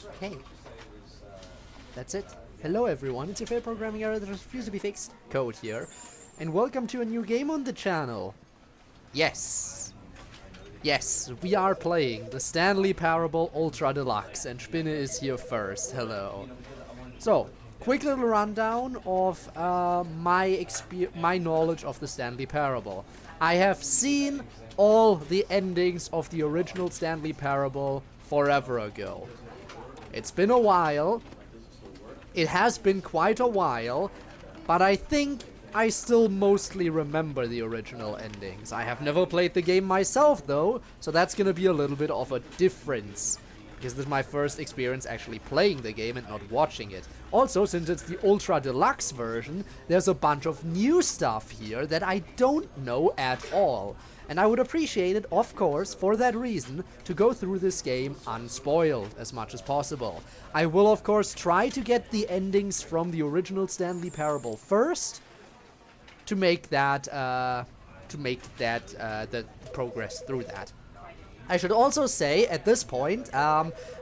Okay. That's it. Hello everyone, it's your favorite programming error that refuses to be fixed, Code here, and welcome to a new game on the channel. Yes, we are playing the Stanley Parable Ultra Deluxe, and Spinne is here first. Hello. So, quick little rundown of my knowledge of the Stanley Parable. I have seen all the endings of the original Stanley Parable forever ago. It's been a while. It has been quite a while, but I think I still mostly remember the original endings. I have never played the game myself though, so that's gonna be a little bit of a difference, because this is my first experience actually playing the game and not watching it. Also, since it's the Ultra Deluxe version, there's a bunch of new stuff here that I don't know at all. And I would appreciate it, of course, for that reason, to go through this game unspoiled as much as possible. I will, of course, try to get the endings from the original Stanley Parable first, to make that, the progress through that. I should also say, at this point,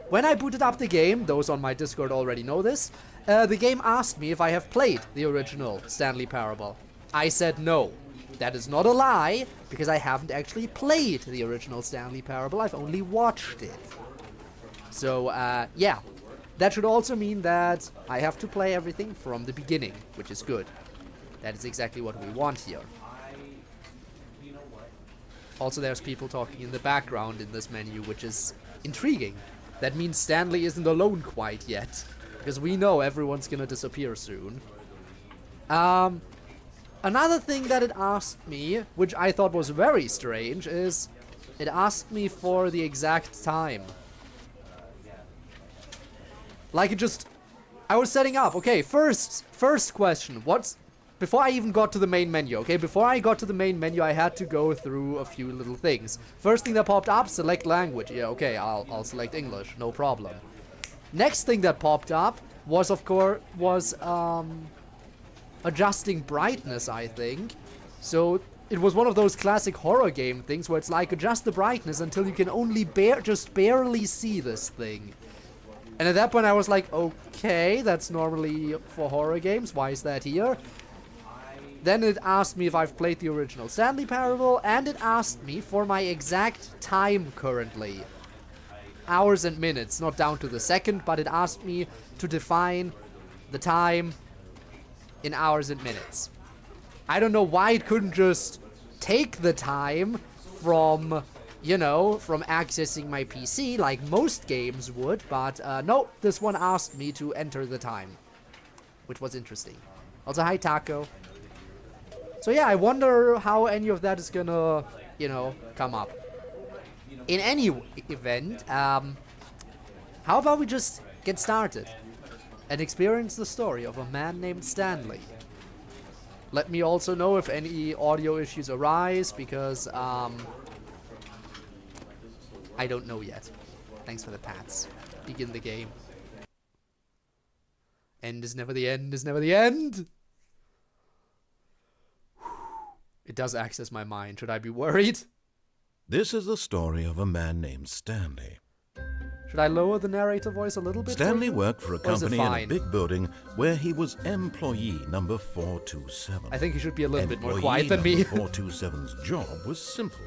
when I booted up the game, those on my Discord already know this, the game asked me if I have played the original Stanley Parable. I said no. That is not a lie, because I haven't actually played the original Stanley Parable, I've only watched it. So, yeah. That should also mean that I have to play everything from the beginning, which is good. That is exactly what we want here. Also, there's people talking in the background in this menu, which is intriguing. That means Stanley isn't alone quite yet, because we know everyone's gonna disappear soon. Another thing that it asked me, which I thought was very strange, is it asked me for the exact time. Like I was setting up, okay, first question, before I even got to the main menu, okay, before I got to the main menu, I had to go through a few little things. First thing that popped up, select language. Yeah, okay, I'll select English, no problem. Next thing that popped up was, of course, adjusting brightness, I think. So it was one of those classic horror game things where it's like adjust the brightness until you can only just barely see this thing. And at that point I was like, okay, that's normally for horror games, why is that here? Then it asked me if I've played the original Stanley Parable, and it asked me for my exact time currently. Hours and minutes, not down to the second, but it asked me to define the time in hours and minutes. I don't know why it couldn't just take the time from, from accessing my PC like most games would, but no, this one asked me to enter the time, which was interesting. Also, hi Taco. So yeah, I wonder how any of that is gonna, come up. In any event, how about we just get started and experience the story of a man named Stanley. Let me also know if any audio issues arise, because I don't know yet. Thanks for the pats. Begin the game. End is never the end, is never the end! It does access my mind. Should I be worried? This is the story of a man named Stanley. Should I lower the narrator voice a little bit? Stanley worked for a company in a fine? big building where he was employee number 427. I think he should be a little bit more quiet than me. 427's job was simple.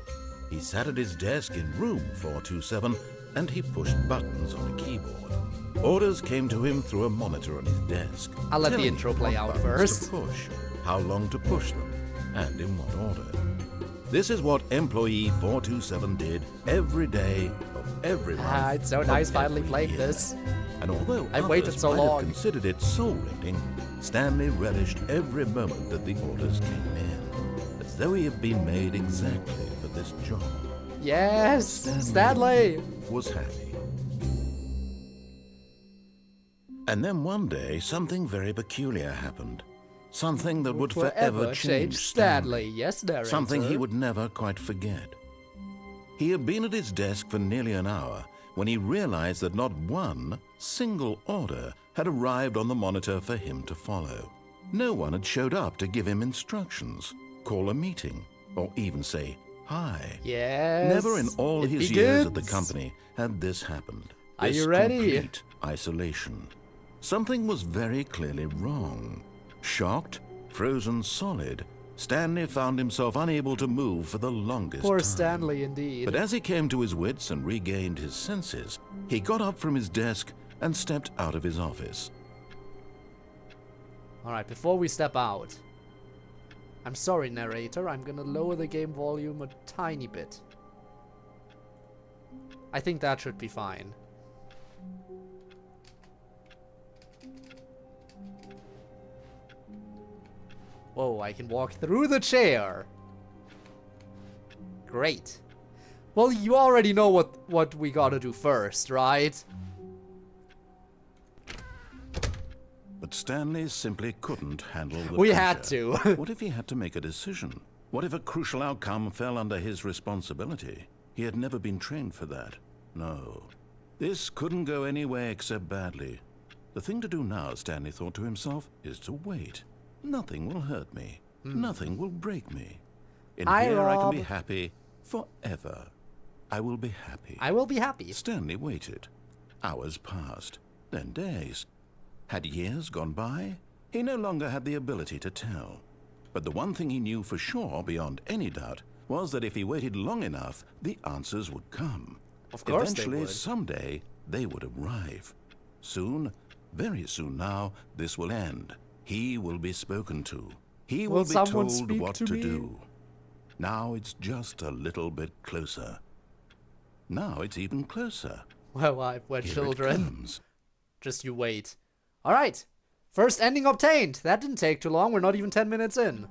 He sat at his desk in room 427 and he pushed buttons on a keyboard. Orders came to him through a monitor on his desk. I'll let the intro play out first. To push, how long to push them, and in what order. This is what employee 427 did every day of every month. It's so nice finally playing this. And although I've waited so might long. have considered it soul-rending, Stanley relished every moment that the orders came in, as though he had been made exactly for this job. Yes, Stanley was happy. And then one day, something very peculiar happened. Something that would forever change Stanley. Yes, narrator. Something he would never quite forget. He had been at his desk for nearly an hour when he realized that not one single order had arrived on the monitor for him to follow. No one had showed up to give him instructions, call a meeting, or even say hi. Yes. Never in all his years at the company had this happened. Are this you ready? complete isolation. Something was very clearly wrong. Shocked, frozen solid, Stanley found himself unable to move for the longest Poor time. Stanley, indeed. But as he came to his wits and regained his senses, he got up from his desk and stepped out of his office. Alright, before we step out, I'm sorry, narrator, I'm gonna lower the game volume a tiny bit. I think that should be fine. Whoa, I can walk through the chair. Great. Well, you already know what we gotta do first, right? But Stanley simply couldn't handle the We had pressure. to. What if he had to make a decision? What if a crucial outcome fell under his responsibility? He had never been trained for that. No. This couldn't go any way except badly. The thing to do now, Stanley thought to himself, is to wait. Nothing will hurt me. Nothing will break me. In here I can be happy forever. I will be happy. I will be happy. Stanley waited. Hours passed, then days. Had years gone by? He no longer had the ability to tell. But the one thing he knew for sure, beyond any doubt, was that if he waited long enough, the answers would come. Of course Eventually, they would. someday, they would arrive. Soon, very soon now, this will end. He will be spoken to. He will be someone told speak what to to me? do. Now it's just a little bit closer. Now it's even closer. Well, we're Here it children. comes. Just you wait. Alright. First ending obtained. That didn't take too long. We're not even 10 minutes in.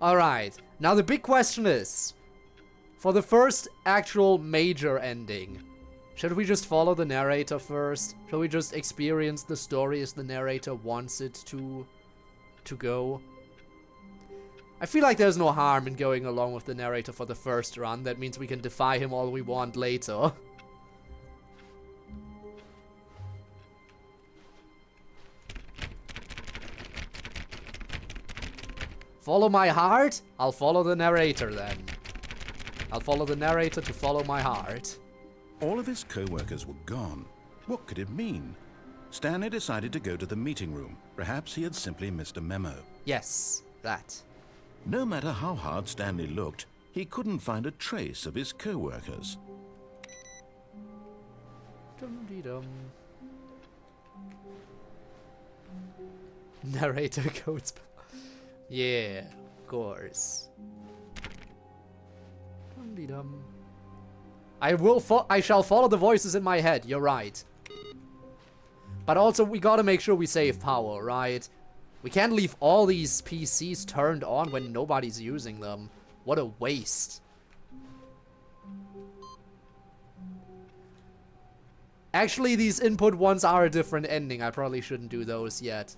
Alright. Now the big question is, for the first actual major ending, should we just follow the narrator first? Shall we just experience the story as the narrator wants it to go? I feel like there's no harm in going along with the narrator for the first run. That means we can defy him all we want later. Follow my heart? I'll follow the narrator then. I'll follow the narrator to follow my heart. All of his co-workers were gone. What could it mean? Stanley decided to go to the meeting room. Perhaps he had simply missed a memo. Yes, that. No matter how hard Stanley looked, he couldn't find a trace of his co-workers. Dum-dee-dum. Narrator codes. Yeah, of course. Dum-dee-dum. I shall follow the voices in my head, you're right. But also, we gotta make sure we save power, right? We can't leave all these PCs turned on when nobody's using them. What a waste. Actually, these input ones are a different ending. I probably shouldn't do those yet.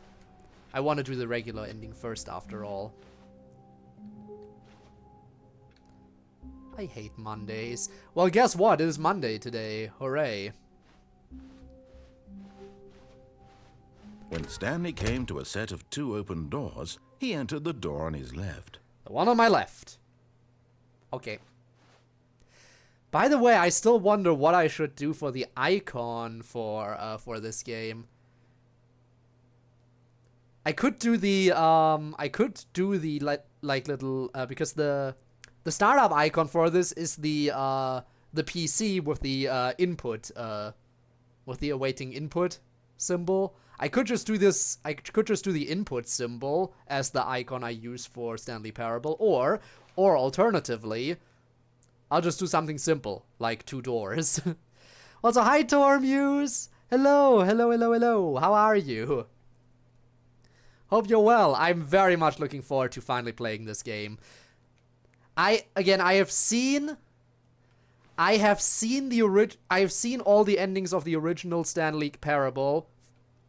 I want to do the regular ending first, after all. I hate Mondays. Well, guess what? It is Monday today. Hooray. When Stanley came to a set of 2 open doors, he entered the door on his left. The one on my left. Okay. By the way, I still wonder what I should do for the icon for this game. I could do the like little because the startup icon for this is the PC with the input with the awaiting input symbol. I could just do this. I could just do the input symbol as the icon I use for Stanley Parable, or alternatively, I'll just do something simple like 2 doors. Also, hi Tormuse. Hello, hello, hello, hello. How are you? Hope you're well. I'm very much looking forward to finally playing this game. I have seen all the endings of the original Stanley Parable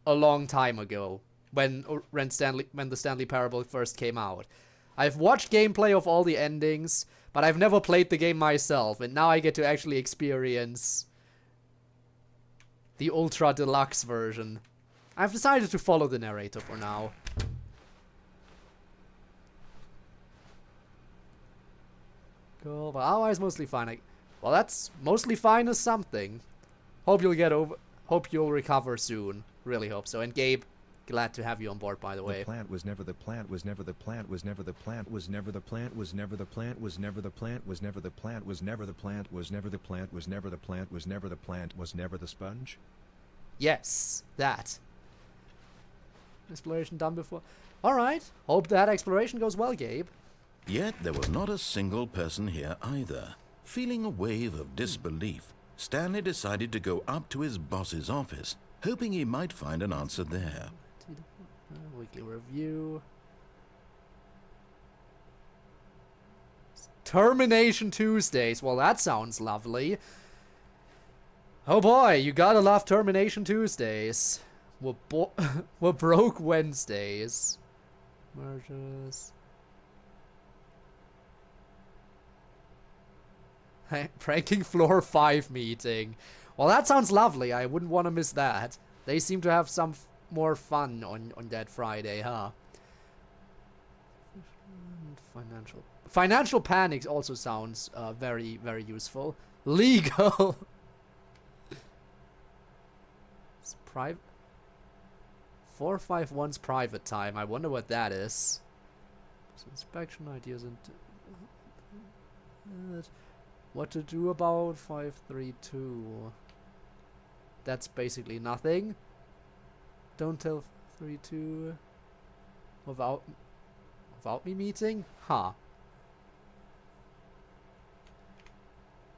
a long time ago, when the Stanley Parable first came out. I've watched gameplay of all the endings, but I've never played the game myself, and now I get to actually experience the Ultra Deluxe version. I've decided to follow the narrator for now. Cool, but otherwise mostly fine. Well, that's mostly fine as something. Hope you'll get over. Hope you'll recover soon. Really hope so. And Gabe, glad to have you on board, by the way. The plant was never the plant was never the plant was never the plant was never the plant was never the plant was never the plant was never the plant was never the plant was never the plant was never the plant was never the plant was never the sponge. Yes, that. Exploration done before. Alright, hope that exploration goes well, Gabe. Yet there was not a single person here either. Feeling a wave of disbelief, Stanley decided to go up to his boss's office, hoping he might find an answer there. Weekly review. Termination Tuesdays. Well, that sounds lovely. Oh boy, you gotta love Termination Tuesdays. We're broke Wednesdays. Mergers. Pranking Floor 5 meeting. Well, that sounds lovely. I wouldn't want to miss that. They seem to have some more fun on that Friday, huh? Financial panics also sounds very, very useful. Legal. It's private. 451's private time. I wonder what that is. So inspection ideas and what to do about 532. That's basically nothing. Don't tell 32 without me meeting? Huh.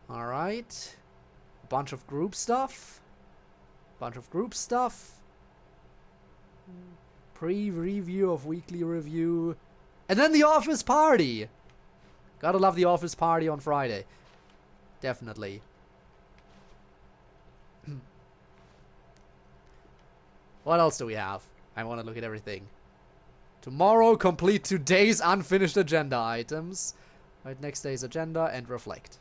Alright. A bunch of group stuff. Pre-review of weekly review. And then the office party! Gotta love the office party on Friday. Definitely. What else do we have? I want to look at everything. Tomorrow, complete today's unfinished agenda items. Right, next day's agenda and reflect.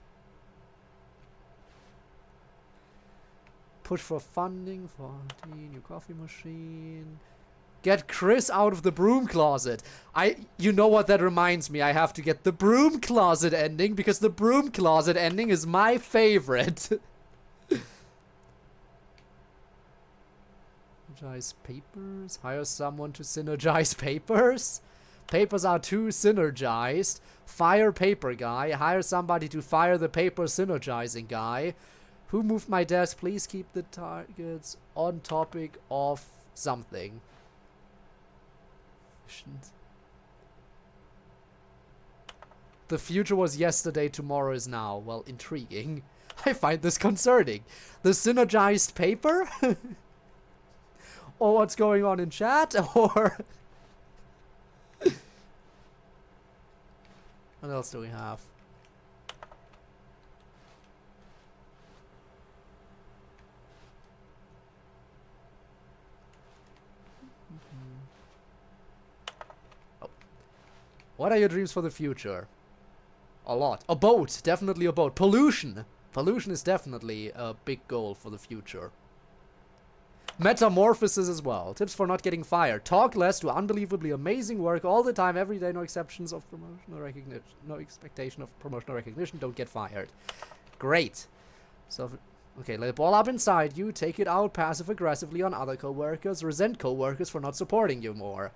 Push for funding for the new coffee machine. Get Chris out of the broom closet. You know what that reminds me? I have to get the broom closet ending because the broom closet ending is my favorite. Synergize papers. Hire someone to synergize papers. Papers are too synergized. Fire paper guy. Hire somebody to fire the paper synergizing guy. Who moved my desk? Please keep the targets on topic of something. The future was yesterday, tomorrow is now. Well, intriguing. I find this concerning. The synergized paper? Or what's going on in chat? Or... what else do we have? What are your dreams for the future? A lot. A boat. Definitely a boat. Pollution. Pollution is definitely a big goal for the future. Metamorphosis as well. Tips for not getting fired. Talk less, do unbelievably amazing work all the time, every day, no exceptions of promotional recognition. No expectation of promotional recognition. Don't get fired. Great. So, okay, let it ball up inside you. Take it out passive-aggressively on other co-workers. Resent co-workers for not supporting you more.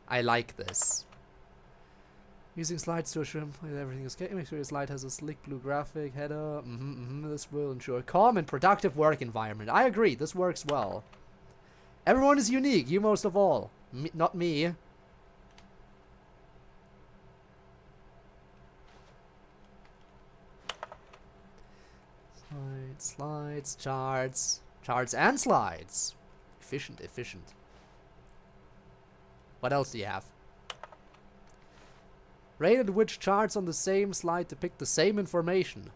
I like this. Using slides to assure that everything is okay. Make sure your slide has a slick blue graphic header. This will ensure a calm and productive work environment. I agree. This works well. Everyone is unique. You most of all. Not me. Slides, charts. Charts and slides. Efficient, efficient. What else do you have? Rated which charts on the same slide depict the same information.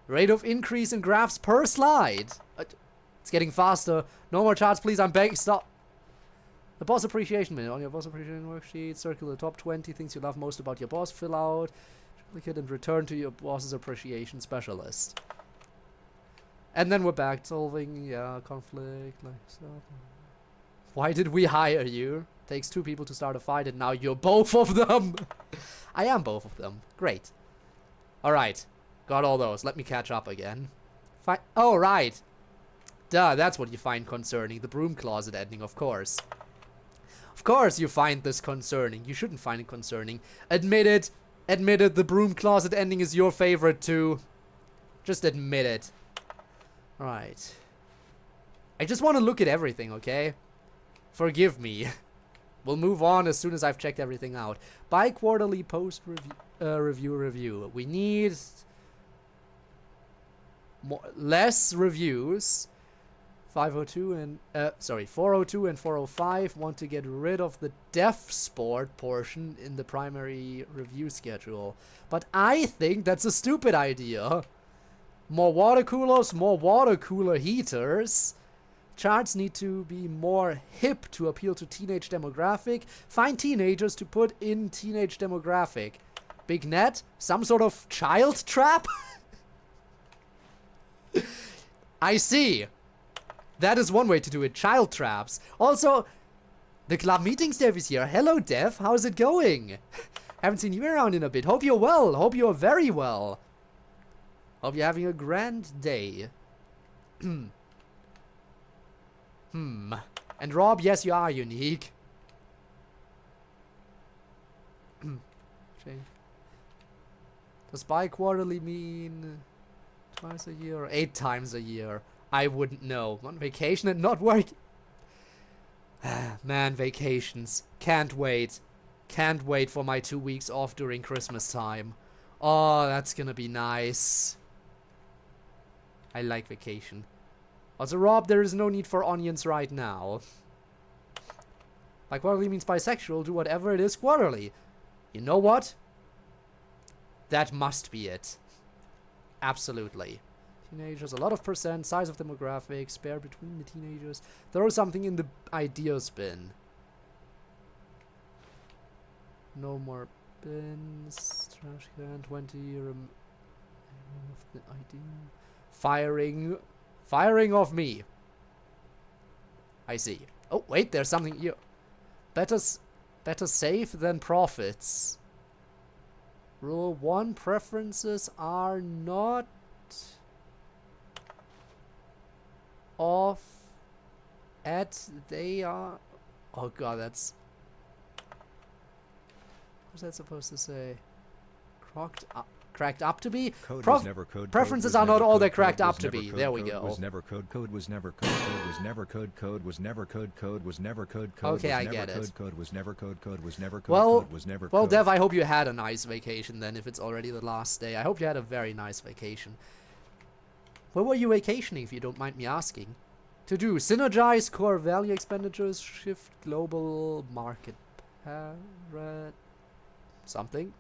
Rate of increase in graphs per slide. It's getting faster. No more charts, please. I'm begging. Stop. The boss appreciation minute. On your boss appreciation worksheet, circle the top 20 things you love most about your boss. Fill out. Click it and return to your boss's appreciation specialist. And then we're back solving, conflict, like stuff. Why did we hire you? Takes two people to start a fight and now you're both of them. I am both of them. Great. Alright. Got all those. Let me catch up again. Oh, right. Duh, that's what you find concerning. The broom closet ending, of course. Of course you find this concerning. You shouldn't find it concerning. Admit it. Admit it, the broom closet ending is your favorite too. Just admit it. Right. I just want to look at everything, okay? Forgive me. We'll move on as soon as I've checked everything out. Bi-quarterly review. We need less reviews. 502 and 402 and 405 want to get rid of the deaf sport portion in the primary review schedule. But I think that's a stupid idea. More water coolers, more water cooler heaters. Charts need to be more hip to appeal to teenage demographic. Find teenagers to put in teenage demographic. Big net? Some sort of child trap? I see. That is one way to do it. Child traps. Also, the club meetings Dev is here. Hello, Dev. How's it going? Haven't seen you around in a bit. Hope you're well. Hope you're very well. Hope you're having a grand day. And Rob, yes, you are unique. Does bi-quarterly mean twice a year or 8 times a year? I wouldn't know. On vacation and not work. Man, vacations. Can't wait. Can't wait for my 2 weeks off during Christmas time. Oh, that's gonna be nice. I like vacation. Also, Rob, there is no need for onions right now. Bi-quarterly means bisexual. Do whatever it is quarterly. You know what? That must be it. Absolutely. Teenagers, a lot of percent, size of demographics, spare between the teenagers. Throw something in the ideas bin. No more bins. Trash can, 20. Remove the idea. Firing of me. I see. Oh, wait, there's something here. Better safe than profits. Rule 1, preferences are not off at they are. Oh god, that's. What's that supposed to say? Cracked up to be? Preferences are not all they're cracked up to be. There we go. Okay, I get it. Well, Dev, I hope you had a nice vacation then, if it's already the last day. I hope you had a very nice vacation. Where were you vacationing, if you don't mind me asking? To do, synergize core value expenditures, shift global market something.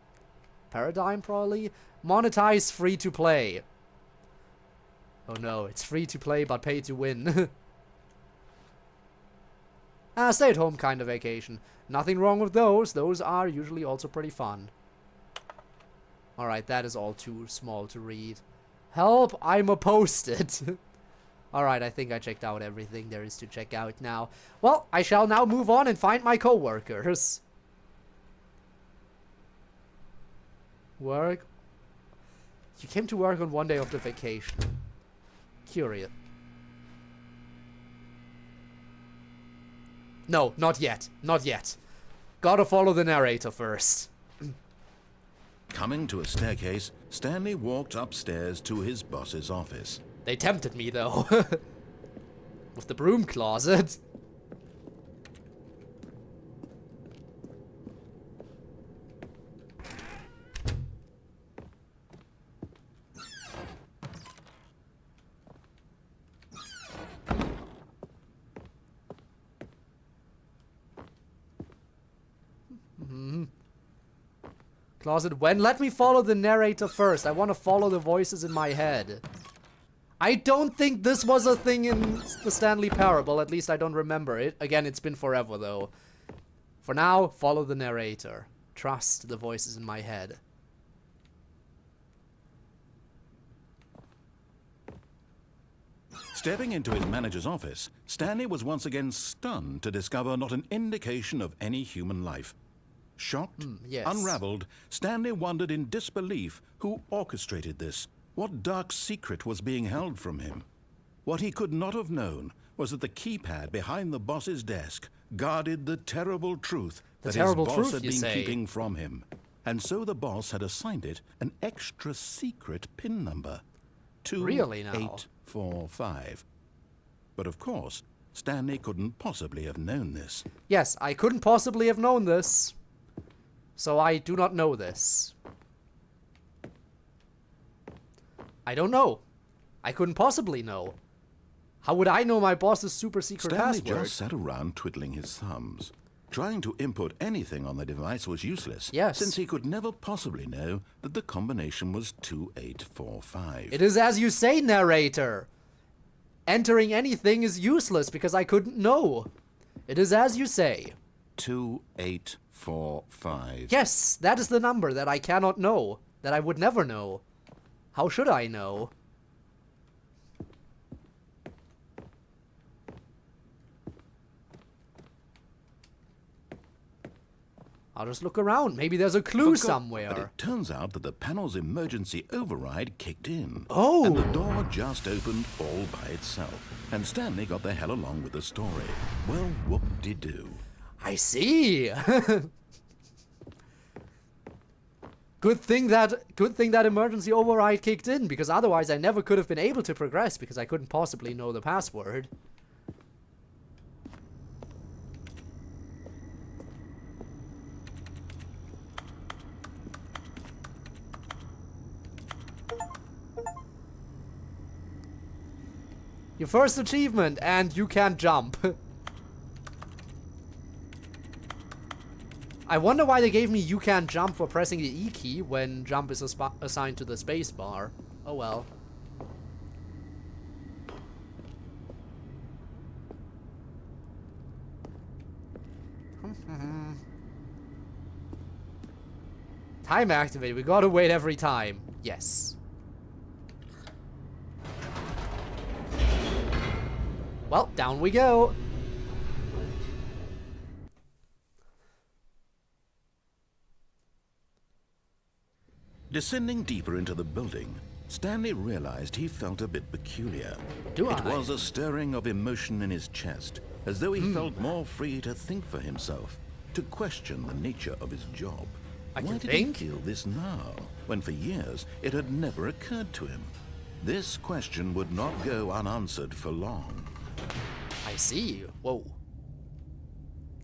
Paradigm, probably. Monetize free to play. Oh no, it's free to play but pay to win. Stay at home kind of vacation. Nothing wrong with those. Those are usually also pretty fun. Alright, that is all too small to read. Help, I'm a post-it. Alright, I think I checked out everything there is to check out now. Well, I shall now move on and find my co-workers. Work. You came to work on one day of the vacation. Curious. No, not yet. Not yet. Gotta follow the narrator first. Coming to a staircase, Stanley walked upstairs to his boss's office. They tempted me, though. With the broom closet. Closet when? Let me follow the narrator first. I want to follow the voices in my head. I don't think this was a thing in the Stanley Parable. At least I don't remember it. Again, it's been forever, though. For now, follow the narrator. Trust the voices in my head. Stepping into his manager's office, Stanley was once again stunned to discover not an indication of any human life. Shocked, yes. unraveled, Stanley wondered in disbelief who orchestrated this. What dark secret was being held from him? What he could not have known was that the keypad behind the boss's desk guarded the terrible truth that his boss had been keeping from him. And so the boss had assigned it an extra secret PIN number. 2845. But of course, Stanley couldn't possibly have known this. Yes, I couldn't possibly have known this. So I do not know this. I don't know. I couldn't possibly know. How would I know my boss's super secret password? Stanley just sat around twiddling his thumbs. Trying to input anything on the device was useless. Yes. Since he could never possibly know that the combination was 2845. It is as you say, narrator. Entering anything is useless because I couldn't know. It is as you say. 2845. Yes, that is the number that I cannot know. That I would never know. How should I know? I'll just look around. Maybe there's a clue somewhere. But it turns out that the panel's emergency override kicked in. Oh! And the door just opened all by itself. And Stanley got the hell along with the story. Well, whoop-de-doo. I see. Good thing that emergency override kicked in, because otherwise I never could have been able to progress because I couldn't possibly know the password. Your first achievement, and you can't jump. I wonder why they gave me you can't jump for pressing the E key when jump is assigned to the space bar. Oh well. Time activated. We gotta wait every time. Yes. Well, down we go. Descending deeper into the building, Stanley realized he felt a bit peculiar. It was a stirring of emotion in his chest, as though he felt more free to think for himself, to question the nature of his job. Why did he feel this now, when for years it had never occurred to him? This question would not go unanswered for long. I see. Whoa.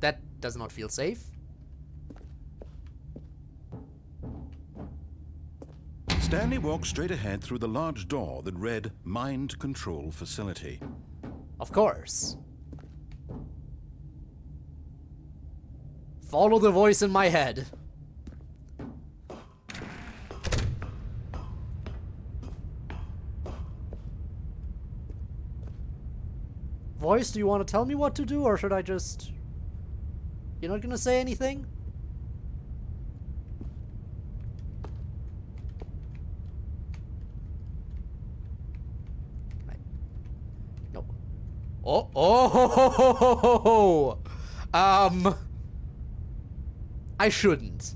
That does not feel safe. Stanley walked straight ahead through the large door that read Mind Control Facility. Of course. Follow the voice in my head. Voice, do you want to tell me what to do, or should I just... You're not gonna say anything? No. Oh! I shouldn't.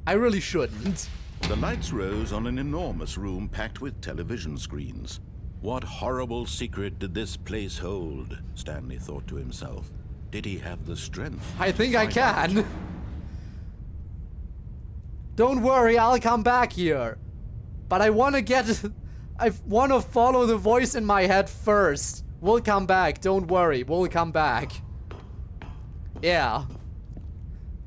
I really shouldn't. The lights rose on an enormous room packed with television screens. What horrible secret did this place hold? Stanley thought to himself. Did he have the strength? I think I can. Don't worry, I'll come back here. But I want to follow the voice in my head first. We'll come back, don't worry, we'll come back. Yeah.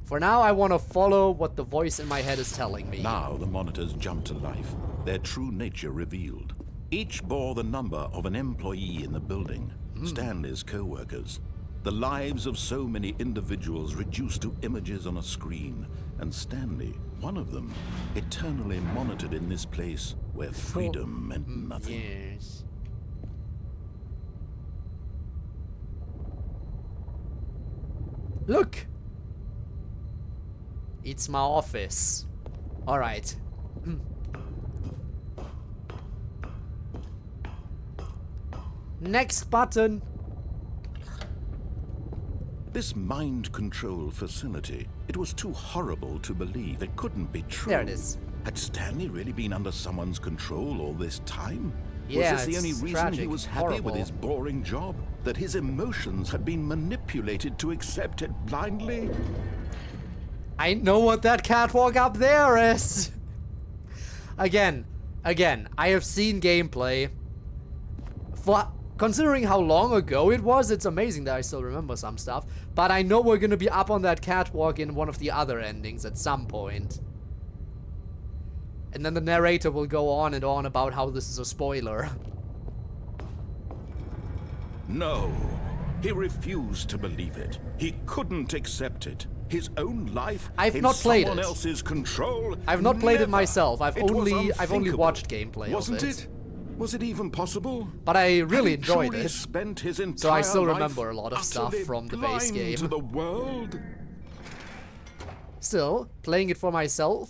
For now, I want to follow what the voice in my head is telling me. Now the monitors jumped to life, their true nature revealed. Each bore the number of an employee in the building, Stanley's co-workers. The lives of so many individuals reduced to images on a screen, and Stanley, one of them, eternally monitored in this place where freedom meant nothing. Yes. Look! It's my office. Alright. Next button. This mind control facility, it was too horrible to believe. It couldn't be true. There it is. Had Stanley really been under someone's control all this time? Yeah, was this the only it's reason he tragic, was happy horrible. with his boring job? That his emotions had been manipulated to accept it blindly? I know what that catwalk up there is. Again, I have seen gameplay. Considering how long ago it was, it's amazing that I still remember some stuff. But I know we're gonna be up on that catwalk in one of the other endings at some point. And then the narrator will go on and on about how this is a spoiler. No. He refused to believe it. He couldn't accept it. His own life I've in not played someone it. else's control. I've not played it Never. myself. I've It was only unthinkable. watched gameplay Wasn't of it. it? Was it even possible? But I really Had he enjoyed truly it. Spent his entire So I still life remember a lot of stuff utterly from the base blind game. to the world? Still, playing it for myself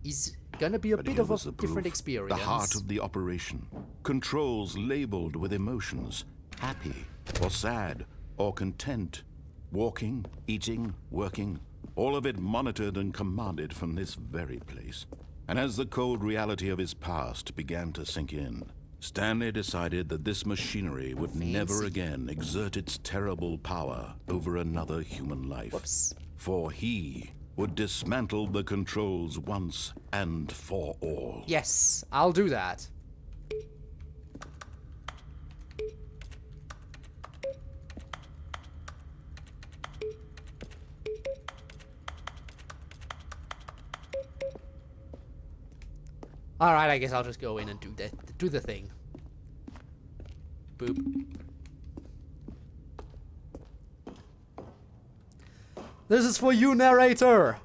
is gonna be a But bit here of a was the different proof, experience. The heart of the operation. Controls labeled with emotions. Happy, or sad, or content. Walking, eating, working. All of it monitored and commanded from this very place. And as the cold reality of his past began to sink in, Stanley decided that this machinery would never again exert its terrible power over another human life. Whoops. For he would dismantle the controls once and for all. Yes, I'll do that. Alright, I guess I'll just go in and do the thing. Boop. This is for you, narrator!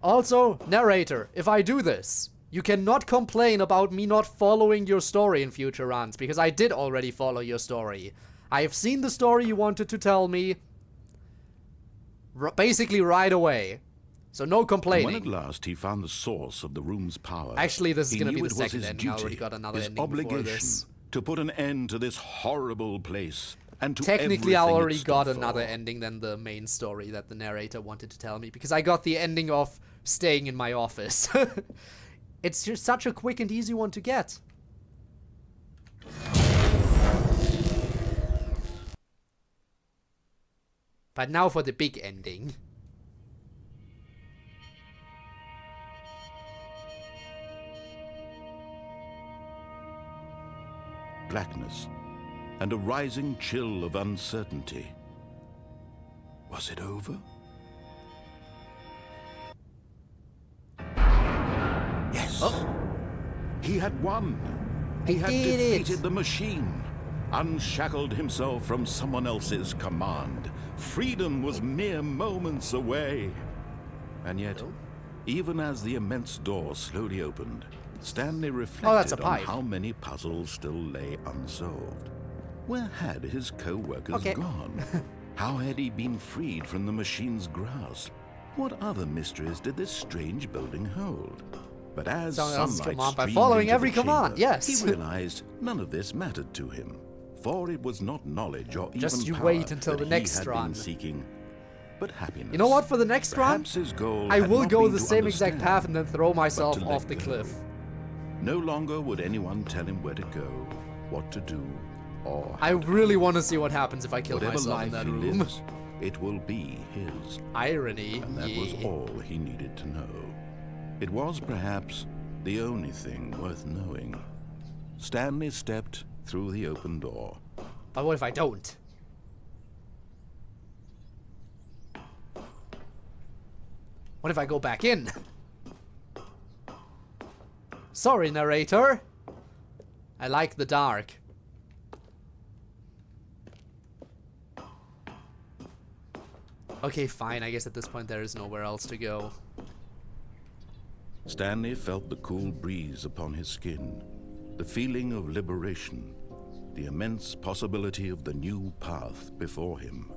Also, narrator, if I do this, you cannot complain about me not following your story in future runs, because I did already follow your story. I have seen the story you wanted to tell me basically right away. So no complaining. When at last he found the source of the room's power, Actually, this is he going to knew be it the was second his ending. I duty, already got another his ending before obligation this. to put an end to this horrible place and to Technically, I everything it already stood got for. another ending than the main story that the narrator wanted to tell me, because I got the ending of staying in my office. It's just such a quick and easy one to get. But now for the big ending. Blackness and a rising chill of uncertainty. Was it over? Yes. Oh. He had won. He had did it. defeated the machine, unshackled himself from someone else's command. Freedom was mere moments away. And yet, even as the immense door slowly opened, Stanley that's a reflected on pipe. how many puzzles still lay unsolved. Where had his co-workers gone? How had he been freed from the machine's grasp? What other mysteries did this strange building hold? But as Someone else's sunlight command by streamed following into every the chamber, command, yes. he realized none of this mattered to him, for it was not knowledge or Just even you power wait until that the next he had run. been seeking, but happiness. You know what, for the next run, Perhaps his goal I had will not go been the to same exact understand, path and then throw myself to off let the go. cliff. No longer would anyone tell him where to go, what to do, or I really want to see what happens if I kill whatever myself life in that he room. lives, it will be his. Irony. And that was all he needed to know. It was perhaps the only thing worth knowing. Stanley stepped through the open door. But what if I don't? What if I go back in? Sorry, narrator. I like the dark. Okay, fine. I guess at this point there is nowhere else to go. Stanley felt the cool breeze upon his skin, the feeling of liberation, the immense possibility of the new path before him.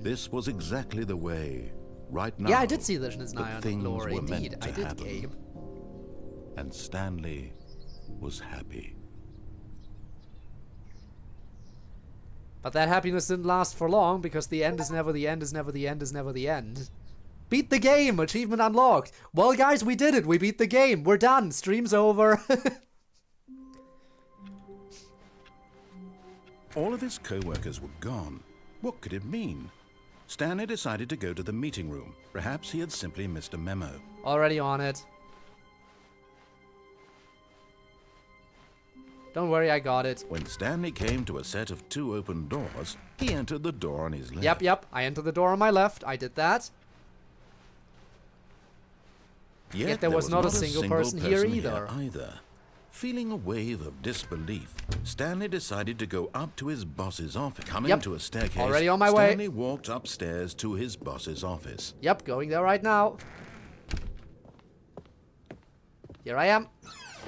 This was exactly the way, right now, Yeah, I did see this in his that Nigh on things lore, were indeed. meant to I did, happen. Gabe. And Stanley was happy. But that happiness didn't last for long, because the end is never the end is never the end is never the end. Beat the game. Achievement unlocked. Well, guys, we did it. We beat the game. We're done. Stream's over. All of his co-workers were gone. What could it mean? Stanley decided to go to the meeting room. Perhaps he had simply missed a memo. Already on it. Don't worry, I got it. When Stanley came to a set of 2 open doors, he entered the door on his left. Yep. I entered the door on my left. I did that. Yet there was not a single person here either. Feeling a wave of disbelief, Stanley decided to go up to his boss's office. Coming to a staircase, already on my way. Stanley walked upstairs to his boss's office. Yep, going there right now. Here I am.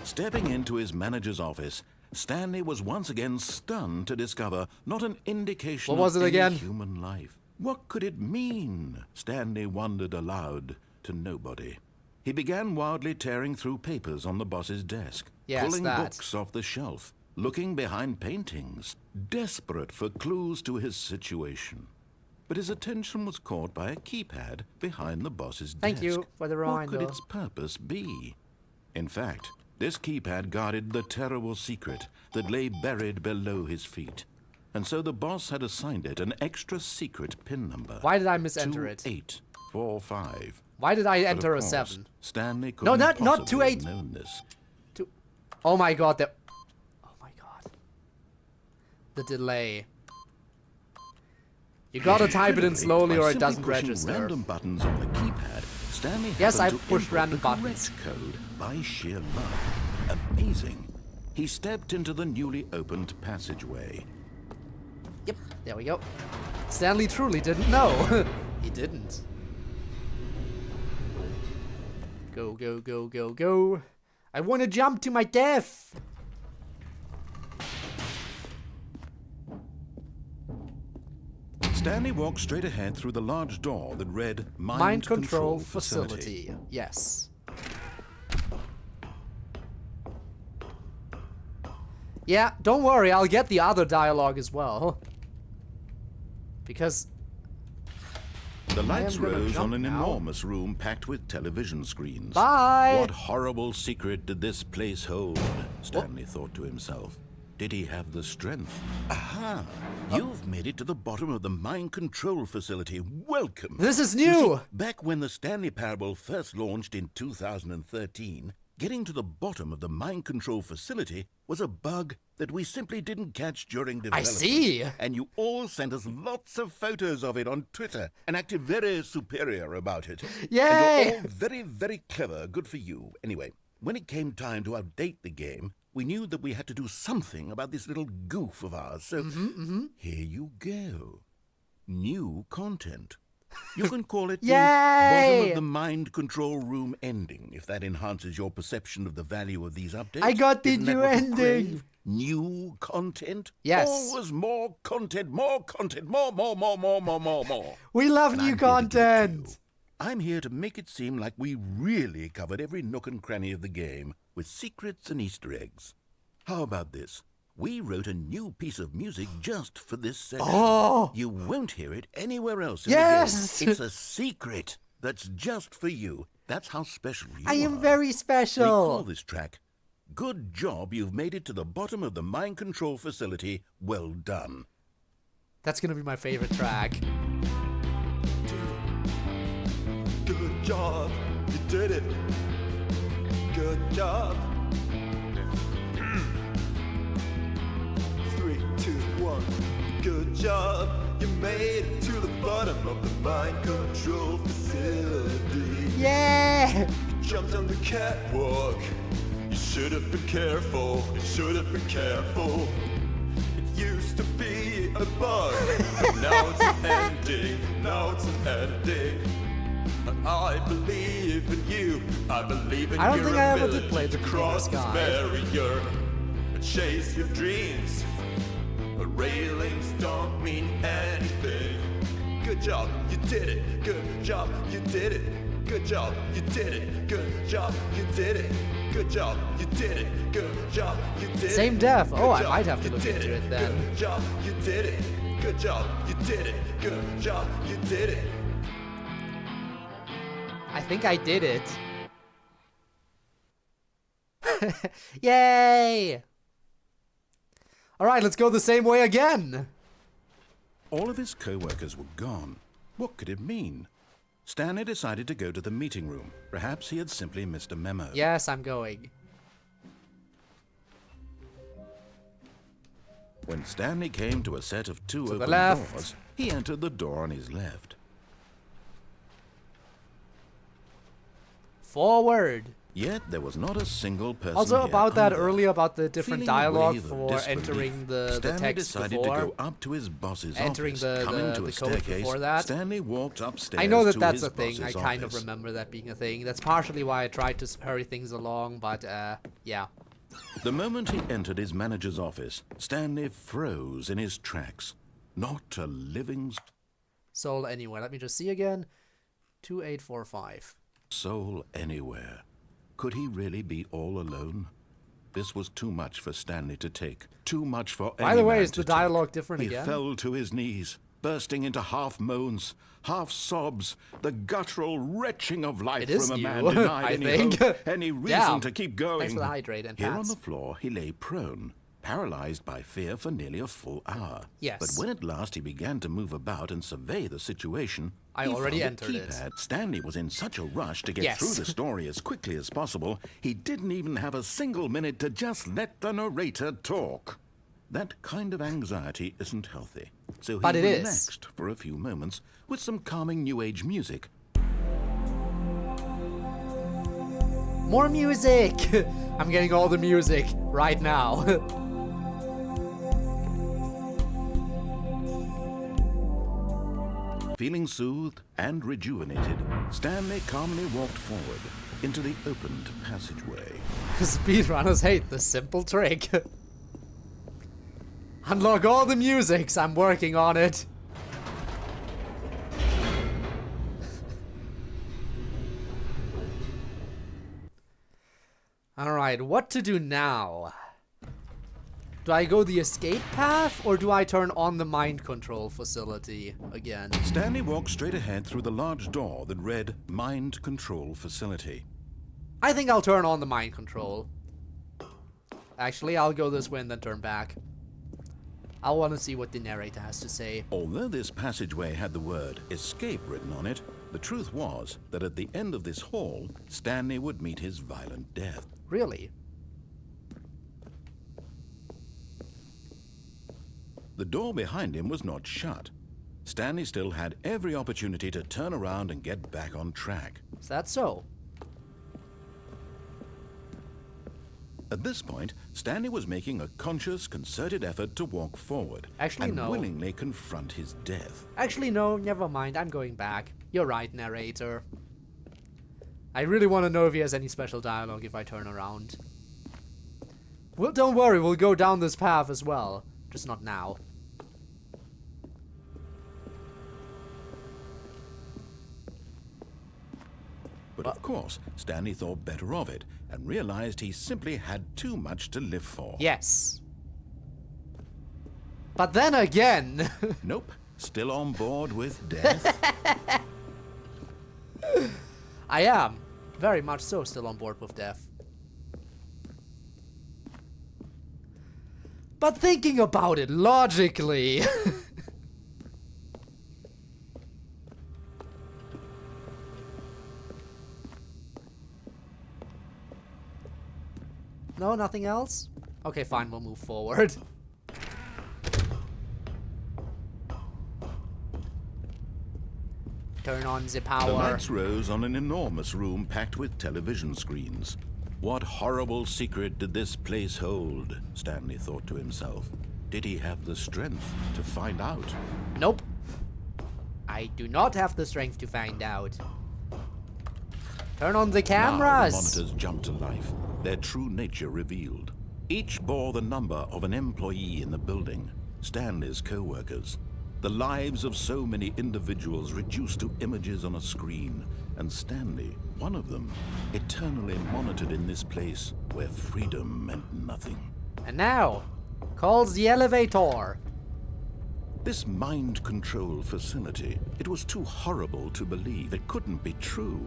Stepping into his manager's office, Stanley was once again stunned to discover not an indication of any human life. What could it mean? Stanley wondered aloud to nobody. He began wildly tearing through papers on the boss's desk, pulling books off the shelf, looking behind paintings, desperate for clues to his situation. But his attention was caught by a keypad behind the boss's desk. Thank you for the reminder. What could its purpose be? In fact, this keypad guarded the terrible secret that lay buried below his feet. And so the boss had assigned it an extra secret PIN number. Why did I misenter it? 2845. Why did I enter a 7? Stanley couldn't not 28. have known this. Oh my god, oh my god. The delay. You gotta type it in slowly or it doesn't register. Random buttons on the keypad, Stanley yes, I happened to pushed input random the buttons. correct code by sheer luck. Amazing. He stepped into the newly opened passageway. Yep, there we go. Stanley truly didn't know. He didn't. Go, go, go, go, go. I want to jump to my death. Stanley walked straight ahead through the large door that read Mind Control Facility. Yes. Yeah, don't worry, I'll get the other dialogue as well. Because the lights rose on an enormous room packed with television screens. Bye! What horrible secret did this place hold? Stanley thought to himself. Did he have the strength? Aha! You've made it to the bottom of the mind control facility. Welcome! This is new! You see, back when the Stanley Parable first launched in 2013, getting to the bottom of the mind control facility was a bug that we simply didn't catch during development. I see! And you all sent us lots of photos of it on Twitter and acted very superior about it. Yay! And you're all very, very clever. Good for you. Anyway, when it came time to update the game, we knew that we had to do something about this little goof of ours. So here you go. New content. You can call it the bottom of the mind control room ending, if that enhances your perception of the value of these updates. I got the Isn't that new what you ending. crave? New content? Yes. Always more content, more. We love And new I'm here to give it to you. content. I'm here to make it seem like we really covered every nook and cranny of the game with secrets and Easter eggs. How about this? We wrote a new piece of music just for this section. Oh! You won't hear it anywhere else in Yes! the game. It's a secret that's just for you. That's how special you are. I am very We call special. this track, Good Job You've Made It to the Bottom of the Mind Control Facility. Well done. That's gonna be my favorite track. Good job, you did it. Good job. 3, 2, 1. Good job, you made it to the bottom of the mind control facility. Yeah! Jumped on the catwalk. You should have been careful. You should have been careful. It used to be a bug, but now it's an ending. Now it's an ending. I believe in you. I believe in I don't your think I ever ability did play the to cross this Sky. barrier and chase your dreams. But railings don't mean anything. Good job, you did it. Good job, you did it. Good job, you did it. Good job, you did it. Good job, you did it. Good job, you did it. Same death. Oh, Good I job, might have to you look did into it then. Good job, you did it. Good job, you did it. Good job, you did it. think I did it. Yay! Alright, let's go the same way again. All of his co-workers were gone. What could it mean? Stanley decided to go to the meeting room. Perhaps he had simply missed a memo. Yes, I'm going. When Stanley came to a set of two To the open left. doors, he entered the door on his left. Forward. Yet there was not a single person Also, here about that either. earlier, about the different Feeling a dialogue wave of for disbelief, entering the Stanley text decided before. to go up to his boss's Entering office. the Coming to a code staircase, before that. Stanley walked upstairs I know that to that's his a thing. I boss's kind of office. remember that being a thing. That's partially why I tried to hurry things along, but yeah. The moment he entered his manager's office, Stanley froze in his tracks. Not a living Soul anywhere. Let me just see again. 2845. soul anywhere. Could he really be all alone? This was too much for Stanley to take. Too much for By any the way, man is to the dialogue take. different He again? fell to his knees, bursting into half moans, half sobs, the guttural retching of life It is from a man you, denied I any think. hope, any reason Yeah. to keep going. Thanks for the hydrate and Here on pats. the floor, he lay prone, paralyzed by fear for nearly a full hour. Yes. But when at last he began to move about and survey the situation, I he already found a entered it. keypad. Stanley was in such a rush to get Yes. through the story as quickly as possible, he didn't even have a single minute to just let the narrator talk. That kind of anxiety isn't healthy. So he But it is. relaxed for a few moments with some calming new age music. More music! I'm getting all the music right now. Feeling soothed and rejuvenated, Stanley calmly walked forward into the opened passageway. Speedrunners hate the simple trick. Unlock all the musics, I'm working on it. Alright, what to do now? Do I go the escape path, or do I turn on the mind control facility again? Stanley walked straight ahead through the large door that read Mind Control Facility. I think I'll turn on the mind control. Actually, I'll go this way and then turn back. I want to see what the narrator has to say. Although this passageway had the word escape written on it, the truth was that at the end of this hall, Stanley would meet his violent death. Really? The door behind him was not shut. Stanley still had every opportunity to turn around and get back on track. Is that so? At this point, Stanley was making a conscious, concerted effort to walk forward Actually, and no. willingly confront his death. Actually, no, never mind. I'm going back. You're right, narrator. I really want to know if he has any special dialogue if I turn around. Well, don't worry, we'll go down this path as well. Just not now. But of course, Stanley thought better of it and realized he simply had too much to live for. Yes. But then again... Nope, still on board with death. I am. Very much so still on board with death. But thinking about it logically... No, nothing else? Okay, fine, we'll move forward. Turn on the The power. lights rose on an enormous room packed with television screens. What horrible secret did this place hold? Stanley thought to himself. Did he have the strength to find out? Nope. I do not have the strength to find out. Turn on the Now cameras. the monitors jumped to life, their true nature revealed. Each bore the number of an employee in the building, Stanley's co-workers. The lives of so many individuals reduced to images on a screen, and Stanley, one of them, eternally monitored in this place where freedom meant nothing. And now, calls the elevator. This mind control facility, it was too horrible to believe. It couldn't be true.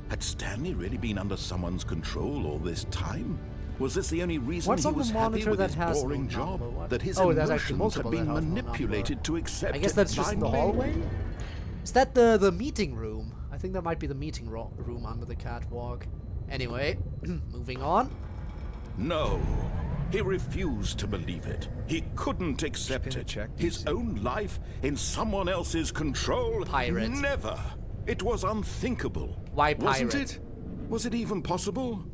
Had Stanley really been under someone's control all this time? Was this the only reason What's he on the was happy monitor with that his has boring no job? number? What? That his Oh, there's actually emotions had multiple been that have no manipulated number. to accept I guess it that's just in the blindly? hallway? Is that the meeting room? I think that might be the meeting room under the catwalk. Anyway, moving on. No. He refused to believe it. He couldn't accept Can I it. check, His please? own life in someone else's control? Pirate. Never. It was unthinkable. Why Wasn't pirate? it? Was it even possible?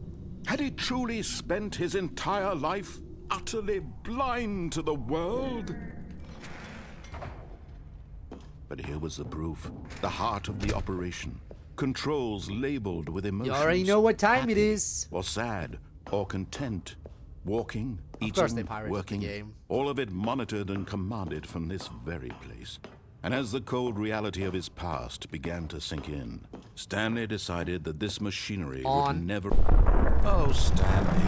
Had he truly spent his entire life utterly blind to the world? But here was the proof. The heart of the operation. Controls labeled with emotions. You already know what time it happy is. Or sad. Or content. Walking, eating, course they pirated the working. game. All of it monitored and commanded from this very place. And as the cold reality of his past began to sink in, Stanley decided that this machinery would never... Oh, Stanley,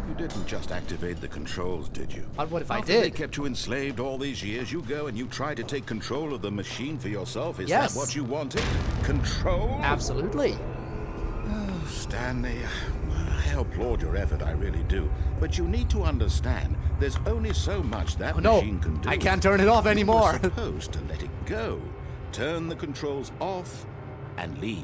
you didn't just activate the controls, did you? But what if I After they did? kept you enslaved all these years, you go and you try to take control of the machine for yourself? Is Yes. that what you wanted? Control? Absolutely. Oh, Stanley, I applaud your effort, I really do. But you need to understand, there's only so much that Oh, no, machine can do. I can't turn it off You anymore. were supposed to let it go. Turn the controls off and leave.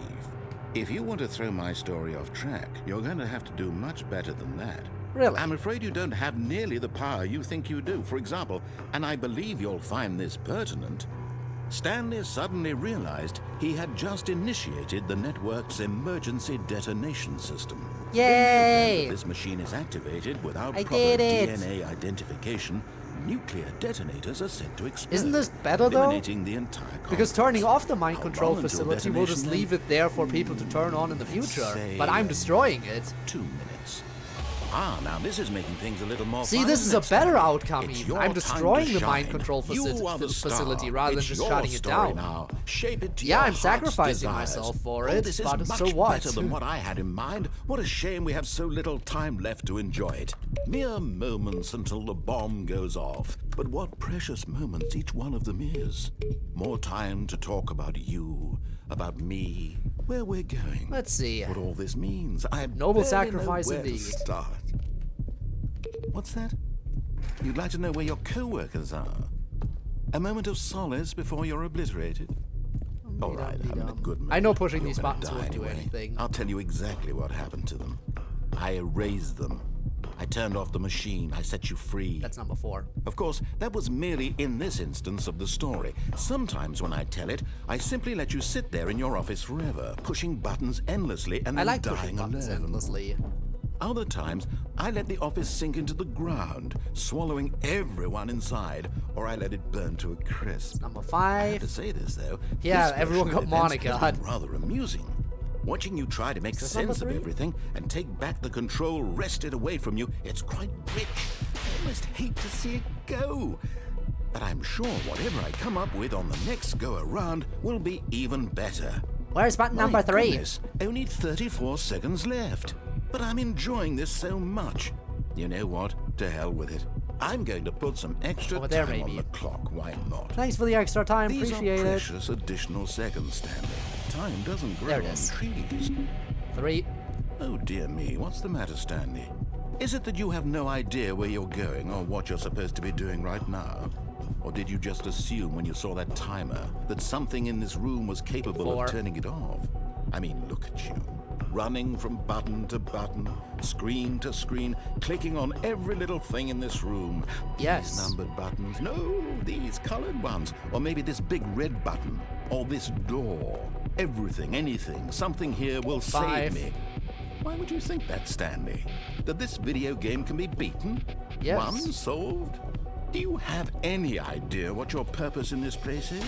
If you want to throw my story off track, you're going to have to do much better than that. Really? I'm afraid you don't have nearly the power you think you do. For example, and I believe you'll find this pertinent, Stanley suddenly realized he had just initiated the network's emergency detonation system. Yay! In the event that this machine is activated without I proper did it! DNA identification, nuclear detonators are set to explode. Isn't this better, though? eliminating the entire Because complex. turning off the mind How control long until facility will just detonation, leave then? it there for people to turn on in the future. Say, But I'm destroying it. 2 minutes. Ah, now this is making things a little more See, fun, this is isn't a it, better Stanley? outcome It's even. your I'm time destroying to the mind shine. control You are the facility star. rather than It's just your shutting it story down. Now. Shape it to Yeah, your I'm heart's sacrificing desires. myself for Oh, it, this is but much so what? better than what I had in mind. What a shame we have so little time left to enjoy it. Mere moments until the bomb goes off. But what precious moments each one of them is. More time to talk about you, about me, where we're going. Let's see. What all this means. I Noble barely sacrifice know where to indeed. start. What's that? You'd like to know where your co-workers are? A moment of solace before you're obliterated? All right, I'm in a good mood. I know pushing You're these gonna buttons die won't do anyway. anything. I'll tell you exactly what happened to them. I erased them. I turned off the machine. I set you free. That's number 4. Of course, that was merely in this instance of the story. Sometimes when I tell it, I simply let you sit there in your office forever, pushing buttons endlessly and I then like pushing dying buttons alone. endlessly. Other times, I let the office sink into the ground, swallowing everyone inside, or I let it burn to a crisp. Number I have 5. to say this, though. Yeah, this everyone version of got events has Monica. been rather amusing. Watching you try to make this number sense of 3? everything and take back the control wrested away from you, it's quite rich. I almost hate to see it go. But I'm sure whatever I come up with on the next go-around will be even better. Where's button My number 3? goodness, only 34 seconds left. But I'm enjoying this so much. You know what? To hell with it. I'm going to put some extra Over there, time on maybe. the clock. Why not? Thanks for the extra time. These Appreciate are it. precious additional seconds, Stanley. Time doesn't grow There it on is. trees. 3. Oh dear me, what's the matter, Stanley? Is it that you have no idea where you're going or what you're supposed to be doing right now? Or did you just assume when you saw that timer that something in this room was capable 4. of turning it off? I mean, look at you. Running from button to button, screen to screen, clicking on every little thing in this room. Yes. These numbered buttons. No, these colored ones. Or maybe this big red button. Or this door. Everything, anything, something here will 5. save me. Why would you think that, Stanley? That this video game can be beaten? Yes. Won? Solved? Do you have any idea what your purpose in this place is?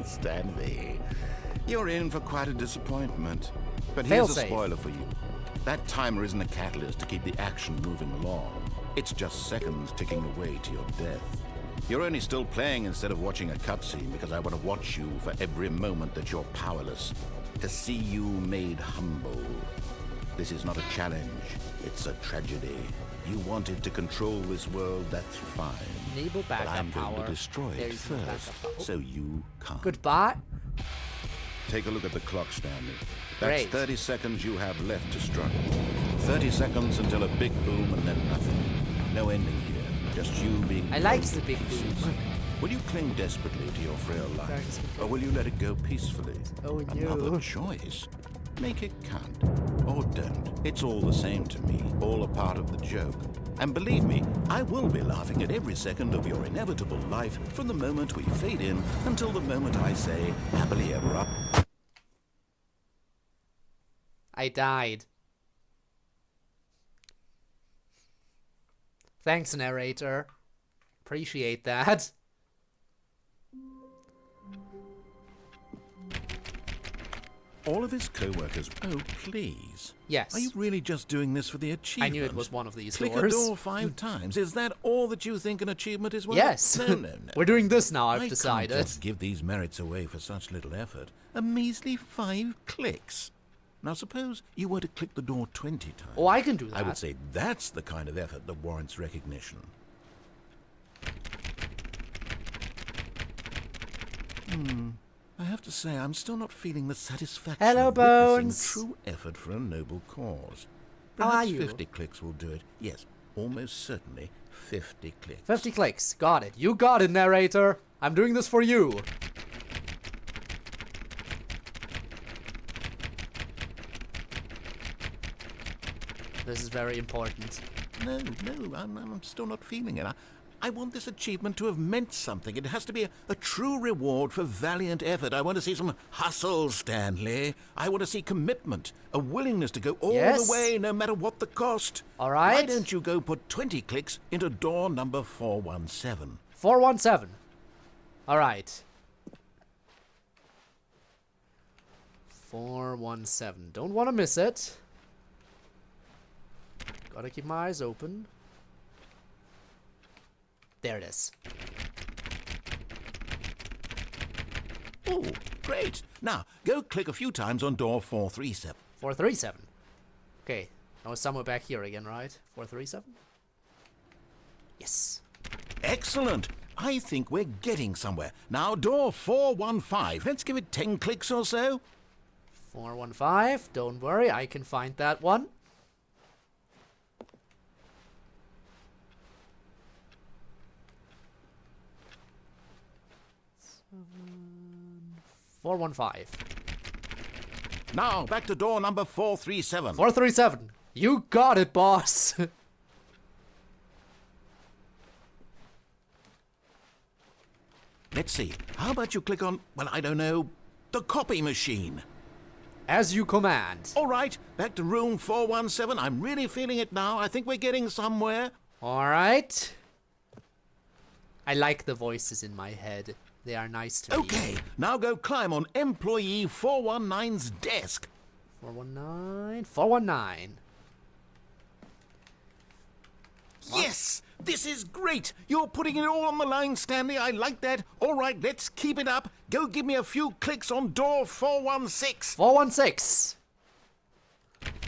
Stanley, you're in for quite a disappointment. But here's a Failsafe. spoiler for you. That timer isn't a catalyst to keep the action moving along. It's just seconds ticking away to your death. You're only still playing instead of watching a cutscene because I want to watch you for every moment that you're powerless. To see you made humble. This is not a challenge. It's a tragedy. You wanted to control this world, that's fine. Enable But backup I'm going power. to destroy There it is no first, backup power. so you can't. Goodbye. Take a look at the clock, Stanley. That's Great. 30 seconds you have left to struggle. 30 seconds until a big boom and then nothing. No ending here. Just you being... I like broken the big to pieces. boom. Will you cling desperately to your frail life? Or will you let it go peacefully? Oh, Another no. choice. Make it count. Or don't. It's all the same to me. All a part of the joke. And believe me, I will be laughing at every second of your inevitable life from the moment we fade in until the moment I say, happily ever after. I died. Thanks, narrator. Appreciate that. All of his co-workers. Oh, please. Yes. Are you really just doing this for the I achievement? knew it was one of these Click doors. a door 5 times. Is that all that you think an achievement is worth? Yes. No, no, no. We're doing this now, I've I decided. can't just give these merits away for such little effort. A measly 5 clicks. Now suppose you were to click the door 20 times. Oh, I can do that. I would say that's the kind of effort that warrants recognition. I have to say, I'm still not feeling the satisfaction Hello, of witnessing Bones. true effort for a noble cause. How are Perhaps you? 50 clicks will do it. Yes, almost certainly 50 clicks. 50 clicks. Got it. You got it, narrator. I'm doing this for you. This is very important. No, I'm still not feeling it. I want this achievement to have meant something. It has to be a true reward for valiant effort. I want to see some hustle, Stanley. I want to see commitment, a willingness to go all Yes. the way, no matter what the cost. All right. Why don't you go put 20 clicks into door number 417? 417. All right. 417. Don't want to miss it. Gotta keep my eyes open. There it is. Oh, great. Now, go click a few times on door 437. 437. Okay. Now it's somewhere back here again, right? 437? Yes. Excellent. I think we're getting somewhere. Now, door 415. Let's give it 10 clicks or so. 415. Don't worry, I can find that one. 415. Now, back to door number 437. 437. You got it, boss. Let's see. How about you click on, well, I don't know, the copy machine? As you command. All right, back to room 417. I'm really feeling it now. I think we're getting somewhere. All right. I like the voices in my head. They are nice to me. Okay, now go climb on employee 419's desk. 419. 419. Yes, this is great. You're putting it all on the line, Stanley. I like that. All right, let's keep it up. Go give me a few clicks on door 416. 416.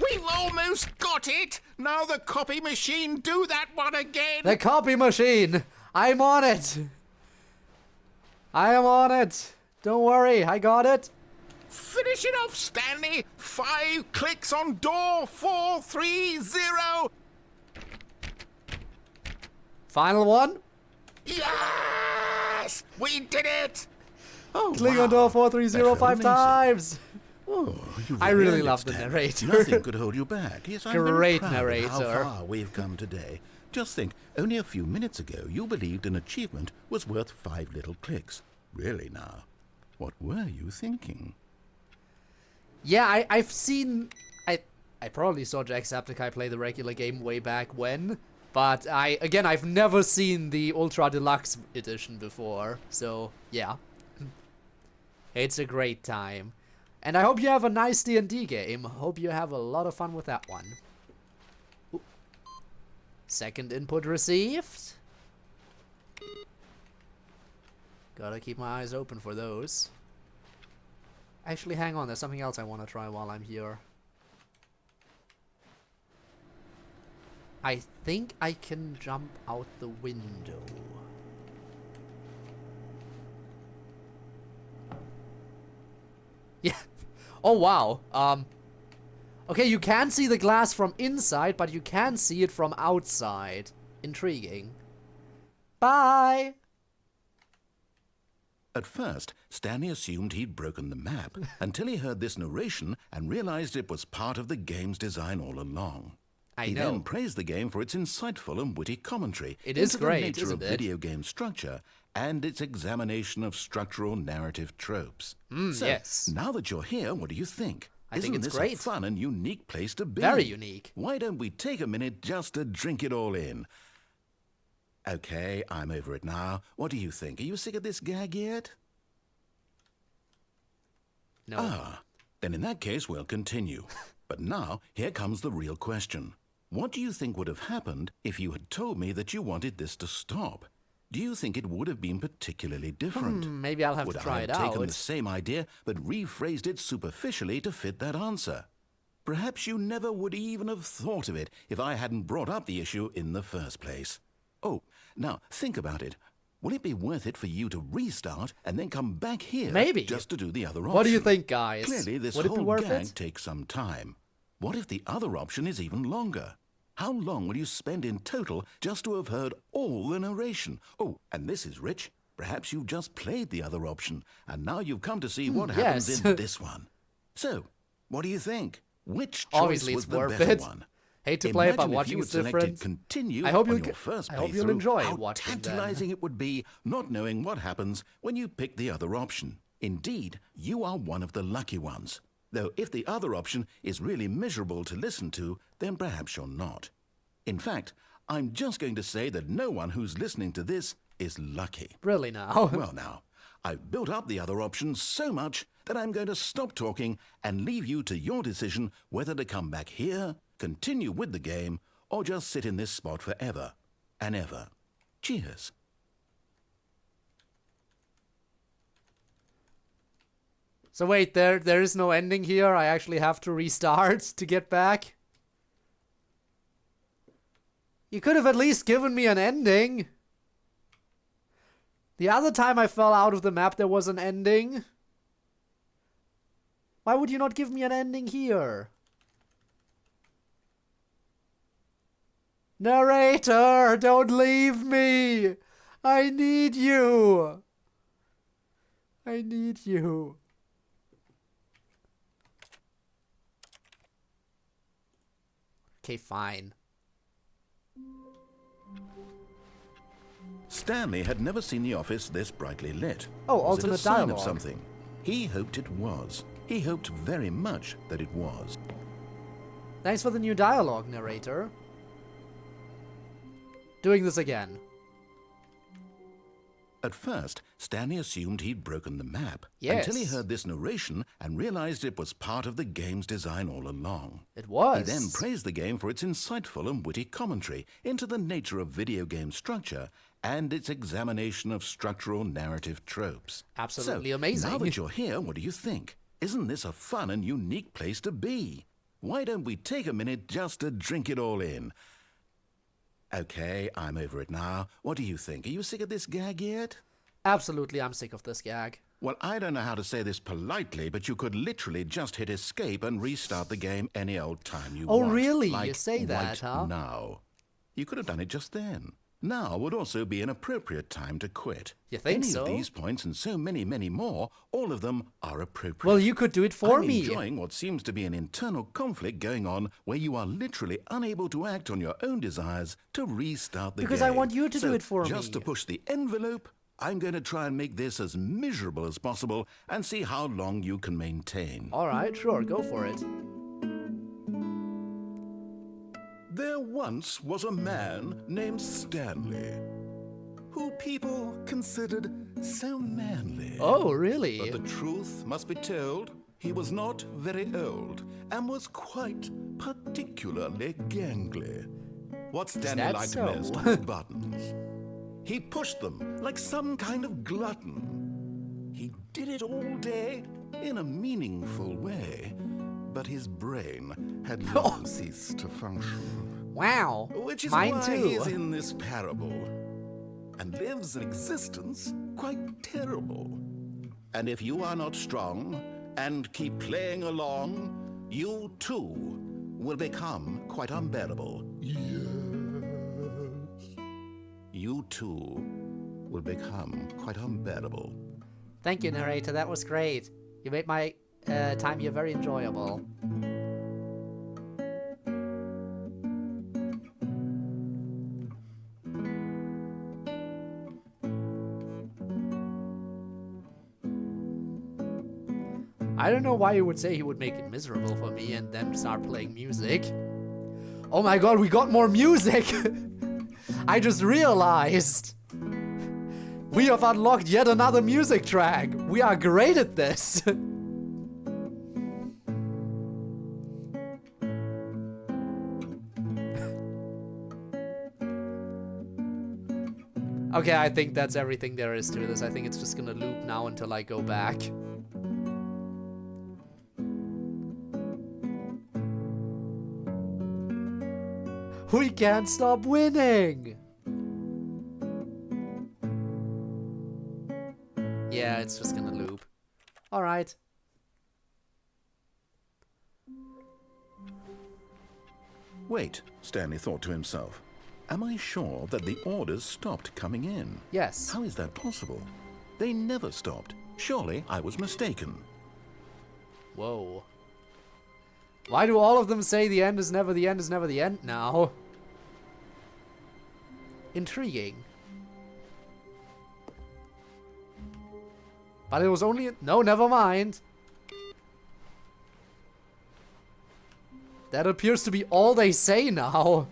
We've almost got it. Now the copy machine, do that one again. The copy machine. I'm on it. I am on it. Don't worry, I got it. Finish it off, Stanley. 5 clicks on door 430. Final one. Yes! We did it! Oh, Click wow. on door 430 That felt 5 amazing. times. Oh, you I really earned it, love the Stanley. narrator. Nothing could hold you back. Yes, I'm very Great proud of narrator. how far we've come today. Just think, only a few minutes ago, you believed an achievement was worth 5 little clicks. Really now, what were you thinking? Yeah, I've seen... I probably saw Jacksepticeye play the regular game way back when. But I've never seen the Ultra Deluxe edition before. So, yeah. It's a great time. And I hope you have a nice D&D game. Hope you have a lot of fun with that one. Ooh. Second input received. Gotta keep my eyes open for those. Actually, hang on. There's something else I want to try while I'm here. I think I can jump out the window. Yeah, Oh, wow. Okay, you can see the glass from inside, but you can see it from outside. Intriguing. Bye! At first, Stanley assumed he'd broken the map until he heard this narration and realized it was part of the game's design all along. I He know. then praised the game for its insightful and witty commentary It is into great, the nature isn't of it? video game structure and its examination of structural narrative tropes. So, yes. now that you're here, what do you think? I think Isn't it's this great. a fun and unique place to be? Very unique. Why don't we take a minute just to drink it all in? Okay, I'm over it now. What do you think? Are you sick of this gag yet? No. Ah, then in that case, we'll continue. But now, here comes the real question. What do you think would have happened if you had told me that you wanted this to stop? Do you think it would have been particularly different? Maybe I'll have Would to try I it have taken out. the same idea but rephrased it superficially to fit that answer? Perhaps you never would even have thought of it if I hadn't brought up the issue in the first place. Oh, now think about it. Will it be worth it for you to restart and then come back here Maybe. just to do the other option? What do you think, guys? Clearly, this Would it be whole worth gag it? takes some time. What if the other option is even longer? How long will you spend in total just to have heard all the narration? Oh, and this is rich. Perhaps you've just played the other option, and now you've come to see what happens yes. in this one. So, what do you think? Which choice Obviously, was it's the worth better it. one? Hate to play it, but Imagine if watching you is had selected different. Continue I hope on you'll your first I hope you'll playthrough. enjoy How watching then. tantalizing it would be not knowing what happens when you pick the other option. Indeed, you are one of the lucky ones. Though if the other option is really miserable to listen to, then perhaps you're not. In fact, I'm just going to say that no one who's listening to this is lucky. Really now? Well now, I've built up the other option so much that I'm going to stop talking and leave you to your decision whether to come back here, continue with the game, or just sit in this spot forever and ever. Cheers. So wait, there is no ending here. I actually have to restart to get back. You could have at least given me an ending. The other time I fell out of the map, there was an ending. Why would you not give me an ending here? Narrator, don't leave me! I need you! I need you. Okay, fine. Stanley had never seen the office this brightly lit. Oh, Was it a alternate sign dialogue. of something? He hoped it was. He hoped very much that it was. Thanks for the new dialogue, narrator. Doing this again. At first, Stanley assumed he'd broken the map Yes. until he heard this narration and realized it was part of the game's design all along. It was. He then praised the game for its insightful and witty commentary into the nature of video game structure and its examination of structural narrative tropes. Absolutely So, amazing. Now that you're here, what do you think? Isn't this a fun and unique place to be? Why don't we take a minute just to drink it all in? Okay, I'm over it now. What do you think? Are you sick of this gag yet? Absolutely, I'm sick of this gag. Well, I don't know how to say this politely, but you could literally just hit escape and restart the game any old time you Oh, want. really? You Like say that, right huh? now. You could have done it just then. Now would also be an appropriate time to quit. You think Any so? of these points and so many, many more, all of them are appropriate. Well, you could do it for I'm me. enjoying what seems to be an internal conflict going on where you are literally unable to act on your own desires to restart the game. Because I want you to do So, it for just me. to push the envelope, I'm going to try and make this as miserable as possible and see how long you can maintain. Alright, sure, go for it. There once was a man named Stanley, who people considered so manly. Oh, really? But the truth must be told, he was not very old and was quite particularly gangly. What Stanley that liked so? most was buttons. He pushed them like some kind of glutton. He did it all day in a meaningful way, but his brain had long ceased to function. Wow. Which is Mine why too. he's in this parable and lives an existence quite terrible. And if you are not strong and keep playing along, you too will become quite unbearable. Yes. You too will become quite unbearable. Thank you, narrator. That was great. You made my time here very enjoyable. I don't know why he would say he would make it miserable for me and then start playing music. Oh my god, we got more music! I just realized! We have unlocked yet another music track! We are great at this! Okay, I think that's everything there is to this. I think it's just gonna loop now until I go back. We can't stop winning! Yeah, it's just gonna loop. Alright. Wait, Stanley thought to himself. Am I sure that the orders stopped coming in? Yes. How is that possible? They never stopped. Surely I was mistaken. Whoa. Why do all of them say the end is never the end is never the end now? Intriguing. But it was only... No, never mind. That appears to be all they say now.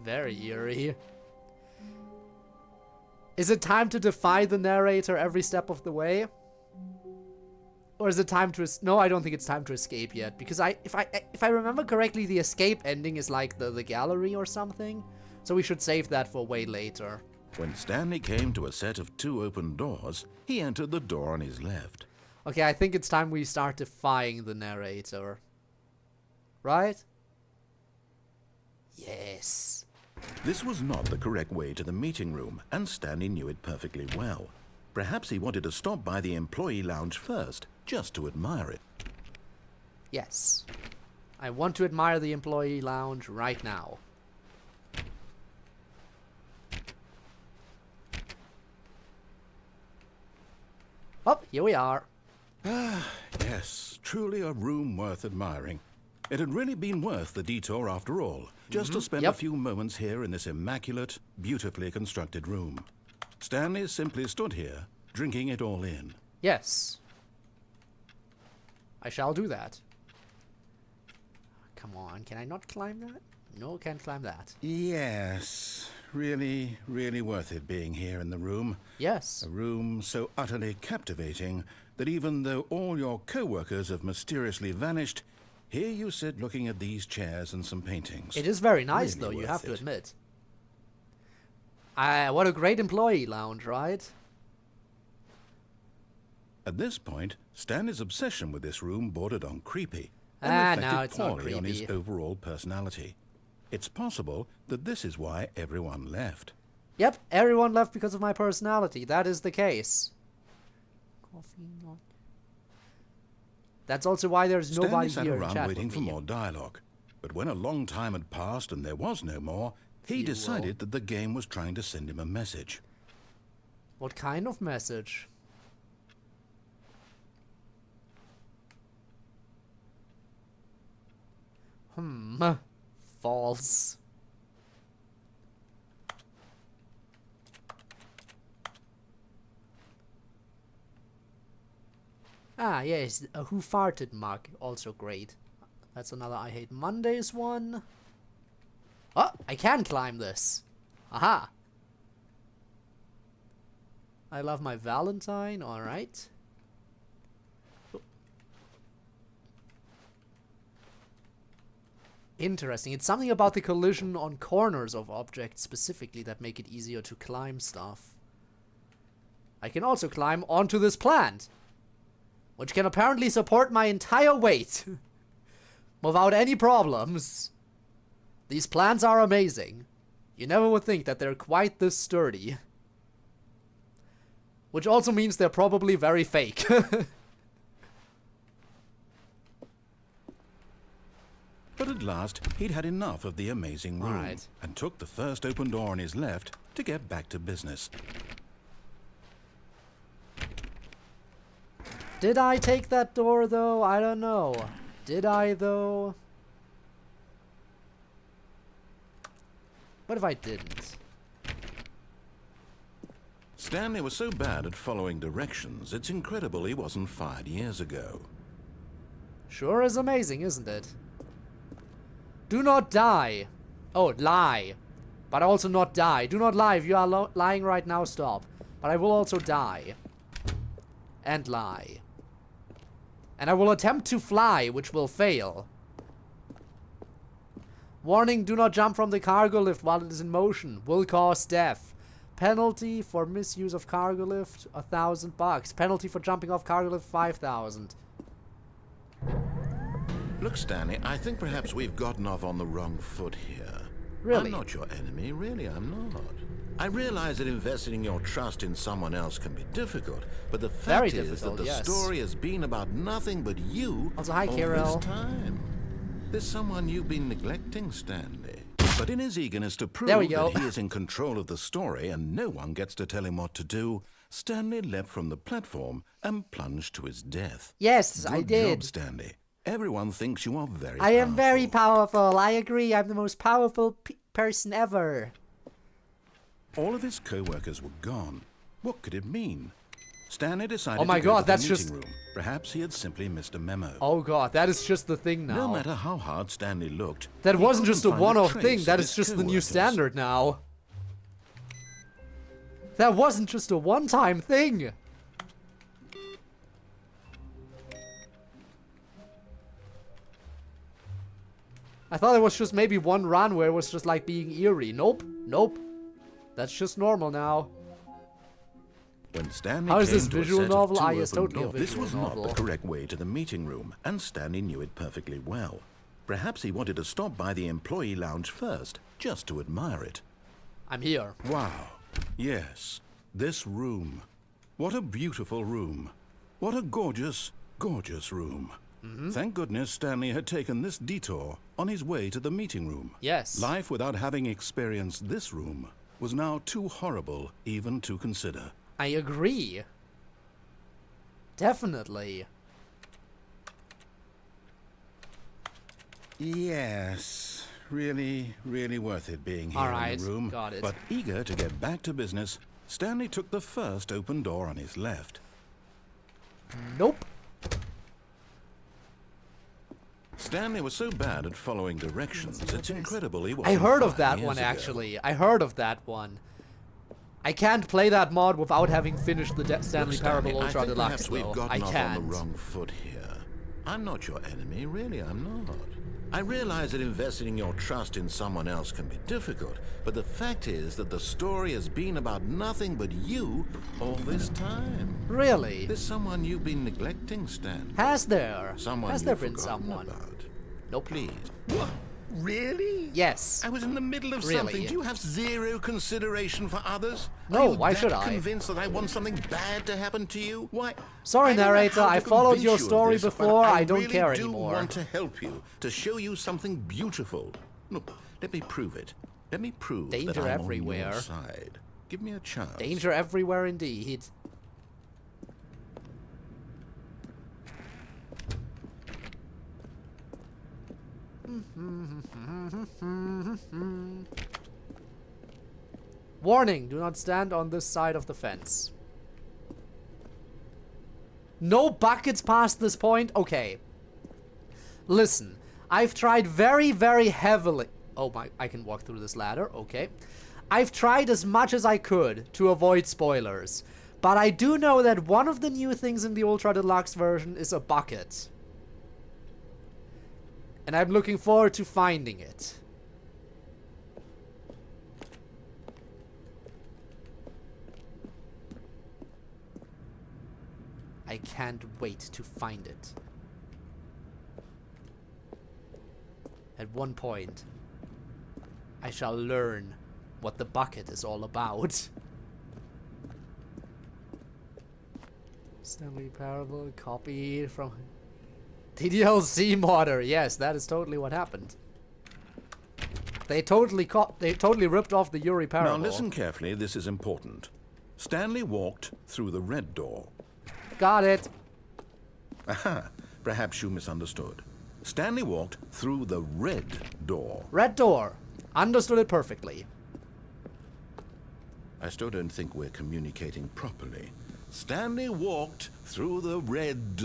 Very eerie. Is it time to defy the narrator every step of the way? Or is it time to... No, I don't think it's time to escape yet. Because if I remember correctly, the escape ending is like the gallery or something. So we should save that for way later. When Stanley came to a set of 2 open doors, he entered the door on his left. Okay, I think it's time we start defying the narrator. Right? Yes. This was not the correct way to the meeting room, and Stanley knew it perfectly well. Perhaps he wanted to stop by the employee lounge first, just to admire it. Yes. I want to admire the employee lounge right now. Oh, here we are. Yes, truly a room worth admiring. It had really been worth the detour after all, just to spend a few moments here in this immaculate, beautifully constructed room. Stanley simply stood here, drinking it all in. Yes. I shall do that. Come on, can I not climb that? No, can't climb that. Yes, really, really worth it being here in the room. Yes. A room so utterly captivating that even though all your co-workers have mysteriously vanished, here you sit looking at these chairs and some paintings. It is very nice, Really though, you worth have to it. admit. What a great employee lounge, right? At this point, Stanley's obsession with this room bordered on creepy No, and reflected it's not poorly on his creepy. overall personality. It's possible that this is why everyone left. Yep, everyone left because of my personality. That is the case. Coffee not. That's also why there's nobody Stanley sat here in around chat waiting with for me. more dialogue. But when a long time had passed and there was no more, he Fuel. decided that the game was trying to send him a message. What kind of message? False. Ah, yes, a Who Farted mug, also great. That's another I Hate Mondays one. Oh, I can climb this. Aha. I love my Valentine, alright. Interesting. It's something about the collision on corners of objects specifically that make it easier to climb stuff. I can also climb onto this plant, which can apparently support my entire weight without any problems. These plants are amazing. You never would think that they're quite this sturdy. Which also means they're probably very fake. But at last, he'd had enough of the amazing room Alright. and took the first open door on his left to get back to business. Did I take that door, though? I don't know. Did I, though? What if I didn't? Stanley was so bad at following directions, it's incredible he wasn't fired years ago. Sure is amazing, isn't it? Do not die. Oh, lie. But also not die. Do not lie. If you are lying right now, stop. But I will also die. And lie. And I will attempt to fly, which will fail. Warning, do not jump from the cargo lift while it is in motion. Will cause death. Penalty for misuse of cargo lift, $1,000. Penalty for jumping off cargo lift, 5,000. Look, Stanley, I think perhaps we've gotten off on the wrong foot here. Really? I'm not your enemy, really, I'm not. I realize that investing your trust in someone else can be difficult, but the Very fact is difficult, that the yes. story has been about nothing but you Also, hi, all Kirill. this time. There's someone you've been neglecting, Stanley. But in his eagerness to prove There we go. that he is in control of the story and no one gets to tell him what to do, Stanley leapt from the platform and plunged to his death. Yes, Good I did. job, Stanley. Everyone thinks you are very I am very powerful. powerful. I agree. I'm the most powerful person ever. All of his co-workers were gone. What could it mean? Stanley decided Oh my to go God, to the that's meeting just- room. Perhaps he had simply missed a memo. Oh god, that is just the thing now. No matter how hard Stanley looked, That he wasn't couldn't just a find one-off trace thing, of that his is just the new co-workers. standard now. That wasn't just a one-time thing. I thought it was just maybe one run where it was just like being eerie. Nope, nope. That's just normal now. When Stanley How is came this to a visual set of novel? two Ah, yes, open totally a doors, this visual was novel. not the correct way to the meeting room, and Stanley knew it perfectly well. Perhaps he wanted to stop by the employee lounge first, just to admire it. I'm here. Wow. Yes, this room. What a beautiful room. What a gorgeous, gorgeous room. Thank goodness Stanley had taken this detour on his way to the meeting room. Yes. Life without having experienced this room was now too horrible even to consider. I agree. Definitely. Yes, really, really worth it being here All in right, the room. got it. But eager to get back to business, Stanley took the first open door on his left. Nope. Stanley was so bad at following directions, it's incredible he wasn't I heard of fired that years one, ago. actually. I heard of that one. I can't play that mod without having finished the Stanley Parable Stanley, Ultra I think Deluxe, perhaps we've though. gotten I off can't. on the wrong foot here. I'm not your enemy, really, I'm not. I realize that investing your trust in someone else can be difficult, but the fact is that the story has been about nothing but you all this time. Really? There's someone you've been neglecting, Stan. Has there? Someone Has there you've been forgotten someone? about. Nope. Please. What? Really? Yes. I was in the middle of Really? something. Do you have zero consideration for others? No, Are you why that should I? convinced that I want something bad to happen to you? Why? Sorry, I don't know narrator, how to I followed your convince you of story this, but before, I don't really care do anymore. Want to help you, to show you something beautiful. Look, let me prove it. Let me prove that Danger I'm everywhere. on your side. Give me a chance. Danger everywhere indeed. Warning, do not stand on this side of the fence. No buckets past this point? Okay. Listen, I've tried very, very heavily. Oh my, I can walk through this ladder, okay. I've tried as much as I could to avoid spoilers, but I do know that one of the new things in the Ultra Deluxe version is a bucket. And I'm looking forward to finding it. I can't wait to find it. At one point, I shall learn what the bucket is all about. Stanley Parable copied from TDLC modder. Yes, that is totally what happened. They totally ripped off the Yuri Parable. Now listen carefully, this is important. Stanley walked through the red door. Got it. Aha, perhaps you misunderstood. Stanley walked through the red door. Red door. Understood it perfectly. I still don't think we're communicating properly. Stanley walked through the red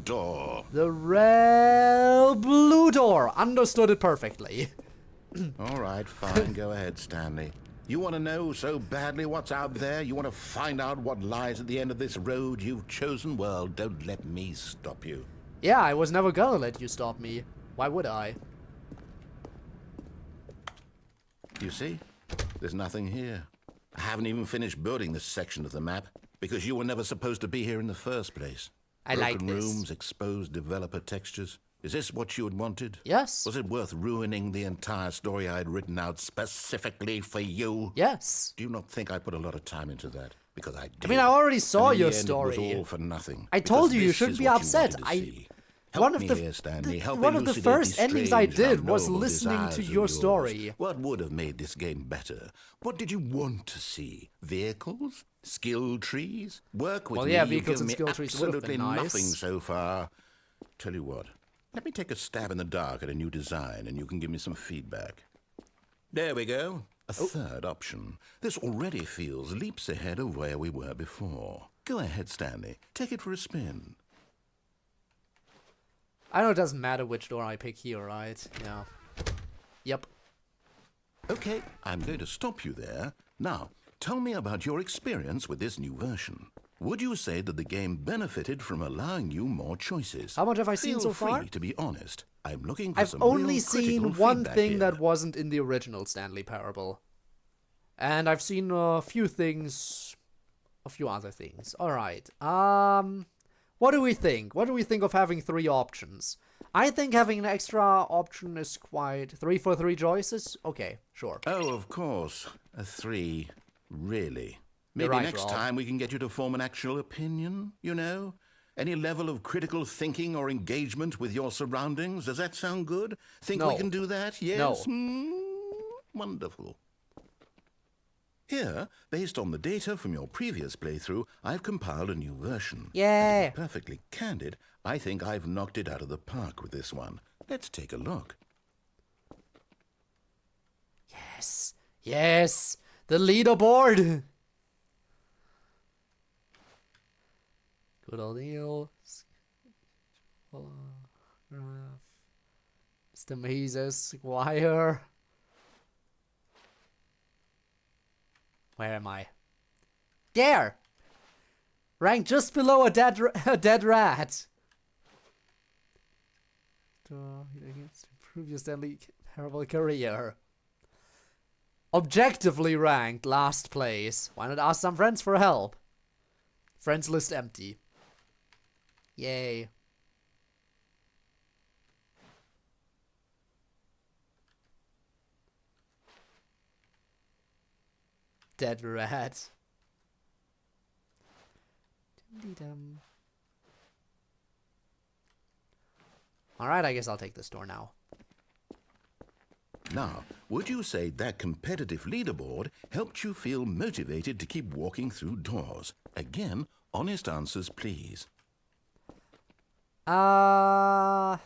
door. The red blue door. Understood it perfectly. All right, fine, go ahead, Stanley. You want to know so badly what's out there? You want to find out what lies at the end of this road you've chosen? Well, don't let me stop you. Yeah, I was never gonna let you stop me. Why would I? You see? There's nothing here. I haven't even finished building this section of the map because you were never supposed to be here in the first place. I like Broken this. rooms, exposed developer textures. Is this what you had wanted? Yes. Was it worth ruining the entire story I had written out specifically for you? Yes. Do you not think I put a lot of time into that? Because I did. I mean, I already saw And in your the end, story. It was all for nothing. I told Because you this shouldn't is be what you upset. wanted to see. Help one of me the here, Stanley. Help one of the elucidate first these endings I strange and did was unknowable listening desires to of your yours. story. What would have made this game better? What did you want to see? Vehicles? Skill trees? Work with Well, me. yeah, You've vehicles given and me skill trees would have been absolutely nice. nothing so far. Tell you what. Let me take a stab in the dark at a new design, and you can give me some feedback. There we go. A third option. This already feels leaps ahead of where we were before. Go ahead, Stanley. Take it for a spin. I know it doesn't matter which door I pick here, right? Yeah. Yep. Okay, I'm going to stop you there. Now, tell me about your experience with this new version. Would you say that the game benefited from allowing you more choices? How much have I seen Feel so free far? to be honest. I'm looking for I've some only real seen critical one feedback thing here. that wasn't in the original Stanley Parable. And I've seen a few other things. Alright. What do we think? What do we think of having 3 options? I think having an extra option is quite... 3 for 3 choices? Okay, sure. Oh, of course. A 3. Really. You're Maybe right, next Rob. time we can get you to form an actual opinion, you know? Any level of critical thinking or engagement with your surroundings? Does that sound good? Think we No. can do that? Yes? No. Wonderful. Here, based on the data from your previous playthrough, I've compiled a new version. Yeah. And to be perfectly candid, I think I've knocked it out of the park with this one. Let's take a look. Yes. Yes. The leaderboard. Good old Neil. Mr. Mises, Squire. Where am I? There! Ranked just below a dead rat. To improve your Stanley Parable career. Objectively ranked last place. Why not ask some friends for help? Friends list empty. Yay. Dead rat. Dum-dee-dum. Alright, I guess I'll take this door now. Now, would you say that competitive leaderboard helped you feel motivated to keep walking through doors? Again, honest answers, please. Nah.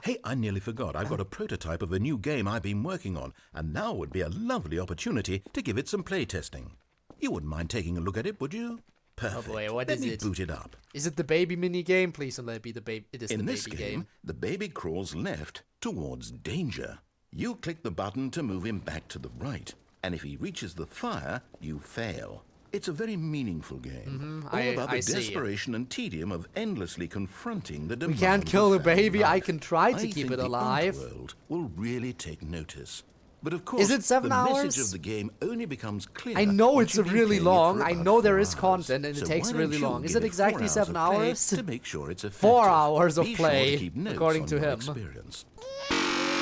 Hey, I nearly forgot. I've got a prototype of a new game I've been working on, and now would be a lovely opportunity to give it some playtesting. You wouldn't mind taking a look at it, would you? Perfect. Oh boy, what Let is me it? boot it up. Is it the baby mini game? Please don't let it be the baby. It is In the this baby game, the baby crawls left towards danger. You click the button to move him back to the right, and if he reaches the fire, you fail. It's a very meaningful game. All about the I see. desperation and tedium of endlessly confronting the We demands can't kill the of family baby. I life. can try to I keep think it the alive. art world will really take notice. But of course, Is it 7 the hours? message of the game only becomes clear. I know once it's you've been really playing it long. for I about know there 4 is hours. content and it So takes why don't really you long. Is give it exactly 4 hours 7 of play hours? to make sure it's effective? 4 hours of Be play, sure to keep notes according on to your him. experience.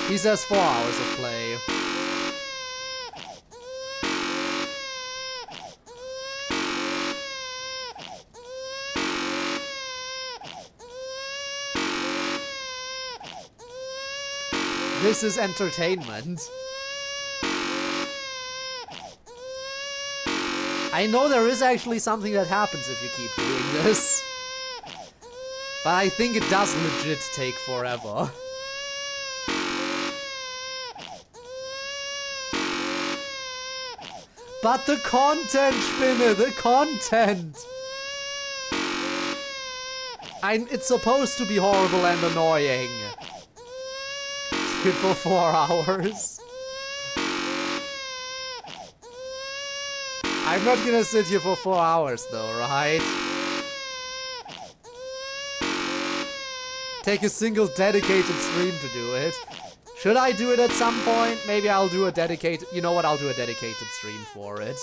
He says 4 hours of play. This is entertainment. I know there is actually something that happens if you keep doing this. But I think it does legit take forever. But the content, Spinne, the content! It's supposed to be horrible and annoying. For 4 hours. I'm not gonna sit here for 4 hours though, right? Take a single dedicated stream to do it. Should I do it at some point? Maybe I'll do a dedicated... You know what? I'll do a dedicated stream for it.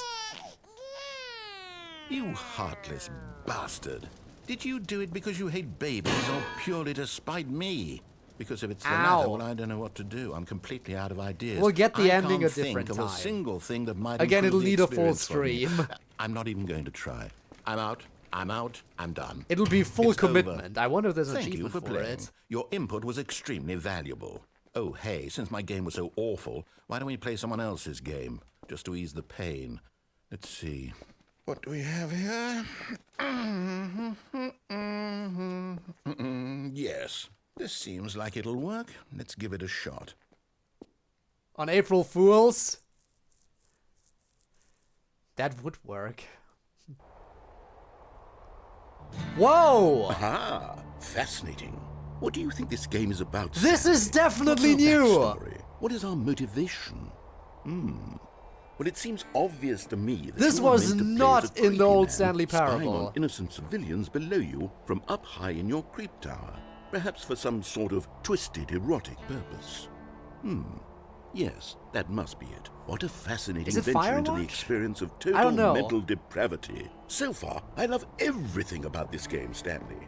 You heartless bastard. Did you do it because you hate babies or purely to spite me? Because if it's the latter, well, I don't know what to do. I'm completely out of ideas. We'll get the ending a can't different think time. of a single thing that might Again, it'll improve the need a full experience for me. stream. I'm not even going to try. I'm out. I'm out. I'm done. It'll be full It's commitment. over. I wonder if there's an Thank you achievement for for playing. it. Your input was extremely valuable. Oh, hey, since my game was so awful, why don't we play someone else's game? Just to ease the pain. Let's see. What do we have here? Yes. This seems like it'll work. Let's give it a shot. On April Fools? That would work. Whoa! Aha! Fascinating. What do you think this game is about? This Stanley? is definitely What's our new! backstory? What is our motivation? Well, it seems obvious to me that This you are was meant to play not as a in the creepy old man Stanley spying Parable. on innocent civilians below you from up high in your creep tower, perhaps for some sort of twisted erotic purpose. Yes, that must be it. What a fascinating Is it venture into the Firewatch? experience of I don't total know. mental depravity. So far, I love everything about this game, Stanley.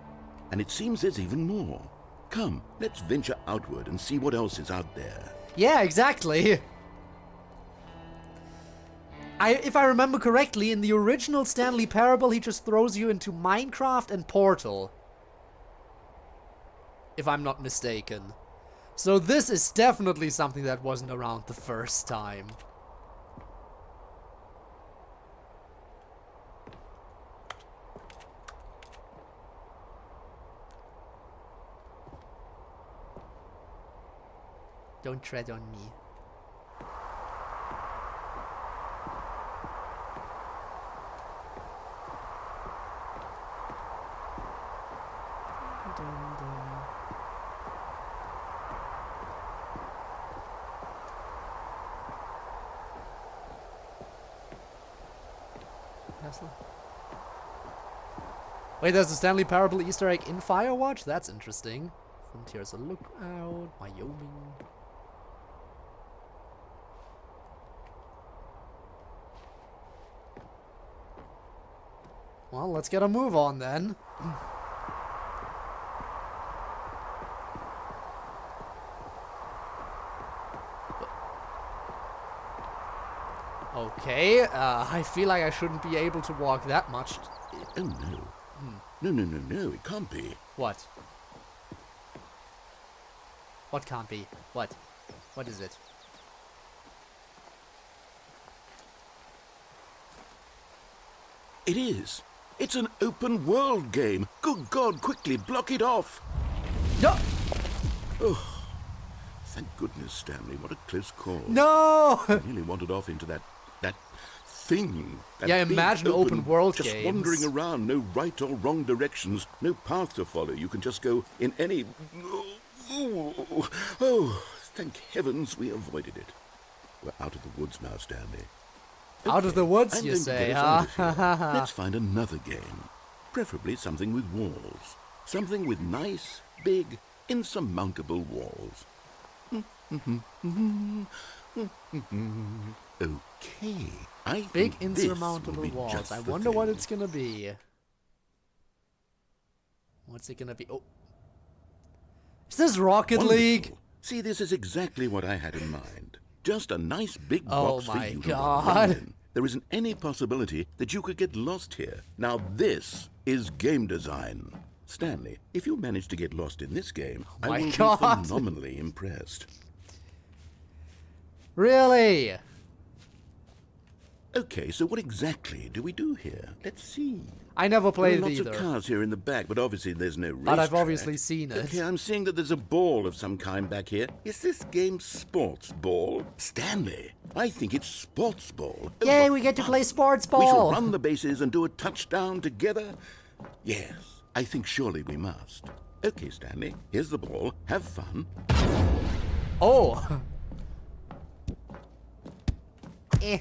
And it seems there's even more. Come, let's venture outward and see what else is out there. Yeah, exactly. If I remember correctly, in the original Stanley Parable, he just throws you into Minecraft and Portal. If I'm not mistaken. So this is definitely something that wasn't around the first time. Don't tread on me. Wait, there's a Stanley Parable Easter egg in Firewatch? That's interesting. Frontiers a Lookout, Wyoming. Well, let's get a move on then. Okay, I feel like I shouldn't be able to walk that much. Oh, no. No, it can't be. What? What can't be? What? What is it? It is. It's an open world game. Good God, quickly, block it off. No! Thank goodness, Stanley. What a close call. No! I nearly wandered off into that thing. That Yeah, big, imagine open world just games. wandering around, no right or wrong directions, no path to follow. You can just go in any... Oh, thank heavens we avoided it. We're out of the woods now, Stanley. Out of the woods, I'm you going to say, get us huh? out of here. Let's find another game. Preferably something with walls. Something with nice, big, insurmountable walls. Okay, I Big think this will insurmountable be walls. just I the wonder what thing. it's gonna be. What's it gonna be? Oh. Is this Rocket Wonderful. League? See, this is exactly what I had in mind. Just a nice big Oh box for my you to God. run around in. There isn't any possibility that you could get lost here. Now this is game design. Stanley, if you manage to get lost in this game, I my will God. be phenomenally impressed. Really? Okay, so what exactly do we do here? Let's see. I never played it There are lots either. of cars here in the back, but obviously there's no racetrack. But I've obviously seen it. Okay, I'm seeing that there's a ball of some kind back here. Is this game sports ball? Stanley, I think it's sports ball. Oh, Yay, what we get to fun. play sports We shall ball. run the bases and do a touchdown together. Yes, I think surely we must. Okay, Stanley, here's the ball. Have fun. Oh. Eh.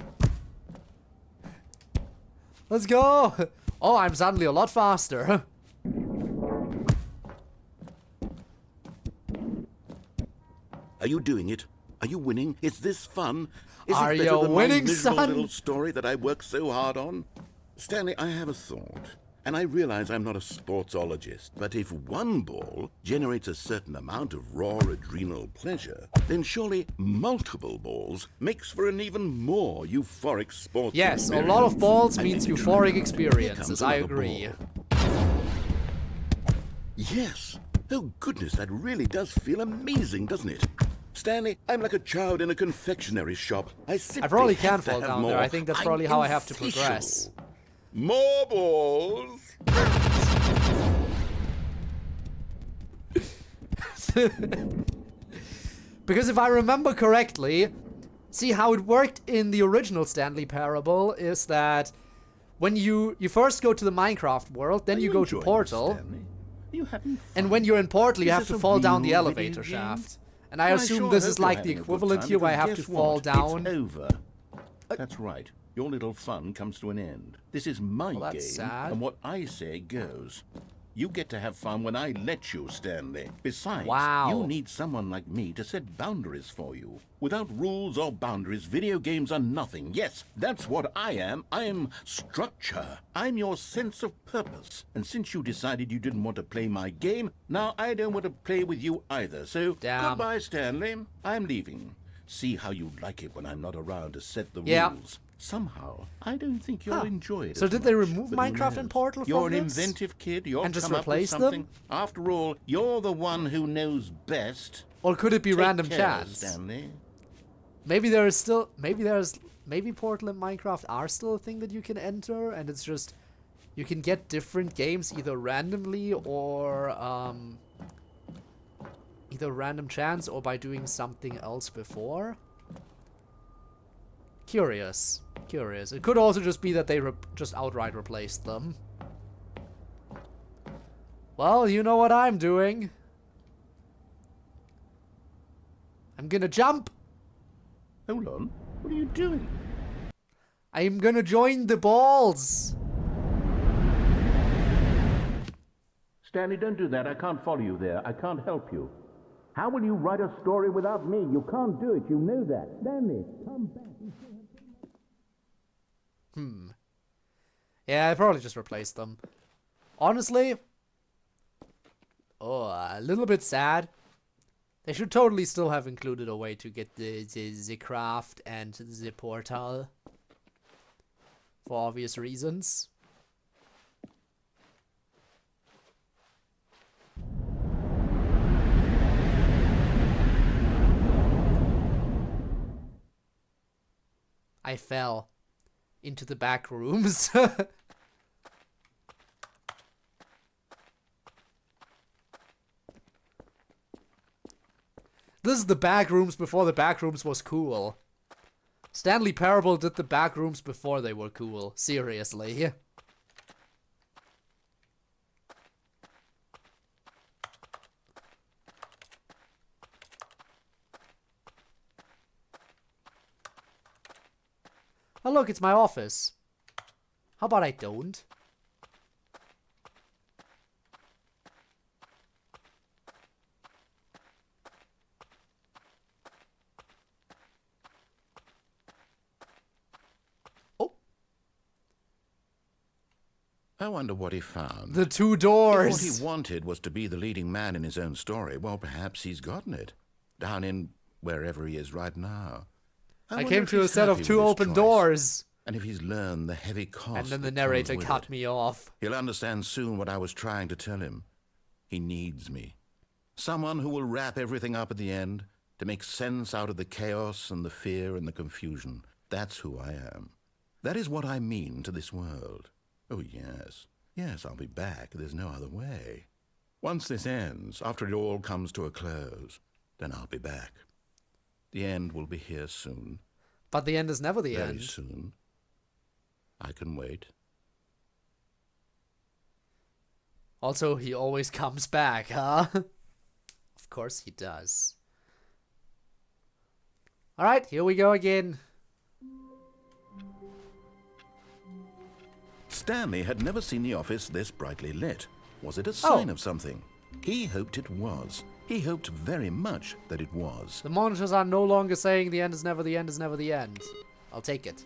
Let's go. Oh, I'm suddenly a lot faster. Are you doing it? Are you winning? Is this fun? Is Are it better you than winning, my miserable son? little story that I worked so hard on? Stanley, I have a thought. And I realize I'm not a sportsologist, but if one ball generates a certain amount of raw adrenal pleasure, then surely multiple balls makes for an even more euphoric sports Yes, a experience. lot of balls I means think it's euphoric right. Here experiences. comes I another agree. ball. Yes. Oh goodness, that really does feel amazing, doesn't it? Stanley, I'm like a child in a confectionery shop. I simply I probably have can to fall have down more. there. I think that's probably I'm how I have to insatiable. progress. More balls. Because if I remember correctly, see how it worked in the original Stanley Parable is that when you first go to the Minecraft world, then Are you go to enjoying Portal, this, Stanley? Are you having fun? and when you're in Portal, you Is have to this a fall down the real elevator video game? shaft. And I Well, assume sure this hope is you're like the having a good equivalent time, here where I because have to guess fall what? down. It's over. That's right. Your little fun comes to an end. This is my Well, that's game, sad. and what I say goes. You get to have fun when I let you, Stanley. Besides, Wow. you need someone like me to set boundaries for you. Without rules or boundaries, video games are nothing. Yes, that's what I am. I'm structure. I'm your sense of purpose. And since you decided you didn't want to play my game, now I don't want to play with you either. So, Damn. goodbye, Stanley. I'm leaving. See how you like it when I'm not around to set the Yeah. rules. Somehow, I don't think you'll Huh. enjoy it So as did they much, remove but who Minecraft and knows? Portal You're from an this? inventive kid. You'll And just come up with replace them? something. After all, you're the one who knows best. Or could it be Take random care, chance? Stanley. Maybe Portal and Minecraft are still a thing that you can enter, and it's just you can get different games either randomly or either random chance or by doing something else before. Curious. It could also just be that they just outright replaced them. Well, you know what I'm doing. I'm gonna jump. Hold on. What are you doing? I'm gonna join the balls. Stanley, don't do that. I can't follow you there. I can't help you. How will you write a story without me? You can't do it. You know that. Stanley, come back. Yeah, I probably just replaced them. Honestly, a little bit sad. They should totally still have included a way to get the craft and the portal. For obvious reasons. I fell into the back rooms. This is the back rooms before the back rooms was cool. Stanley Parable did the back rooms before they were cool. Seriously. Oh look, it's my office. How about I don't? I wonder what he found. The 2 If doors. what he wanted was to be the leading man in his own story, well, perhaps he's gotten it. Down in wherever he is right now. I wonder came if to a he's set of happy 2 with his open choice, doors. And if he's learned the heavy cost And then the that narrator comes with cut it. me off. He'll understand soon what I was trying to tell him. He needs me. Someone who will wrap everything up at the end to make sense out of the chaos and the fear and the confusion. That's who I am. That is what I mean to this world. Oh, yes. Yes, I'll be back. There's no other way. Once this ends, after it all comes to a close, then I'll be back. The end will be here soon. But the end is never the Very end. soon. I can wait. Also, he always comes back, huh? Of course he does. Alright, here we go again. Stanley had never seen the office this brightly lit. Was it a sign of something? He hoped it was. He hoped very much that it was. The monitors are no longer saying the end is never the end is never the end. I'll take it.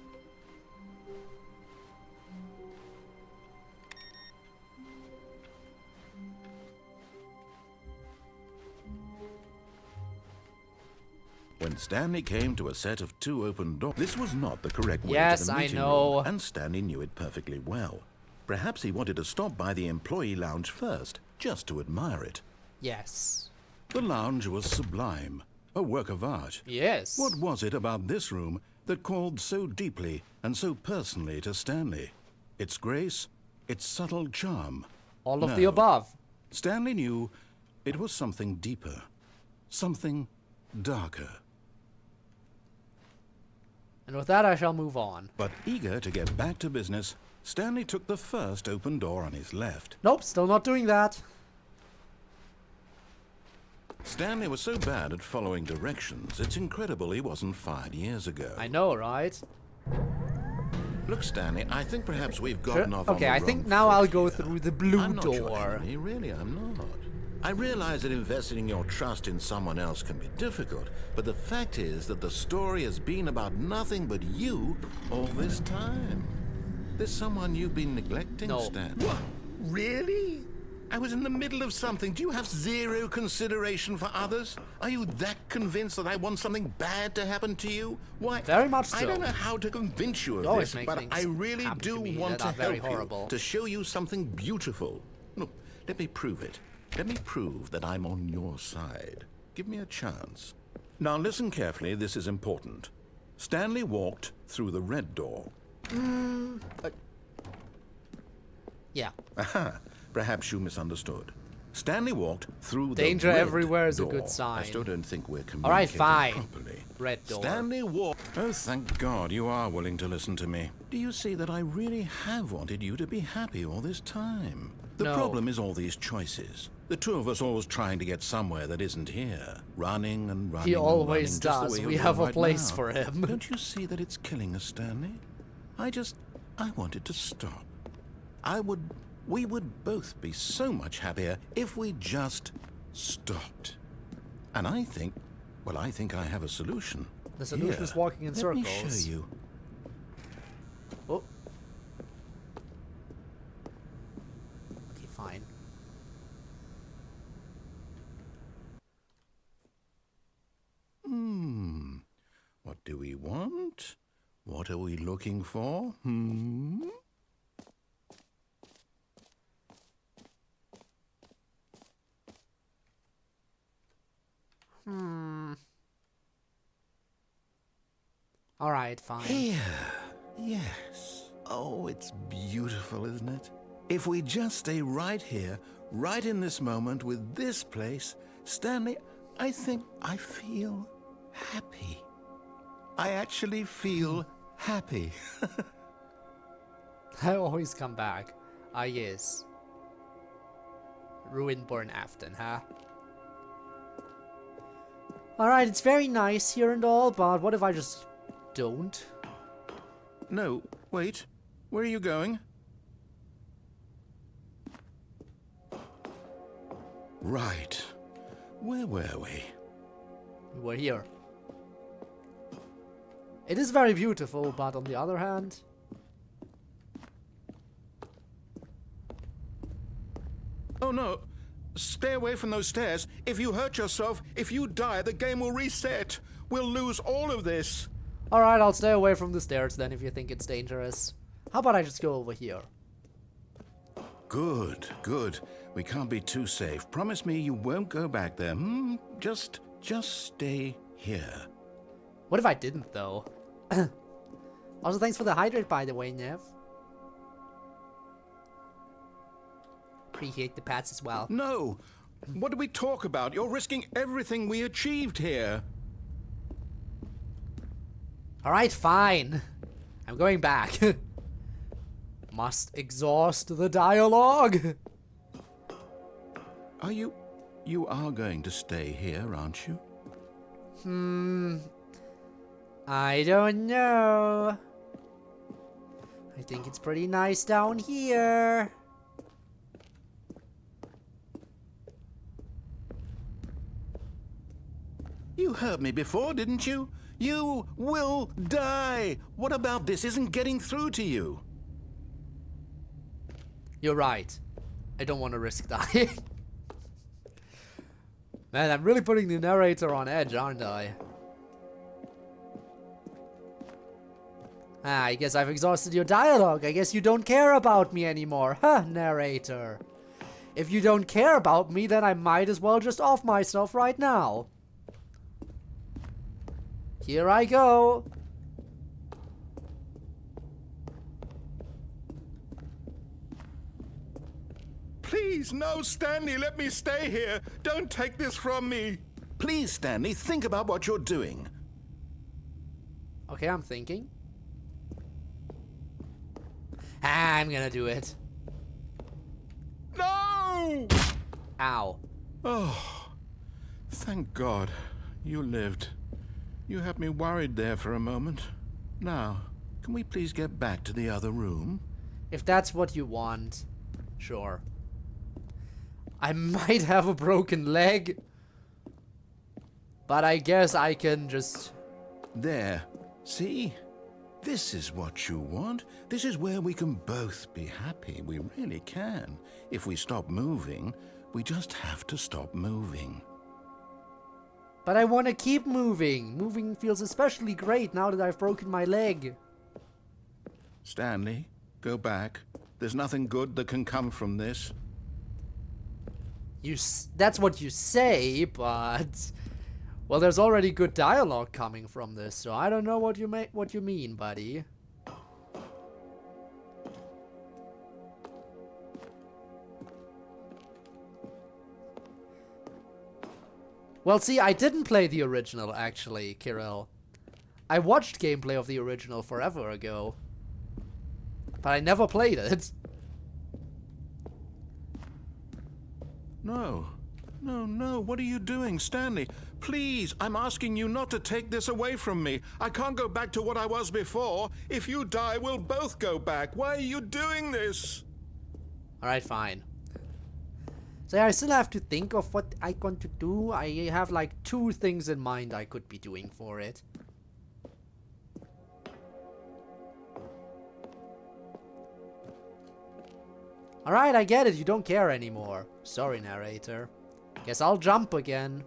When Stanley came to a set of 2 open doors, this was not the correct way Yes, to the I meeting know. room, and Stanley knew it perfectly well. Perhaps he wanted to stop by the employee lounge first, just to admire it. Yes. The lounge was sublime, a work of art. Yes. What was it about this room that called so deeply and so personally to Stanley? Its grace, its subtle charm. All of No. the above. Stanley knew it was something deeper, something darker. And with that, I shall move on. But eager to get back to business, Stanley took the first open door on his left. Nope, still not doing that. Stanley was so bad at following directions, it's incredible he wasn't fired years ago. I know, right? Look, Stanley, I think perhaps we've gotten off on Okay, the I wrong think now foot I'll go here. through the blue I'm not your door. enemy, really, I'm not. I realize that investing your trust in someone else can be difficult, but the fact is that the story has been about nothing but you all this time. There's someone you've been neglecting, No. Stanley. What? Really? I was in the middle of something. Do you have zero consideration for others? Are you that convinced that I want something bad to happen to you? Why? Very much I so. don't know how to convince you of You always this, make but things I really happen do to me want that to are very help horrible. you, to show you something beautiful. Look, let me prove it. Let me prove that I'm on your side. Give me a chance. Now listen carefully, this is important. Stanley walked through the red door. Yeah. Aha, perhaps you misunderstood. Stanley walked through Danger the red everywhere is a door. good sign. I still don't think we're communicating All right, fine. properly. Red door. Stanley walked. Oh, thank God you are willing to listen to me. Do you see that I really have wanted you to be happy all this time? The No. problem is all these choices. The 2 of us always trying to get somewhere that isn't here. Running and running. He and always running, just the does. way you're We doing have a right place now. for him. Don't you see that it's killing us, Stanley? I wanted to stop. We would both be so much happier if we just stopped. And I think I have a solution. The solution is walking in Let me circles. show you. Oh. Okay, fine. What do we want? What are we looking for? All right, fine. Here. Yes. Oh, it's beautiful, isn't it? If we just stay right here, right in this moment with this place, Stanley, I think I feel happy. I actually feel happy. I always come back. Ah, yes. Ruin burn aften, huh? Alright, it's very nice here and all, but what if I just don't? No, wait. Where are you going? Right. Where were we? We're here. It is very beautiful, but on the other hand... Oh no. Stay away from those stairs. If you hurt yourself, if you die, the game will reset. We'll lose all of this. Alright, I'll stay away from the stairs then if you think it's dangerous. How about I just go over here? Good, good. We can't be too safe. Promise me you won't go back there. Just stay here. What if I didn't, though? Also, thanks for the hydrate, by the way, Nev. Appreciate the pats as well. No! What do we talk about? You're risking everything we achieved here. Alright, fine. I'm going back. Must exhaust the dialogue. Are you are going to stay here, aren't you? I don't know. I think it's pretty nice down here. You heard me before, didn't you? You will die! What about this isn't getting through to you? You're right. I don't want to risk dying. Man, I'm really putting the narrator on edge, aren't I? I guess I've exhausted your dialogue. I guess you don't care about me anymore. Huh, narrator. If you don't care about me, then I might as well just off myself right now. Here I go. Please, no, Stanley, let me stay here. Don't take this from me. Please, Stanley, think about what you're doing. Okay, I'm thinking. I'm gonna do it. No! Ow. Oh, thank God you lived. You had me worried there for a moment. Now, can we please get back to the other room? If that's what you want, sure. I might have a broken leg, but I guess I can just... There. See? This is what you want. This is where we can both be happy. We really can. If we stop moving, we just have to stop moving. But I want to keep moving. Moving feels especially great now that I've broken my leg. Stanley, go back. There's nothing good that can come from this. That's what you say, but... Well, there's already good dialogue coming from this, so I don't know what you mean, buddy. Well, see, I didn't play the original, actually, Kirill. I watched gameplay of the original forever ago. But I never played it. No. No, no. What are you doing, Stanley? Please, I'm asking you not to take this away from me. I can't go back to what I was before. If you die, we'll both go back. Why are you doing this? Alright, fine. So I still have to think of what I want to do. I have like 2 things in mind I could be doing for it. Alright, I get it. You don't care anymore. Sorry, narrator. Guess I'll jump again.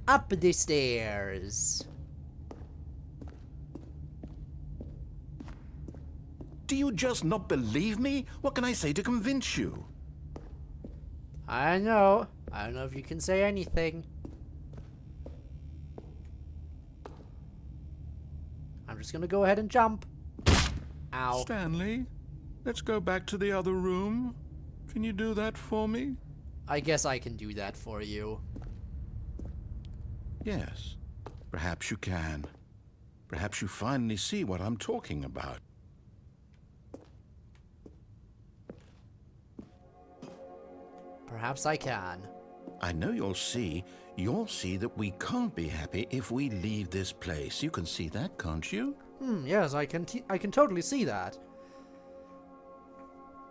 Up the stairs. Do you just not believe me? What can I say to convince you? I know. I don't know if you can say anything. I'm just gonna go ahead and jump. Ow. Stanley, let's go back to the other room. Can you do that for me? I guess I can do that for you. Yes, perhaps you can. Perhaps you finally see what I'm talking about. Perhaps I can. I know you'll see that we can't be happy if we leave this place. You can see that, can't you? Yes, I can totally see that.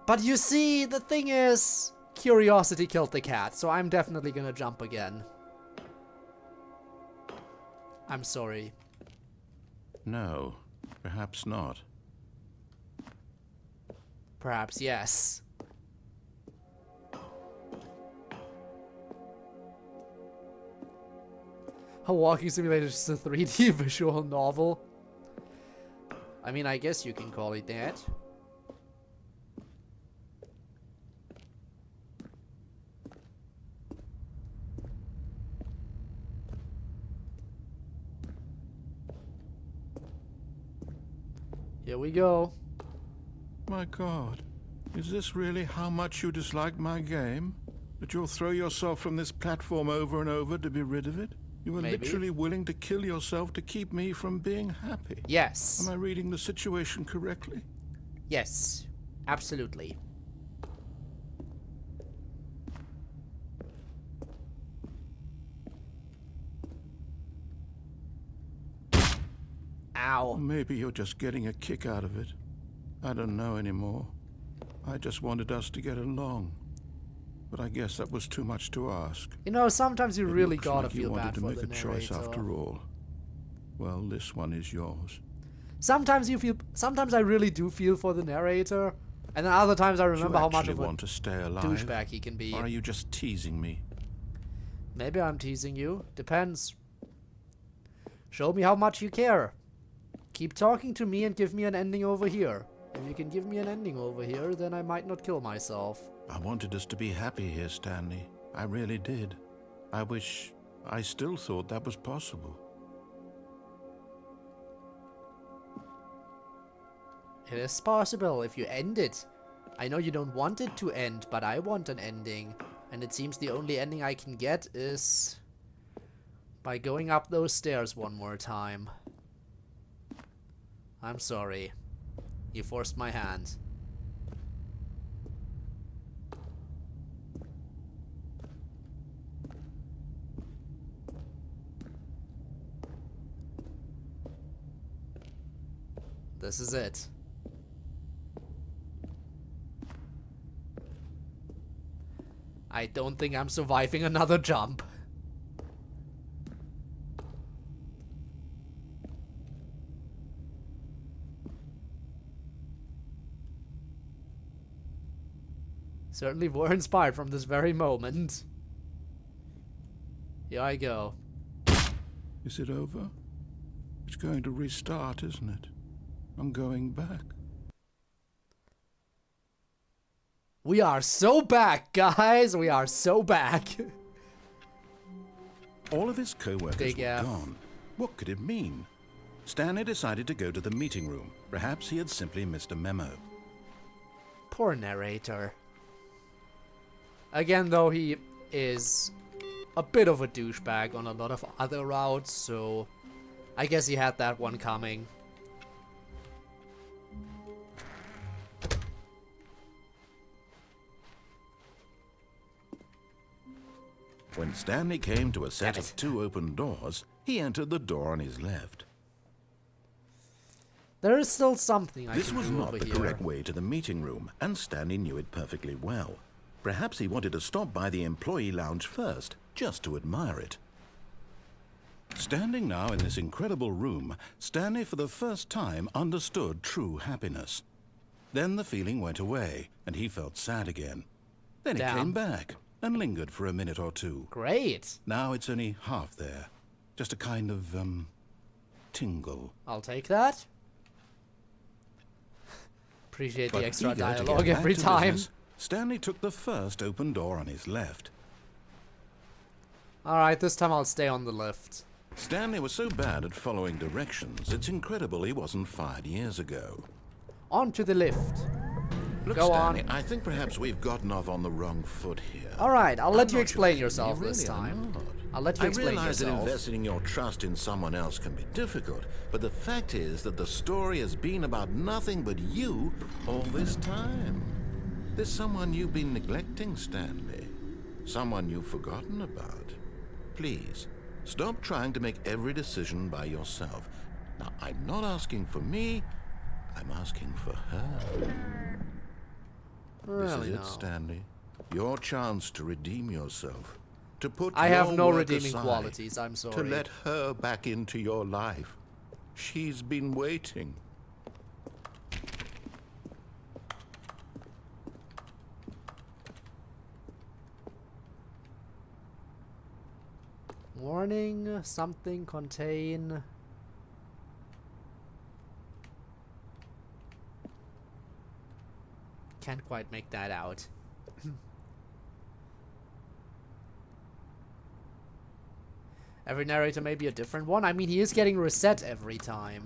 But you see, the thing is, curiosity killed the cat, so I'm definitely gonna jump again. I'm sorry. No, Perhaps not. Perhaps yes. A walking simulator is just a 3D visual novel. I mean, I guess you can call it that. Here we go. My God, is this really how much you dislike my game? That you'll throw yourself from this platform over and over to be rid of it? You were Maybe. literally willing to kill yourself to keep me from being happy. Yes. Am I reading the situation correctly? Yes. Absolutely. Or Ow. maybe you're just getting a kick out of it. I don't know anymore. I just wanted us to get along. But I guess that was too much to ask. You know, sometimes you really Looks gotta like you feel wanted bad to for make the a choice narrator. after all. Well, this one is yours. Sometimes I really do feel for the narrator. And then other times I Do remember you how much actually of a want to stay alive? douchebag he can be. Or are you just teasing me? Maybe I'm teasing you. Depends. Show me how much you care. Keep talking to me and give me an ending over here. If you can give me an ending over here, then I might not kill myself. I wanted us to be happy here, Stanley. I really did. I still thought that was possible. It is possible if you end it. I know you don't want it to end, but I want an ending. And it seems the only ending I can get is by going up those stairs one more time. I'm sorry. You forced my hand. This is it. I don't think I'm surviving another jump. Certainly were inspired from this very moment. Here I go. Is it over? It's going to restart, isn't it? I'm going back. We are so back, guys! We are so back! All of his co-workers Big were F. gone. What could it mean? Stanley decided to go to the meeting room. Perhaps he had simply missed a memo. Poor narrator. Again, though, he is a bit of a douchebag on a lot of other routes, so I guess he had that one coming. When Stanley came to a set Damn it. of 2 open doors, he entered the door on his left. There is still something I This can was do not over the here. correct way to the meeting room, and Stanley knew it perfectly well. Perhaps he wanted to stop by the employee lounge first, just to admire it. Standing now in this incredible room, Stanley for the first time understood true happiness. Then the feeling went away, and he felt sad again. Then it Damn. came back, and lingered for a minute or two. Great! Now it's only half there. Just a kind of, tingle. I'll take that. Appreciate But the extra eager to get dialogue back every to time. business, Stanley took the first open door on his left. Alright, this time I'll stay on the lift. Stanley was so bad at following directions, it's incredible he wasn't fired years ago. On to the lift. Look, Go Stanley, on. I think perhaps we've gotten off on the wrong foot here. Alright, I'll let I'm you not explain your yourself enemy, this really, I'm time. not. I'll let you explain I realize yourself. that investing your trust in someone else can be difficult, but the fact is that the story has been about nothing but you all this time. There's someone you've been neglecting, Stanley. Someone you've forgotten about. Please, stop trying to make every decision by yourself. Now, I'm not asking for me, I'm asking for her. This Really is no. it, Stanley. Your chance to redeem yourself. To put I have your no work redeeming aside, qualities, I'm sorry. To let her back into your life. She's been waiting. Warning, something contain... Can't quite make that out. Every narrator may be a different one. I mean, he is getting reset every time.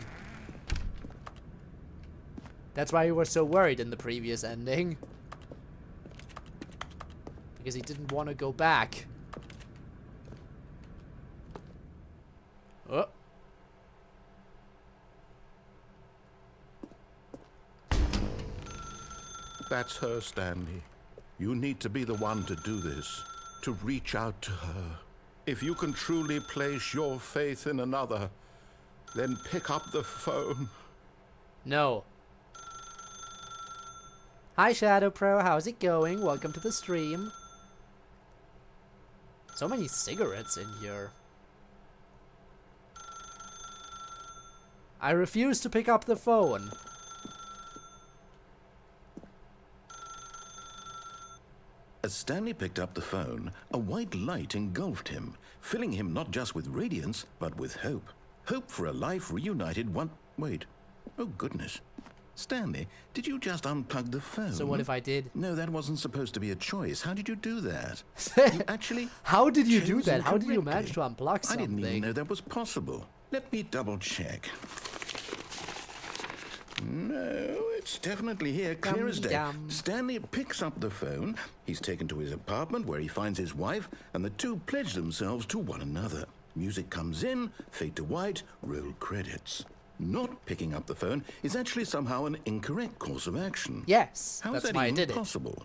That's why we were so worried in the previous ending. Because he didn't want to go back. Oh. That's her, Stanley. You need to be the one to do this, to reach out to her. If you can truly place your faith in another, then pick up the phone. No. Hi, Shadow Pro. How's it going? Welcome to the stream. So many cigarettes in here. I refuse to pick up the phone. As Stanley picked up the phone, a white light engulfed him, filling him not just with radiance, but with hope. Hope for a life reunited one... Wait. Oh, goodness. Stanley, did you just unplug the phone? So what if I did? No, that wasn't supposed to be a choice. How did you do that? You actually... How did you do chose that? How did you incorrectly. manage to unplug something? I didn't even know that was possible. Let me double check. No, it's definitely here, clear as day. Dum. Stanley picks up the phone. He's taken to his apartment where he finds his wife, and the two pledge themselves to one another. Music comes in, fade to white, roll credits. Not picking up the phone is actually somehow an incorrect course of action. Yes, How is that's that why I even did it. possible?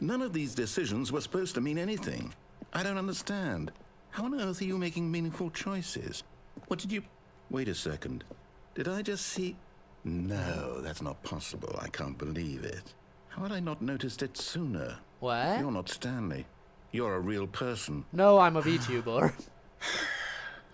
None of these decisions were supposed to mean anything. I don't understand. How on earth are you making meaningful choices? What did you... Wait a second. Did I just see... No, that's not possible. I can't believe it. How had I not noticed it sooner? What? You're not Stanley. You're a real person. No, I'm a VTuber.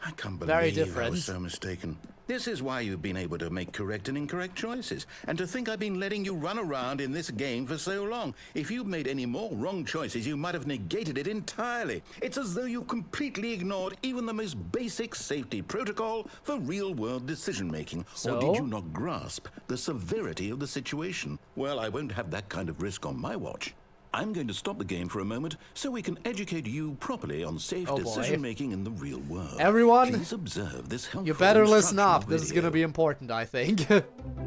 I can't believe Very I different. was so mistaken. This is why you've been able to make correct and incorrect choices. And to think I've been letting you run around in this game for so long. If you'd made any more wrong choices, you might have negated it entirely. It's as though you completely ignored even the most basic safety protocol for real-world decision-making. So? Or did you not grasp the severity of the situation? Well, I won't have that kind of risk on my watch. I'm going to stop the game for a moment so we can educate you properly on safe Oh, boy. decision-making in the real world. Everyone, Please observe this helpful you better listen instructional up. This is video. gonna be important, I think.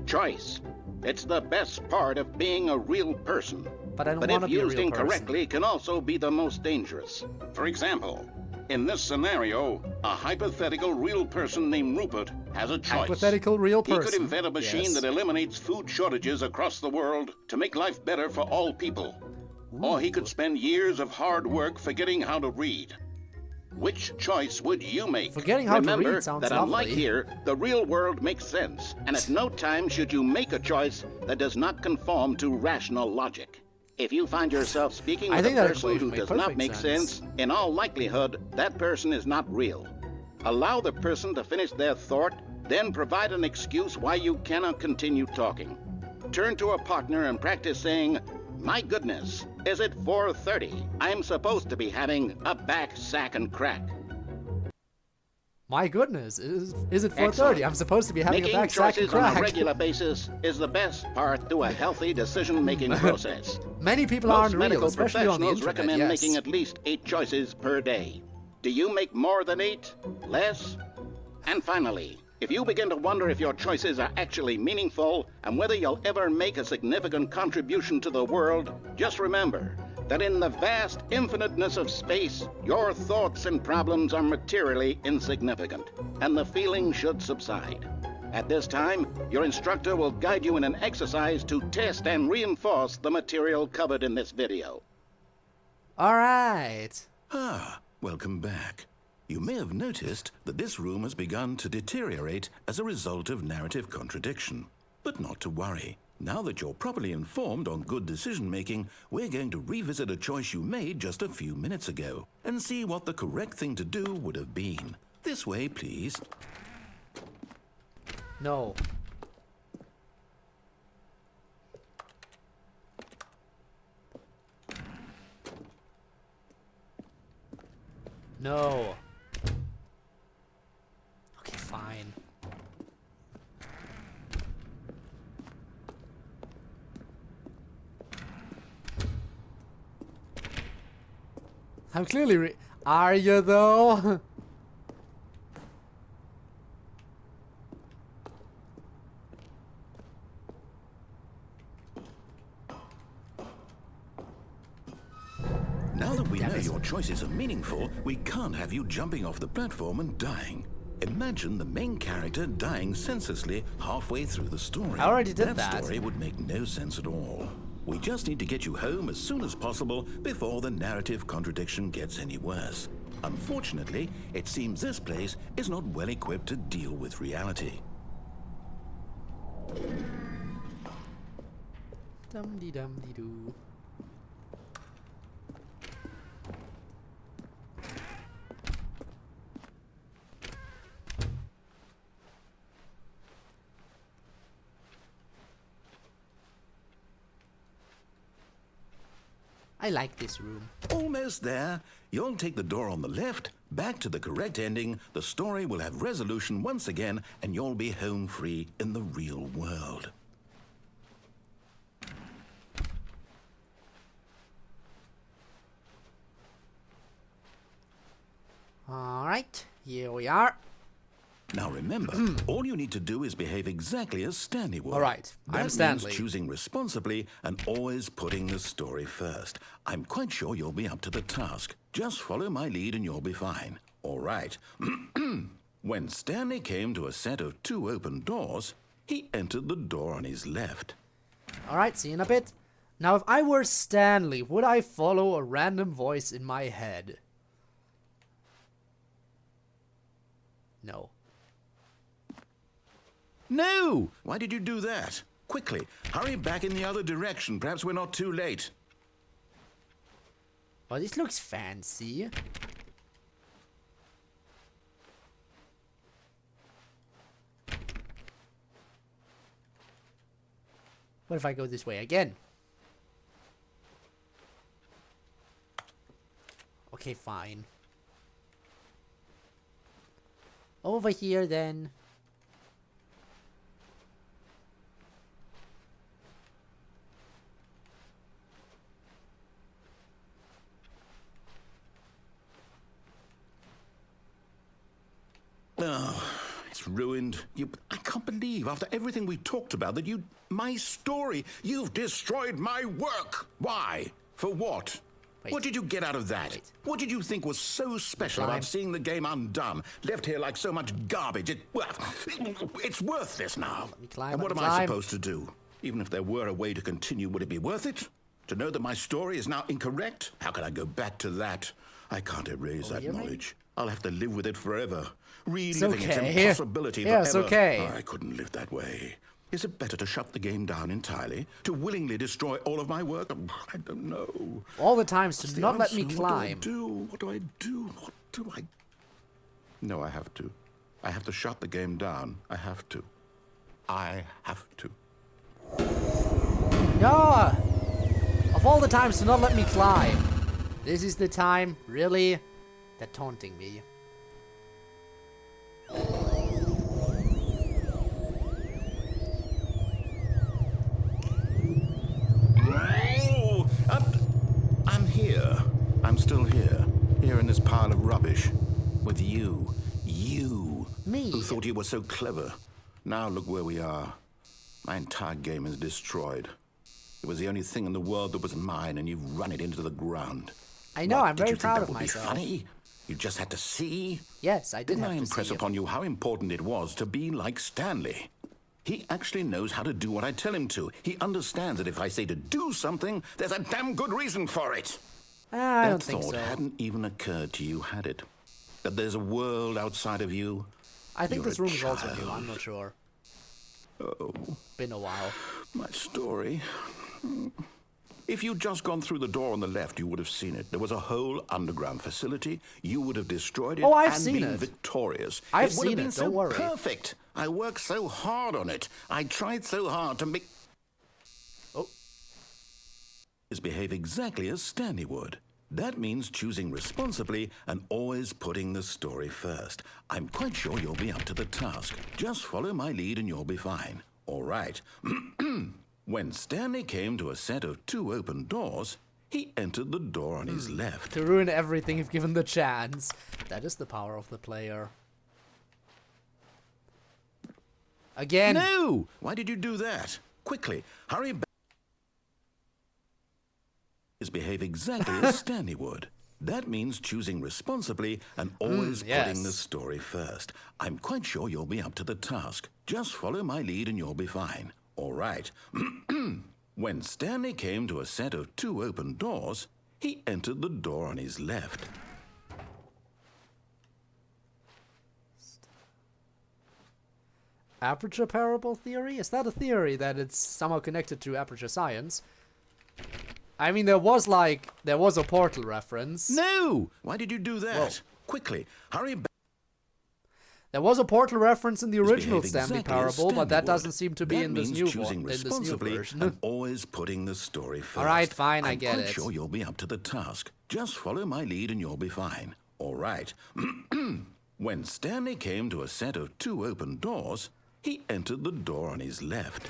Choice. It's the best part of being a real person. But I don't But want to if be a used real incorrectly, can also be the most dangerous. For example, in this scenario, a hypothetical real person named Rupert has a choice. Hypothetical real He person. could invent a machine Yes. that eliminates food shortages across the world to make life better for all people. Or he could spend years of hard work forgetting how to read. Which choice would you make? Forgetting how to Remember read sounds that unlike lovely. here, the real world makes sense, and at no time should you make a choice that does not conform to rational logic. If you find yourself speaking I with a think that person equation who made does not perfect make sense. sense, in all likelihood, that person is not real. Allow the person to finish their thought, then provide an excuse why you cannot continue talking. Turn to a partner and practice saying, "My goodness, is it 4:30? I'm supposed to be having a back, sack, and crack." My goodness, is it 4:30? Excellent. I'm supposed to be having Making a back sack and choices on a crack. regular basis is the best part to a healthy decision-making process. Many people Most aren't real, medical especially on the professionals internet. recommend Yes. making at least 8 choices per day. Do you make more than 8? Less? And finally, if you begin to wonder if your choices are actually meaningful and whether you'll ever make a significant contribution to the world, just remember that in the vast infiniteness of space, your thoughts and problems are materially insignificant, and the feeling should subside. At this time, your instructor will guide you in an exercise to test and reinforce the material covered in this video. All right. Ah, welcome back. You may have noticed that this room has begun to deteriorate as a result of narrative contradiction. But not to worry. Now that you're properly informed on good decision-making, we're going to revisit a choice you made just a few minutes ago and see what the correct thing to do would have been. This way, please. No. No. I'm clearly Are you though? Now that we know your choices are meaningful, we can't have you jumping off the platform and dying. Imagine the main character dying senselessly halfway through the story. I already did that. That story would make no sense at all. We just need to get you home as soon as possible before the narrative contradiction gets any worse. Unfortunately, it seems this place is not well equipped to deal with reality. Dum-dee-dum-dee-doo. I like this room. Almost there. You'll take the door on the left, back to the correct ending, the story will have resolution once again, and you'll be home free in the real world. Alright, here we are. Now remember, all you need to do is behave exactly as Stanley would. All right, I'm That Stanley. means choosing responsibly and always putting the story first. I'm quite sure you'll be up to the task. Just follow my lead and you'll be fine. All right. When Stanley came to a set of 2 open doors, he entered the door on his left. Alright, see you in a bit. Now, if I were Stanley, would I follow a random voice in my head? No. No! Why did you do that? Quickly, hurry back in the other direction. Perhaps we're not too late. Oh, this looks fancy. What if I go this way again? Okay, fine. Over here, then. Oh, it's ruined. I can't believe, after everything we talked about, that my story, you've destroyed my work. Why? For what? Wait. What did you get out of that? Wait. What did you think was so special Climb. about seeing the game undone, left here like so much garbage? It's worthless now. me climb, And what let am me I climb. supposed to do? Even if there were a way to continue, would it be worth it? To know that my story is now incorrect? How can I go back to that? I can't erase that here, maybe? knowledge. I'll have to live with it forever. Reliving its okay. impossibility Yeah, it's forever. okay. I couldn't live that way. Is it better to shut the game down entirely? To willingly destroy all of my work? I don't know. All the times to What's the not let me answer? climb. What do I do? What do I... No, I have to. I have to shut the game down. I have to. I have to. No! Of all the times to not let me climb. This is the time, really? They're taunting me. Oh, I'm here. I'm still here. Here in this pile of rubbish. With you. You. Me? Who thought you were so clever. Now look where we are. My entire game is destroyed. It was the only thing in the world that was mine, and you've run it into the ground. I know, What, I'm did very you think proud that of would be myself. funny? You just had to see? Yes, I did Didn't have I to impress see upon you how important it was to be like Stanley? He actually knows how to do what I tell him to. He understands that if I say to do something, there's a damn good reason for it. I don't That think thought so. hadn't even occurred to you, had it? That there's a world outside of you? I think You're this a room is also new, child. I'm not sure. Oh, Been a while. my story. If you'd just gone through the door on the left, you would have seen it. There was a whole underground facility. You would have destroyed it Oh, I've and seen been it. victorious. I've it would seen have been it, so don't worry. perfect. I worked so hard on it. I tried so hard to make... Oh. Behave exactly as Stanley would. That means choosing responsibly and always putting the story first. I'm quite sure you'll be up to the task. Just follow my lead and you'll be fine. All right. When Stanley came to a set of 2 open doors, he entered the door on his left. To ruin everything if given the chance. That is the power of the player. Again. No! Why did you do that? Quickly, hurry back. Behave exactly as Stanley would. That means choosing responsibly and always putting the story first. I'm quite sure you'll be up to the task. Just follow my lead and you'll be fine. All right. When Stanley came to a set of 2 open doors, he entered the door on his left. Aperture parable theory? Is that a theory that it's somehow connected to aperture science? I mean, there was a Portal reference. No! Why did you do that? Whoa. Quickly, hurry back. There was a Portal reference in the original Behave Stanley exactly as Parable, but that Stanley doesn't would. seem to be That in this means new choosing one, in this new responsibly version. and always putting the story first. All right, fine, I get I'm quite it. sure you'll be up to the task. Just follow my lead and you'll be fine. All right. When Stanley came to a set of 2 open doors, he entered the door on his left.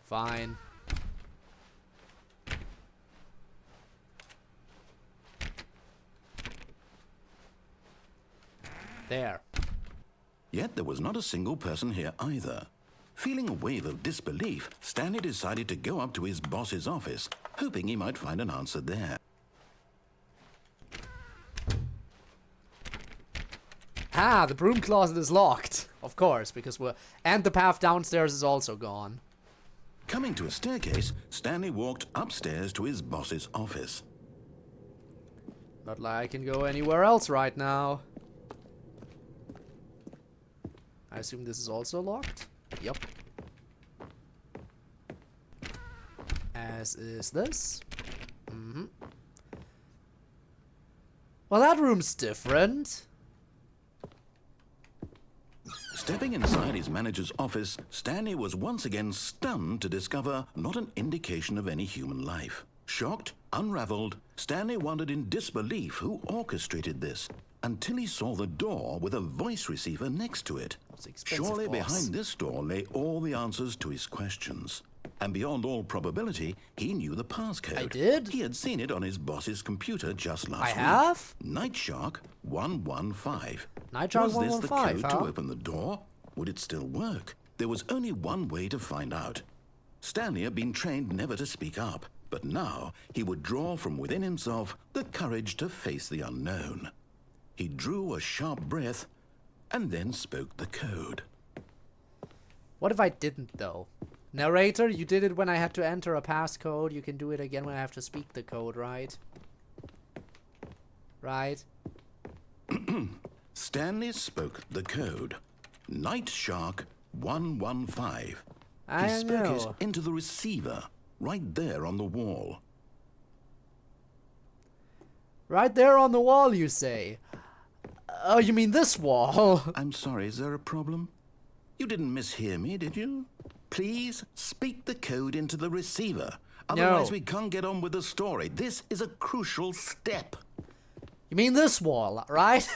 Fine. There. Yet there was not a single person here either. Feeling a wave of disbelief, Stanley decided to go up to his boss's office, hoping he might find an answer there. Ah, the broom closet is locked. Of course, because and the path downstairs is also gone. Coming to a staircase, Stanley walked upstairs to his boss's office. Not like I can go anywhere else right now. I assume this is also locked? Yep. As is this. Well, that room's different. Stepping inside his manager's office, Stanley was once again stunned to discover not an indication of any human life. Shocked, unraveled, Stanley wondered in disbelief who orchestrated this, until he saw the door with a voice receiver next to it. Surely behind this door lay all the answers to his questions. And beyond all probability, he knew the passcode. I did? He had seen it on his boss's computer just last week. I have? Nightshark 115. Nightshark 115, Was this the code huh? to open the door? Would it still work? There was only one way to find out. Stanley had been trained never to speak up, but now he would draw from within himself the courage to face the unknown. He drew a sharp breath and then spoke the code. What if I didn't, though? Narrator, you did it when I had to enter a passcode. You can do it again when I have to speak the code, right? Right? Stanley spoke the code. Nightshark 115. I He spoke it know. into the receiver, right there on the wall. Right there on the wall, you say? Oh, you mean this wall? I'm sorry, is there a problem? You didn't mishear me, did you? Please speak the code into the receiver. Otherwise, No. we can't get on with the story. This is a crucial step. You mean this wall, right?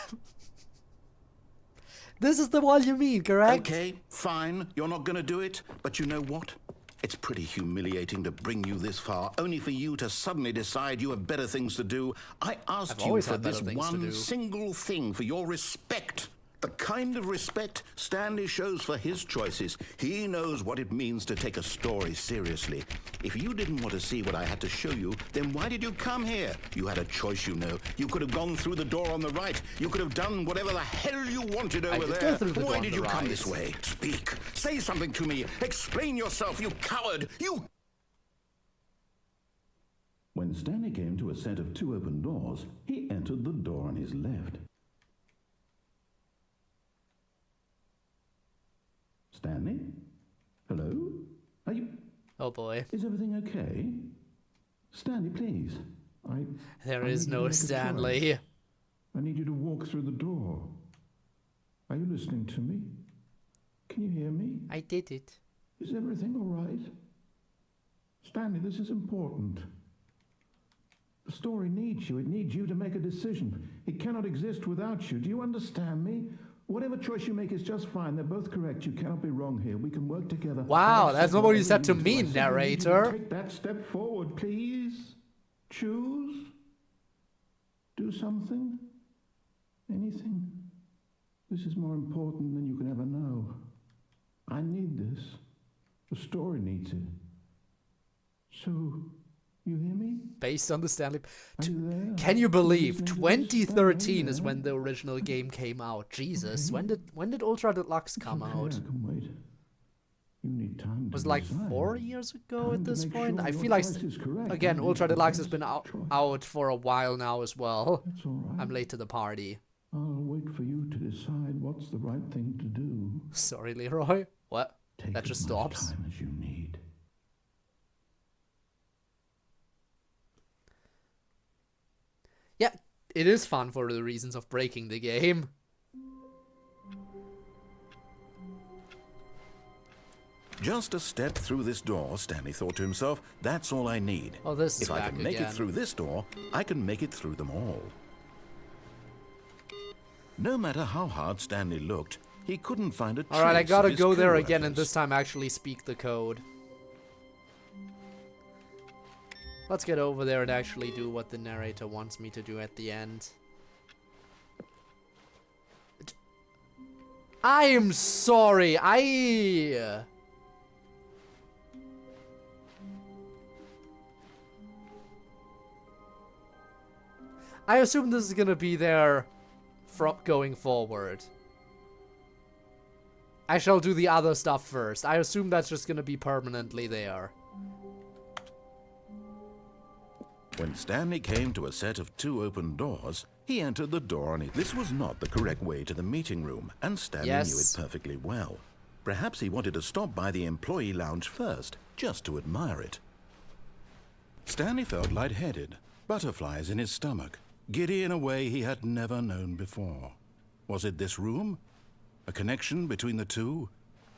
This is the wall you mean, correct? Okay, fine. You're not going to do it. But you know what? It's pretty humiliating to bring you this far, only for you to suddenly decide you have better things to do. I asked I've you always for had better this things to one do. single thing, for your respect. The kind of respect Stanley shows for his choices. He knows what it means to take a story seriously. If you didn't want to see what I had to show you, then why did you come here? You had a choice, you know. You could have gone through the door on the right. You could have done whatever the hell you wanted over did there. go through the door Why on did the you come right. this way? Speak. Say something to me. Explain yourself, you coward. You... When Stanley came to a set of 2 open doors, he entered the door on his left. Stanley? Hello? Are you... Oh boy. Is everything okay? Stanley, please. There is no Stanley. I need you to walk through the door. Are you listening to me? Can you hear me? I did it. Is everything all right? Stanley, this is important. The story needs you. It needs you to make a decision. It cannot exist without you. Do you understand me? Whatever choice you make is just fine. They're both correct. You cannot be wrong here. We can work together. Wow, that's not what you said to I me, simply need you to narrator. Take that step forward, please. Choose. Do something. Anything. This is more important than you can ever know. I need this. The story needs it. So, you hear me? Based on the Stanley... Are you there? Can you believe Listening to this? 2013 is Yeah. when the original game came out? Jesus, Okay. when did Ultra Deluxe come Okay, out? I can wait. You need time to Was it like decide. 4 years ago Time at to this make point? sure I your feel like, choice is correct. again, I Ultra make the Deluxe has best been out choice. for a while now as well. That's all right. I'm late to the party. I'll wait for you to decide what's the right thing to do. Sorry, Leroy. What? Take That as just much stops. time as you need. Yeah, it is fun for the reasons of breaking the game. Just a step through this door, Stanley thought to himself. That's all I need. Oh, this is If I back can make again. it through this door, I can make it through them all. No matter how hard Stanley looked, he couldn't find a trace Alright, I of gotta his go there again and co-workers. this time actually speak the code. Let's get over there and actually do what the narrator wants me to do at the end. I am sorry, I assume this is gonna be there from going forward. I shall do the other stuff first. I assume that's just gonna be permanently there. When Stanley came to a set of 2 open doors, he entered the door and this was not the correct way to the meeting room, and Stanley knew Yes. it perfectly well. Perhaps he wanted to stop by the employee lounge first, just to admire it. Stanley felt lightheaded, butterflies in his stomach, giddy in a way he had never known before. Was it this room? A connection between the two?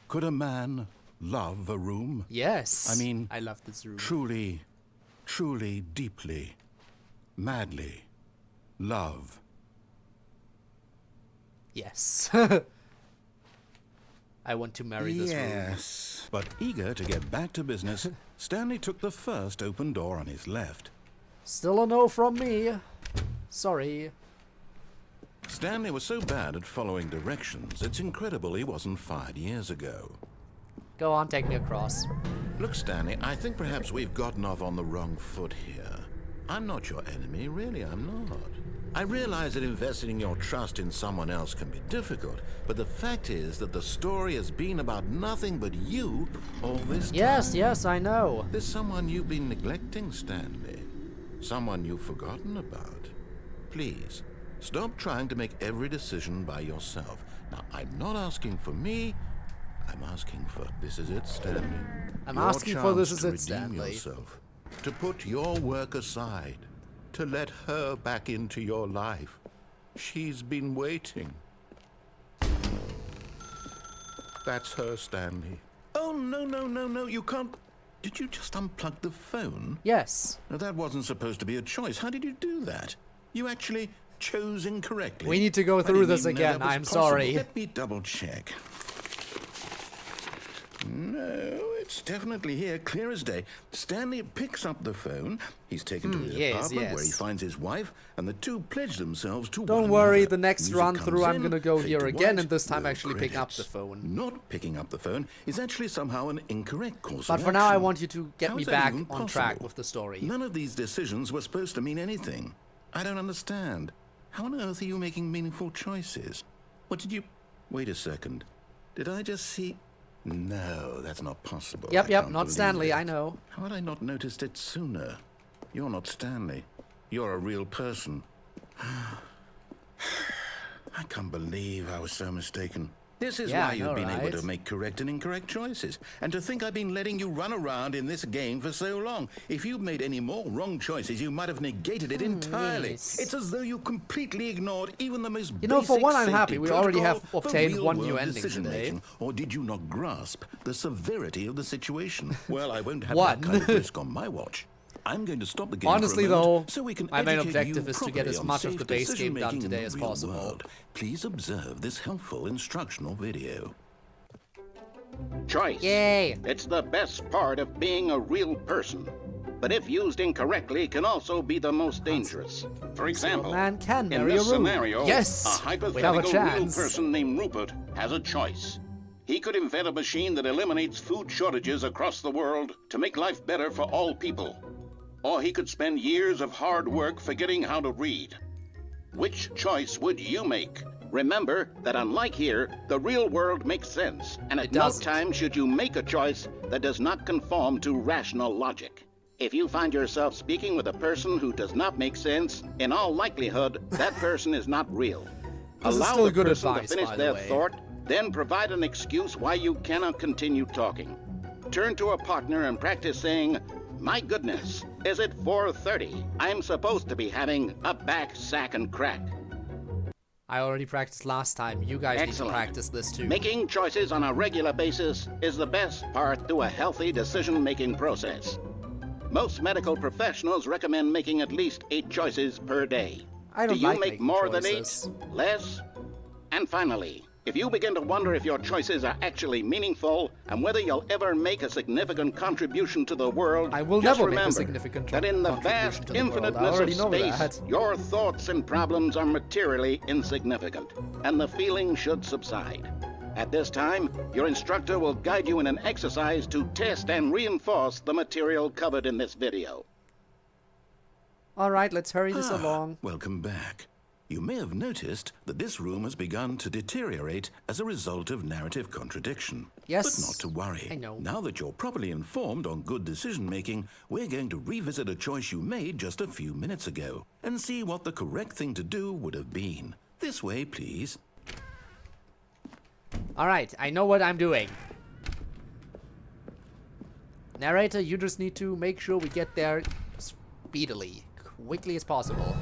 Could a man love a room? Yes. I mean, I love this room. Truly, truly, deeply, madly, love. Yes. I want to marry this room. Yes. But eager to get back to business, Stanley took the first open door on his left. Still a no from me. Sorry. Stanley was so bad at following directions, it's incredible he wasn't fired years ago. Go on, take me across. Look, Stanley, I think perhaps we've gotten off on the wrong foot here. I'm not your enemy, really, I'm not. I realize that investing your trust in someone else can be difficult, but the fact is that the story has been about nothing but you all this time. Yes, I know. There's someone you've been neglecting, Stanley. Someone you've forgotten about. Please, stop trying to make every decision by yourself. Now, I'm not asking for me. I'm asking for, this is it, Stanley. I'm Your asking for this chance is to it, redeem Stanley. yourself, to put your work aside, to let her back into your life. She's been waiting. That's her, Stanley. Oh, no, you can't. Did you just unplug the phone? Yes. No, that wasn't supposed to be a choice. How did you do that? You actually chose incorrectly. We need to go I through didn't this even know again. that was I'm possible. sorry. Let me double check. No, it's definitely here, clear as day. Stanley picks up the phone. He's taken to his yes, apartment where he yes. finds his wife, and the two pledge themselves to Don't one worry, another. the next Music run comes through I'm in, gonna go fade here to again white, and this time roll actually pick up credits. the phone. Not picking up the phone is actually somehow an incorrect course But of for now I action. want you to get How me is that back even on track possible? with the story. None of these decisions were supposed to mean anything. I don't understand. How on earth are you making meaningful choices? What did you... Wait a second. Did I just see... No, that's not possible. Yep, I not can't Stanley, believe I it. know. How had I not noticed it sooner? You're not Stanley. You're a real person. I can't believe I was so mistaken. This is Yeah, why I know, you've been able right? to make correct and incorrect choices. And to think I've been letting you run around in this game for so long. If you'd made any more wrong choices, you might have negated it entirely. yes. It's as though you completely ignored even the most You know, for basic one, I'm happy. safety We already have protocol for obtained one new real-world ending today. decision-making. Or did you not grasp the severity of the situation? Well, I won't have One. that kind of risk on my watch. I'm going to stop the game Honestly, for a moment though, so we can my main educate objective you is to get properly as on much of safe the base game done decision-making in today the as real possible. world. Please observe this helpful instructional video. Choice. Yay! It's the best part of being a real person. But if used incorrectly, can also be the most dangerous. For example, man can in marry this a room. scenario, Yes! a We have a hypothetical real chance. person named Rupert has a choice. He could invent a machine that eliminates food shortages across the world to make life better for all people. Or he could spend years of hard work forgetting how to read. Which choice would you make? Remember that unlike here, the real world makes sense, and at It no doesn't. time should you make a choice that does not conform to rational logic. If you find yourself speaking with a person who does not make sense, in all likelihood, that person is not real. This is Allow still the good person advice, to finish by the their way. thought, then provide an excuse why you cannot continue talking. Turn to a partner and practice saying, "My goodness, is it 4:30? I'm supposed to be having a back, sack, and crack." I already practiced last time. You guys need to Excellent. practice this too. Making choices on a regular basis is the best part to a healthy decision-making process. Most medical professionals recommend making at least 8 choices per day. I don't Do you like make making more choices. than 8? Less? And finally, if you begin to wonder if your choices are actually meaningful and whether you'll ever make a significant contribution to the world, I will just never make a remember significant that in the contribution vast to the world. I infiniteness already of know space, that. your thoughts and problems are materially insignificant, and the feeling should subside. At this time, your instructor will guide you in an exercise to test and reinforce the material covered in this video. Alright, let's hurry this along. Welcome back. You may have noticed that this room has begun to deteriorate as a result of narrative contradiction. Yes, But not to worry. I know. Now that you're properly informed on good decision-making, we're going to revisit a choice you made just a few minutes ago and see what the correct thing to do would have been. This way, please. Alright, I know what I'm doing. Narrator, you just need to make sure we get there speedily, quickly as possible.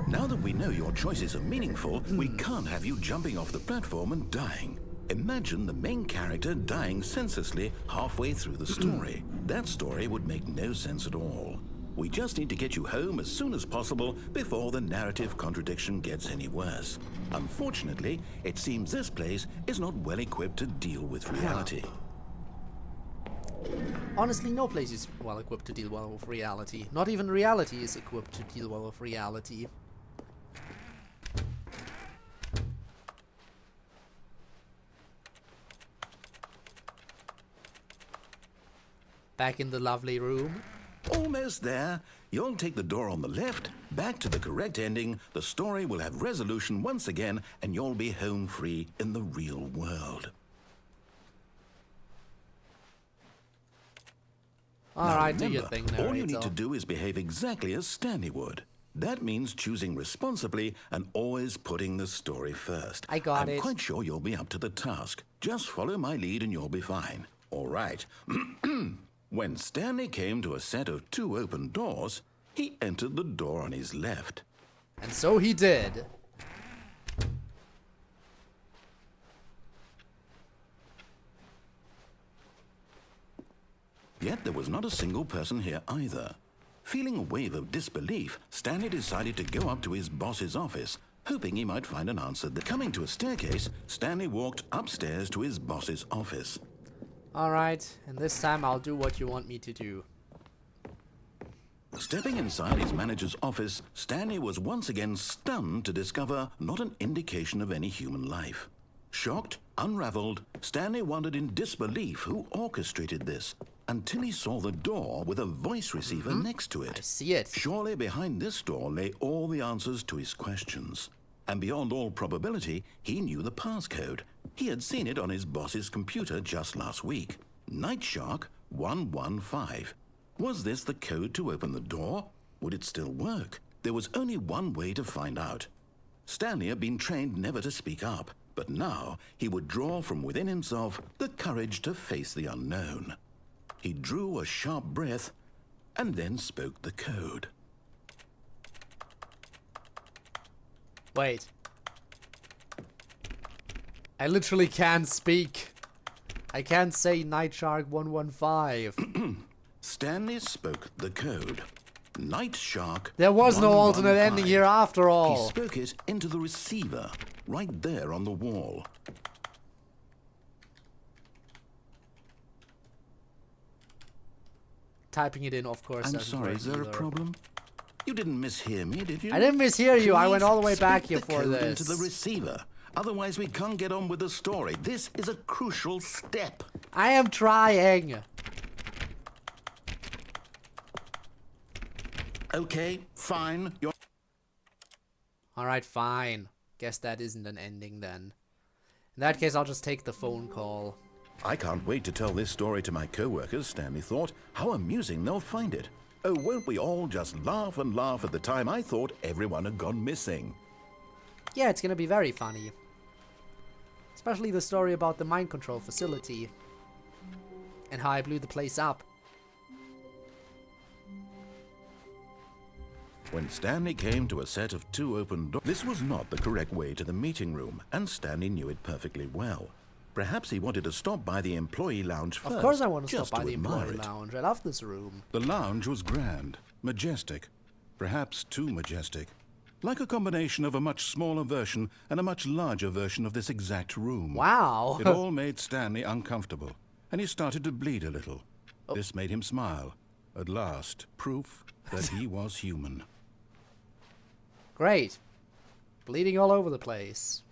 Now that we know your choices are meaningful, we can't have you jumping off the platform and dying. Imagine the main character dying senselessly halfway through the story. That story would make no sense at all. We just need to get you home as soon as possible before the narrative contradiction gets any worse. Unfortunately, it seems this place is not well equipped to deal with reality. Honestly, no place is well equipped to deal well with reality. Not even reality is equipped to deal well with reality. Back in the lovely room. Almost there. You'll take the door on the left, back to the correct ending, the story will have resolution once again, and you'll be home free in the real world. Alright, do your Remember, thing, narrator. all you need to do is behave exactly as Stanley would. That means choosing responsibly and always putting the story first. I got I'm it. quite sure you'll be up to the task. Just follow my lead and you'll be fine. All right. When Stanley came to a set of 2 open doors, he entered the door on his left. And so he did. Yet there was not a single person here either. Feeling a wave of disbelief, Stanley decided to go up to his boss's office, hoping he might find an answer. Coming to a staircase, Stanley walked upstairs to his boss's office. Alright, and this time I'll do what you want me to do. Stepping inside his manager's office, Stanley was once again stunned to discover not an indication of any human life. Shocked, unraveled, Stanley wondered in disbelief who orchestrated this, until he saw the door with a voice receiver next to it. I see it. Surely behind this door lay all the answers to his questions. And beyond all probability, he knew the passcode. He had seen it on his boss's computer just last week. Nightshark 115. Was this the code to open the door? Would it still work? There was only one way to find out. Stanley had been trained never to speak up, but now he would draw from within himself the courage to face the unknown. He drew a sharp breath and then spoke the code. Wait. I literally can't speak. I can't say Nightshark 115. Stanley spoke the code. Night Shark. There was no alternate 115. ending here after He all. spoke it into the receiver, right there on the wall. Typing it in, of course. I'm doesn't sorry, work is there either. a problem? You didn't mishear me, did you? I didn't mishear you. I went all the way Please back speak here the for code this. into the receiver. Otherwise, we can't get on with the story. This is a crucial step. I am trying. Okay, fine. You're Alright, fine. Guess that isn't an ending then. In that case, I'll just take the phone call. I can't wait to tell this story to my co-workers, Stanley thought. How amusing they'll find it. Oh, won't we all just laugh and laugh at the time I thought everyone had gone missing. Yeah, it's gonna be very funny. Especially the story about the mind control facility. And how I blew the place up. When Stanley came to a set of 2 open doors, this was not the correct way to the meeting room, and Stanley knew it perfectly well. Perhaps he wanted to stop by the employee lounge first. Of course I want to just stop by the admire employee it. lounge. I love this room. The lounge was grand, majestic, perhaps too majestic. Like a combination of a much smaller version and a much larger version of this exact room. Wow. It all made Stanley uncomfortable, and he started to bleed a little. Oh. This made him smile. At last, proof that he was human. Great. Bleeding all over the place.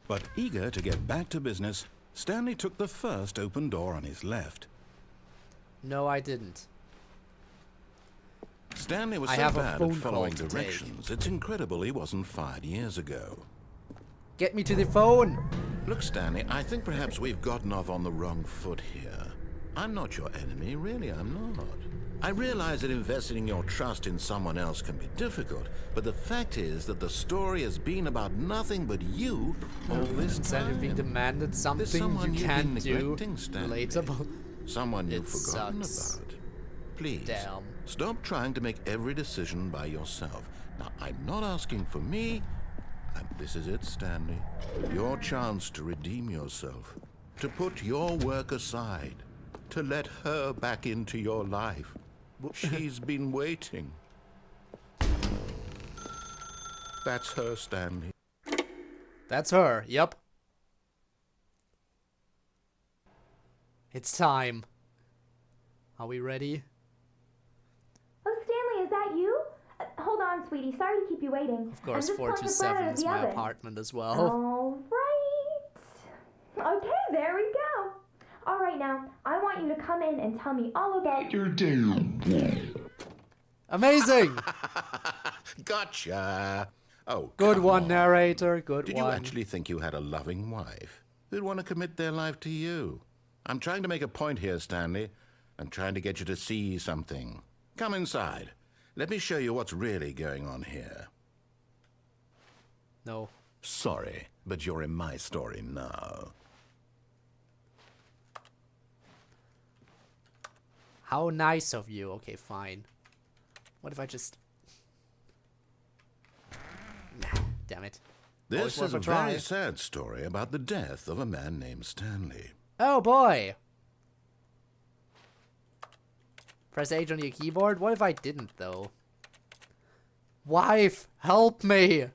But eager to get back to business, Stanley took the first open door on his left. No, I didn't. Stanley was I so have a bad phone at following call to directions, it's incredible he wasn't fired years ago. Get me to the phone. Look, Stanley, I think perhaps we've gotten off on the wrong foot here. I'm not your enemy, really, I'm not. I realize that investing your trust in someone else can be difficult, but the fact is that the story has been about nothing but you all this Instead of being time. demanded There's something someone you you've can't been do. neglecting, Stanley. Relatable. Someone you've It forgotten sucks. about. Please, Damn. stop trying to make every decision by yourself. Now, I'm not asking for me, and this is it, Stanley. Your chance to redeem yourself, to put your work aside, to let her back into your life. She's been waiting. That's her, Stanley. That's her. Yep. It's time. Are we ready? Oh, Stanley, is that you? Hold on, sweetie. Sorry to keep you waiting. Of course, I'm just pulling the 427 bread out of is the my oven. apartment as well. All right. Okay, there we go. All right, now, I want you to come in and tell me all about your day. Amazing! Gotcha. Oh, Good come one, on. narrator. Good Did one. you actually think you had a loving wife who'd want to commit their life to you? I'm trying to make a point here, Stanley. I'm trying to get you to see something. Come inside. Let me show you what's really going on here. No. Sorry, but you're in my story now. How nice of you. Okay, fine. What if I just... Nah, damn it. Always This worth is a a try. very sad story about the death of a man named Stanley. Oh boy! Press H on your keyboard? What if I didn't, though? Wife, help me!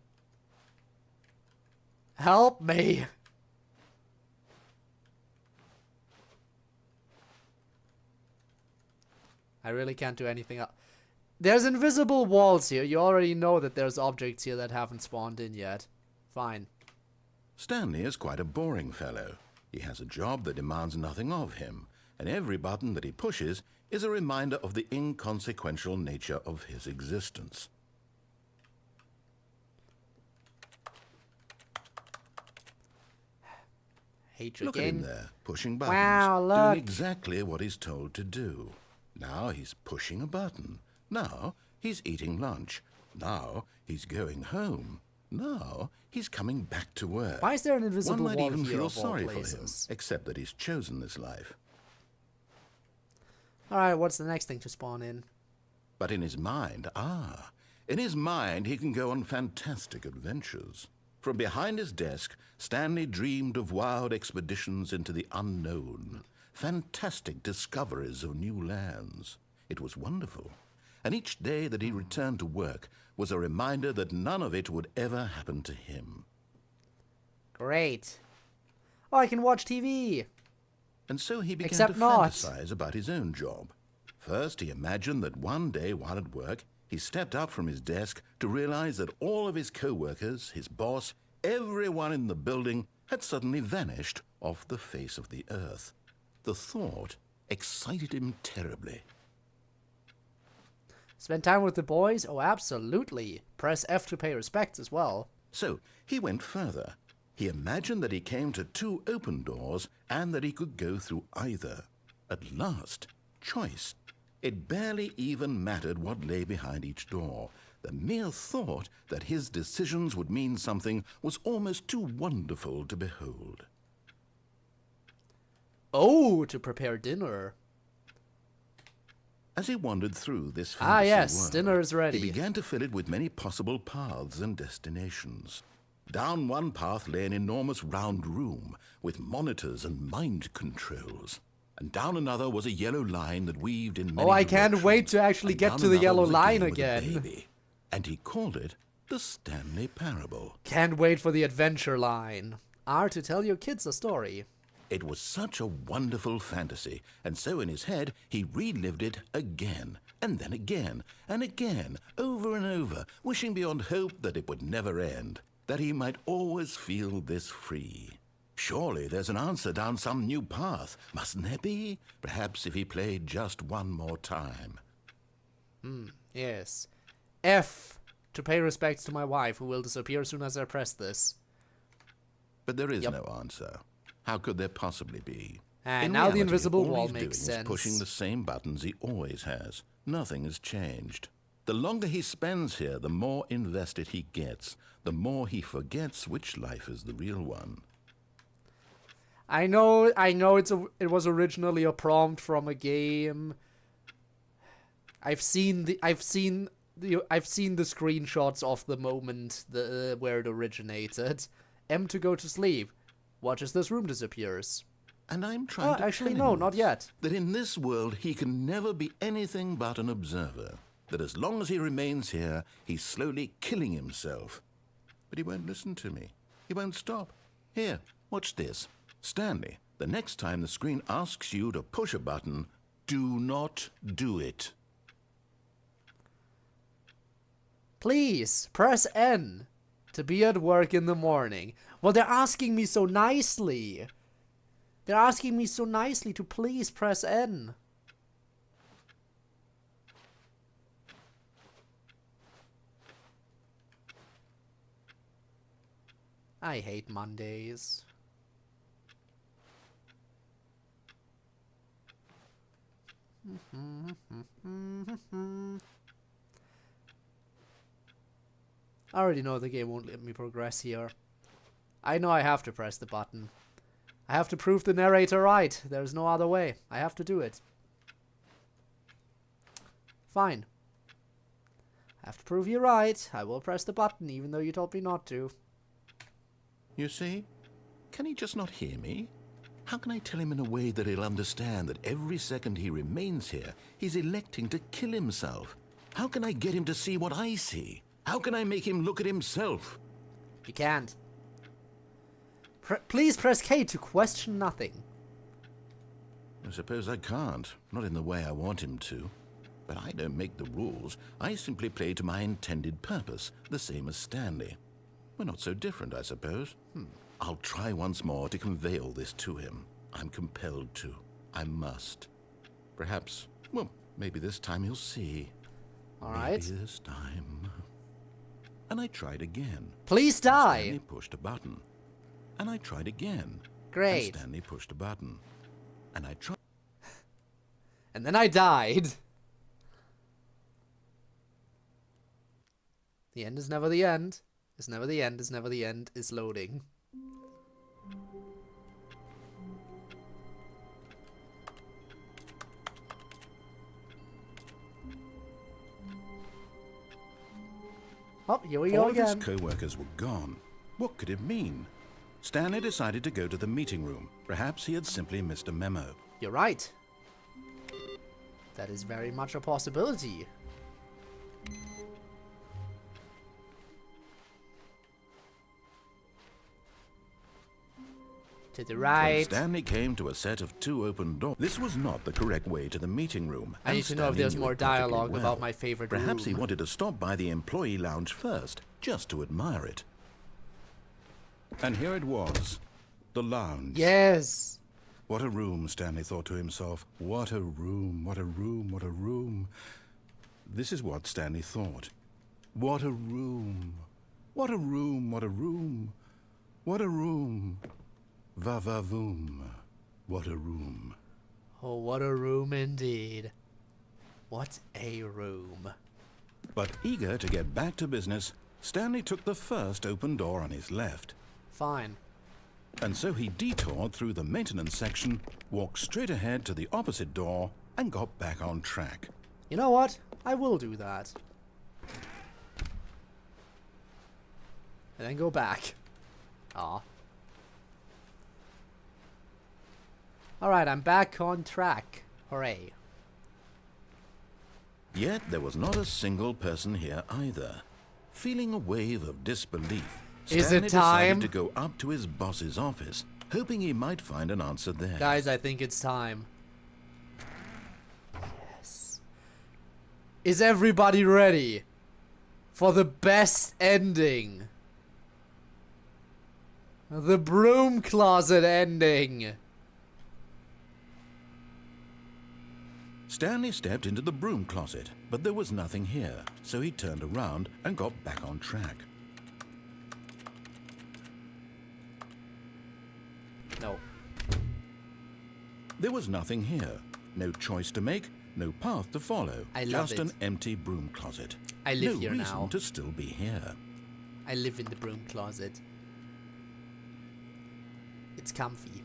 Help me! I really can't do anything else. There's invisible walls here. You already know that there's objects here that haven't spawned in yet. Fine. Stanley is quite a boring fellow. He has a job that demands nothing of him, and every button that he pushes is a reminder of the inconsequential nature of his existence. Hate you Look at again. him there, pushing buttons, Wow, doing look. exactly what he's told to do. Now he's pushing a button. Now he's eating lunch. Now he's going home. Now he's coming back to work. Why is there an invisible One might wall even here feel of all sorry for him, places? except that he's chosen this life. Alright, what's the next thing to spawn in? But in his mind, in his mind he can go on fantastic adventures. From behind his desk, Stanley dreamed of wild expeditions into the unknown, fantastic discoveries of new lands. It was wonderful. and each day that he returned to work was a reminder that none of it would ever happen to him. Great. Oh, I can watch TV. And so he began Except to not. fantasize about his own job. First, he imagined that one day while at work, he stepped up from his desk to realize that all of his co-workers, his boss, everyone in the building had suddenly vanished off the face of the earth. The thought excited him terribly. Spend time with the boys? Oh, absolutely. Press F to pay respects as well. So he went further. He imagined that he came to 2 open doors and that he could go through either. At last, choice. It barely even mattered what lay behind each door. The mere thought that his decisions would mean something was almost too wonderful to behold. Oh, to prepare dinner. As he wandered through this fantasy yes, world, dinner is ready. he began to fill it with many possible paths and destinations. Down one path lay an enormous round room with monitors and mind controls. And down another was a yellow line that weaved in many Oh, I can't directions. wait to actually And get down to the another yellow was a line game with a again. baby. And he called it the Stanley Parable. Can't wait for the adventure line. R to tell your kids a story. It was such a wonderful fantasy, and so in his head he relived it again, and then again, and again, over and over, wishing beyond hope that it would never end, that he might always feel this free. Surely there's an answer down some new path, mustn't there be? Perhaps if he played just one more time. Yes. F to pay respects to my wife, who will disappear as soon as I press this. But there is Yep. no answer. How could there possibly be? And In now the reality, invisible all wall he's makes doing sense. is pushing the same buttons he always has. Nothing has changed. The longer he spends here, the more invested he gets, the more he forgets which life is the real one. I know it was originally a prompt from a game. I've seen the screenshots of the moment where it originated. M to go to sleep. Watch as this room disappears. And I'm trying to actually, tell no, him not yet. that in this world he can never be anything but an observer. That as long as he remains here, he's slowly killing himself. But he won't listen to me. He won't stop. Here, watch this. Stanley, the next time the screen asks you to push a button, do not do it. Please, press N to be at work in the morning. Well, they're asking me so nicely. They're asking me so nicely to please press N. I hate Mondays. I already know the game won't let me progress here. I know I have to press the button. I have to prove the narrator right. There's no other way. I have to do it. Fine. I have to prove you right. I will press the button even though you told me not to. You see? Can he just not hear me? How can I tell him in a way that he'll understand that every second he remains here, he's electing to kill himself? How can I get him to see what I see? How can I make him look at himself? You can't. Please press K to question nothing. I suppose I can't. Not in the way I want him to. But I don't make the rules. I simply play to my intended purpose, the same as Stanley. We're not so different, I suppose. I'll try once more to convey all this to him. I'm compelled to. I must. Perhaps, well, maybe this time he'll see. All right. Maybe this time. And I tried again. Please die. Stanley pushed a button. And I tried again. Great. And Stanley pushed a button. And I tried. And then I died. The end is never the end. Is never the end, is never the end, is loading. Oh, here we go All of his again. co-workers were gone. What could it mean? Stanley decided to go to the meeting room. Perhaps he had simply missed a memo. You're right. That is very much a possibility. To the When right. Stanley came to a set of 2 open doors, this was not the correct way to the meeting room. I and need to know if Stanley there's knew more it perfectly dialogue well. about my favorite Perhaps he room. wanted to stop by the employee lounge first, just to admire it. And here it was, the lounge. Yes. What a room, Stanley thought to himself. What a room, what a room, what a room. This is what Stanley thought. What a room. What a room, what a room. What a room. Va-va-voom. What a room. Oh, what a room indeed. What a room. But eager to get back to business, Stanley took the first open door on his left. Fine. And so he detoured through the maintenance section, walked straight ahead to the opposite door, and got back on track. You know what? I will do that. And then go back. Aw. Alright, I'm back on track. Hooray. Yet there was not a single person here either. Feeling a wave of disbelief, Is Stanley it time? decided to go up to his boss's office, hoping he might find an answer there. Guys, I think it's time. Yes. Is everybody ready for the best ending? The broom closet ending. Stanley stepped into the broom closet, but there was nothing here, so he turned around and got back on track. No. There was nothing here. No choice to make, no path to follow. I love just it. an empty broom closet. I live no here reason now. to still be here. I live in the broom closet. It's comfy.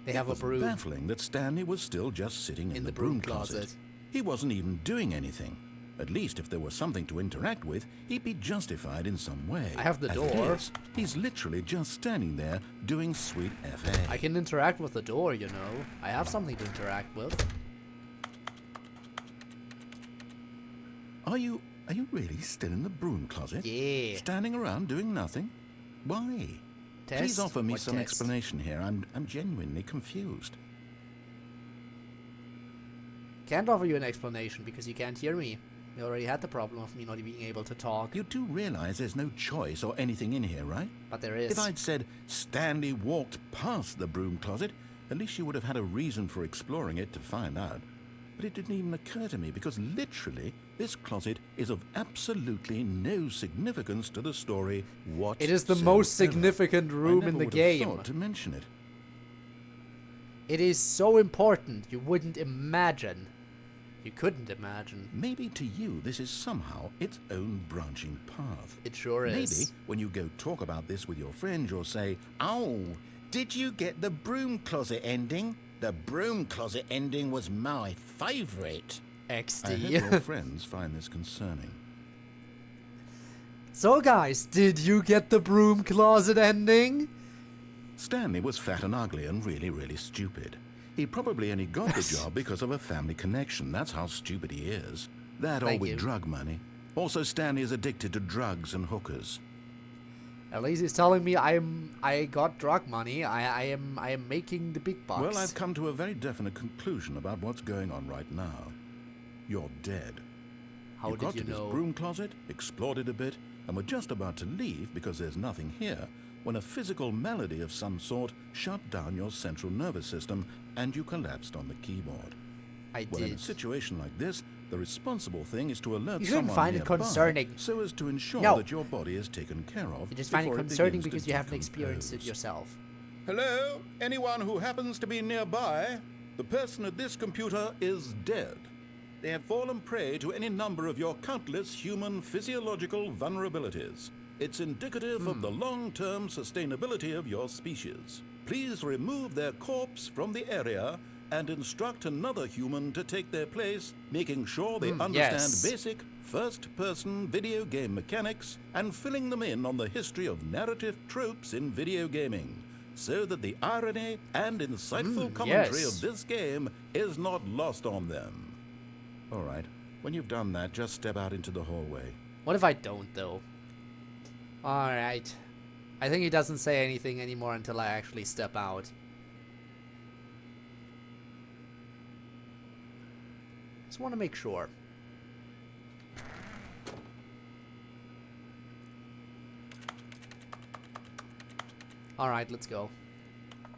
They have a It was broom. baffling that Stanley was still just sitting in the broom closet. He wasn't even doing anything. At least if there was something to interact with, he'd be justified in some way. I have the As it door. is, he's literally just standing there doing sweet FA. I can interact with the door, you know. I have something to interact with. Are you really still in the broom closet? Yeah. Standing around doing nothing? Why? Please Test? offer me What some test? explanation here. I'm genuinely confused. Can't offer you an explanation because you can't hear me. You already had the problem of me not being able to talk. You do realize there's no choice or anything in here, right? But there is. If I'd said Stanley walked past the broom closet, at least you would have had a reason for exploring it to find out. But it didn't even occur to me because literally this closet is of absolutely no significance to the story whatsoever. It is the most significant I room never in the would have game. thought to mention it. It is so important you wouldn't imagine. You couldn't imagine. Maybe to you this is somehow its own branching path. It sure Maybe is. when you go talk about this with your friend, you'll say, "Oh, did you get the broom closet ending? The broom closet ending was my favorite." I hope XD. your friends find this concerning. So guys, did you get the broom closet ending? Stanley was fat and ugly and really, really stupid. He probably only got the job because of a family connection. That's how stupid he is. That or Thank with you. drug money. Also, Stanley is addicted to drugs and hookers. At least he's telling me I got drug money. I am making the big bucks. Well, I've come to a very definite conclusion about what's going on right now. You're dead. How You did got you to this know? broom closet, explored it a bit, and were just about to leave because there's nothing here, when a physical malady of some sort shut down your central nervous system and you collapsed on the keyboard. I Well, in a did. situation like this, the responsible thing is to alert You shouldn't someone find it nearby concerning. so as to ensure No. that your body is taken care of. You just find it before concerning begins to because you haven't experienced it decompose. yourself. Hello? Anyone who happens to be nearby? The person at this computer is dead. They have fallen prey to any number of your countless human physiological vulnerabilities. It's indicative of the long-term sustainability of your species. Please remove their corpse from the area and instruct another human to take their place, making sure they understand yes. basic first-person video game mechanics and filling them in on the history of narrative tropes in video gaming, so that the irony and insightful commentary yes. of this game is not lost on them. All right, When you've done that, just step out into the hallway. What if I don't, though? Alright. I think he doesn't say anything anymore until I actually step out. Just want to make sure. Alright, let's go.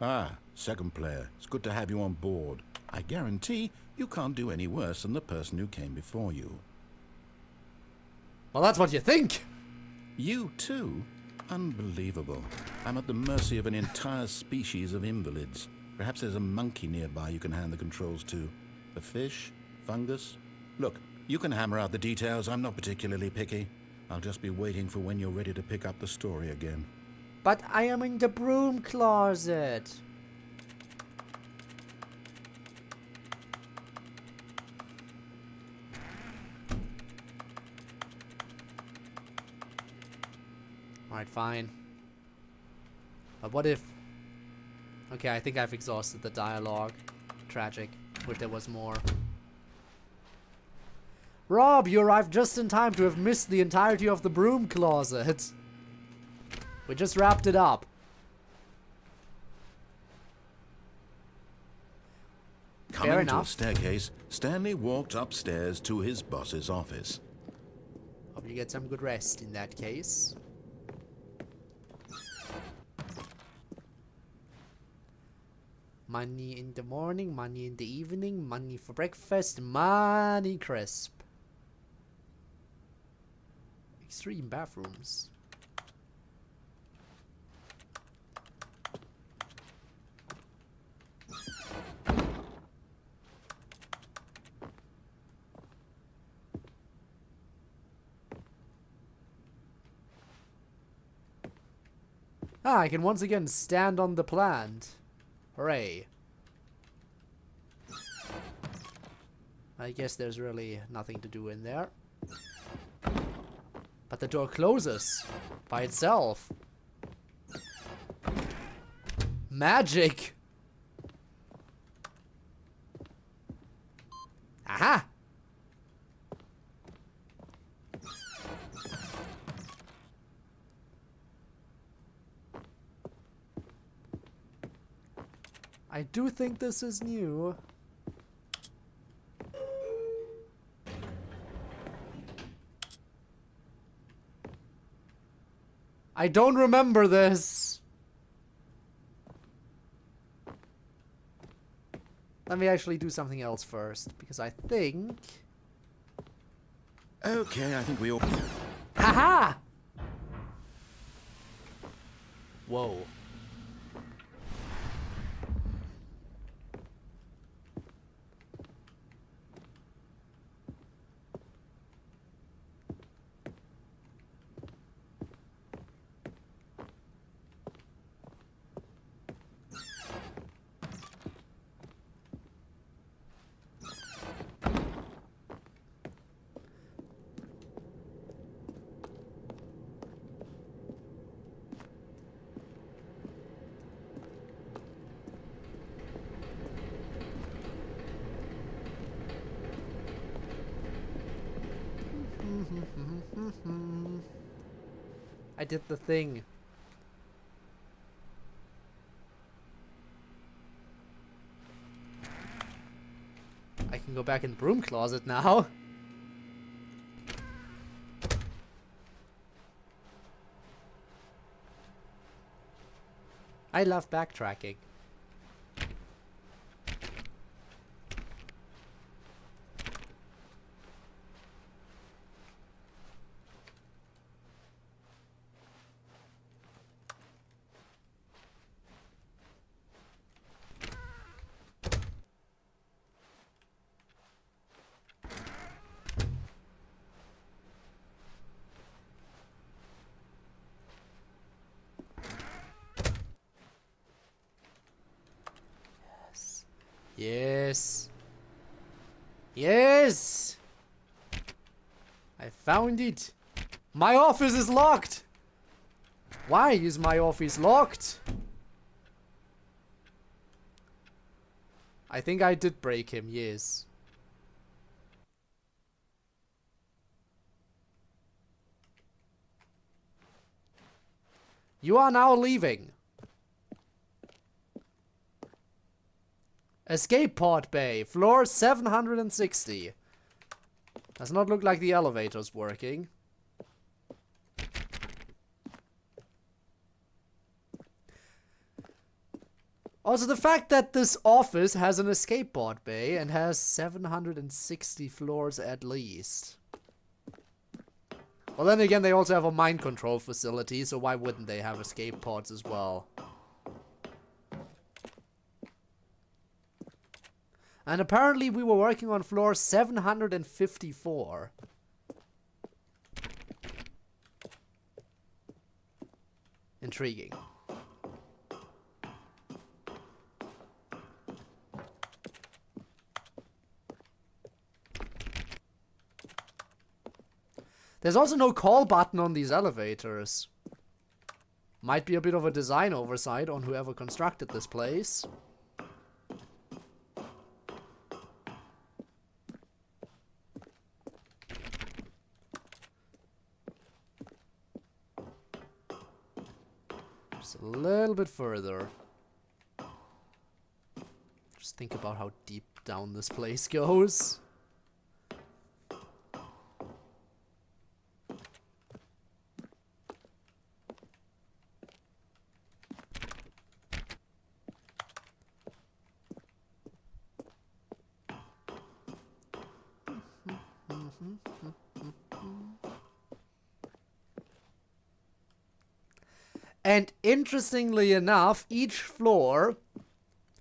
Ah, second player. It's good to have you on board. I guarantee you can't do any worse than the person who came before you. Well, that's what you think! You too? Unbelievable. I'm at the mercy of an entire species of invalids. Perhaps there's a monkey nearby you can hand the controls to. A fish? Fungus? Look, you can hammer out the details. I'm not particularly picky. I'll just be waiting for when you're ready to pick up the story again. But I am in the broom closet. Alright, fine. But what if... Okay, I think I've exhausted the dialogue. Tragic. Wish there was more. Rob, you arrived just in time to have missed the entirety of the broom closet. We just wrapped it up. Coming to a staircase, Stanley walked upstairs to his boss's office. Hope you get some good rest in that case. Money in the morning, money in the evening, money for breakfast, money crisp. Extreme bathrooms. Ah, I can once again stand on the plant. Hooray. I guess there's really nothing to do in there. But the door closes by itself. Magic! Aha! I do think this is new. I don't remember this. Let me actually do something else first, because I think... Okay, I think we all... Haha! Whoa. I did the thing. I can go back in the broom closet now. I love backtracking. Yes. Yes. I found it. My office is locked. Why is my office locked? I think I did break him, yes. You are now leaving. Escape pod bay, floor 760. Does not look like the elevator's working. Also, the fact that this office has an escape pod bay and has 760 floors at least. Well, then again, they also have a mind control facility, so why wouldn't they have escape pods as well? And apparently we were working on floor 754. Intriguing. There's also no call button on these elevators. Might be a bit of a design oversight on whoever constructed this place. Just a little bit further. Just think about how deep down this place goes. And interestingly enough, each floor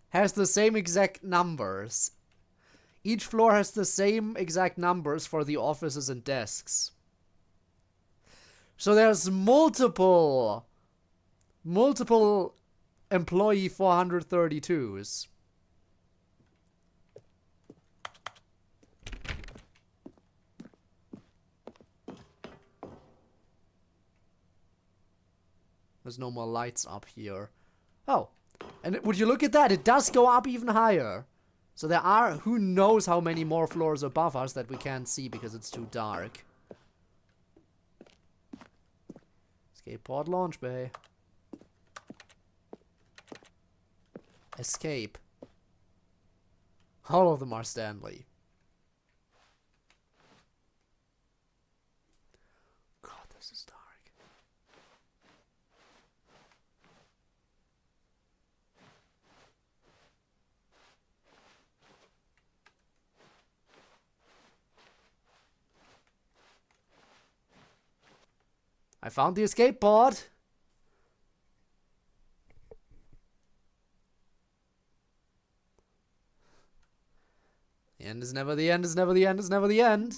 has the same exact numbers. Each floor has the same exact numbers for the offices and desks. So there's multiple employee 432s. There's no more lights up here. Oh, and would you look at that? It does go up even higher. So there are, who knows how many more floors above us that we can't see because it's too dark. Escape pod launch bay. Escape. All of them are Stanley. God, this is dark. I found the escape pod. The end is never the end, is never the end, is never the end.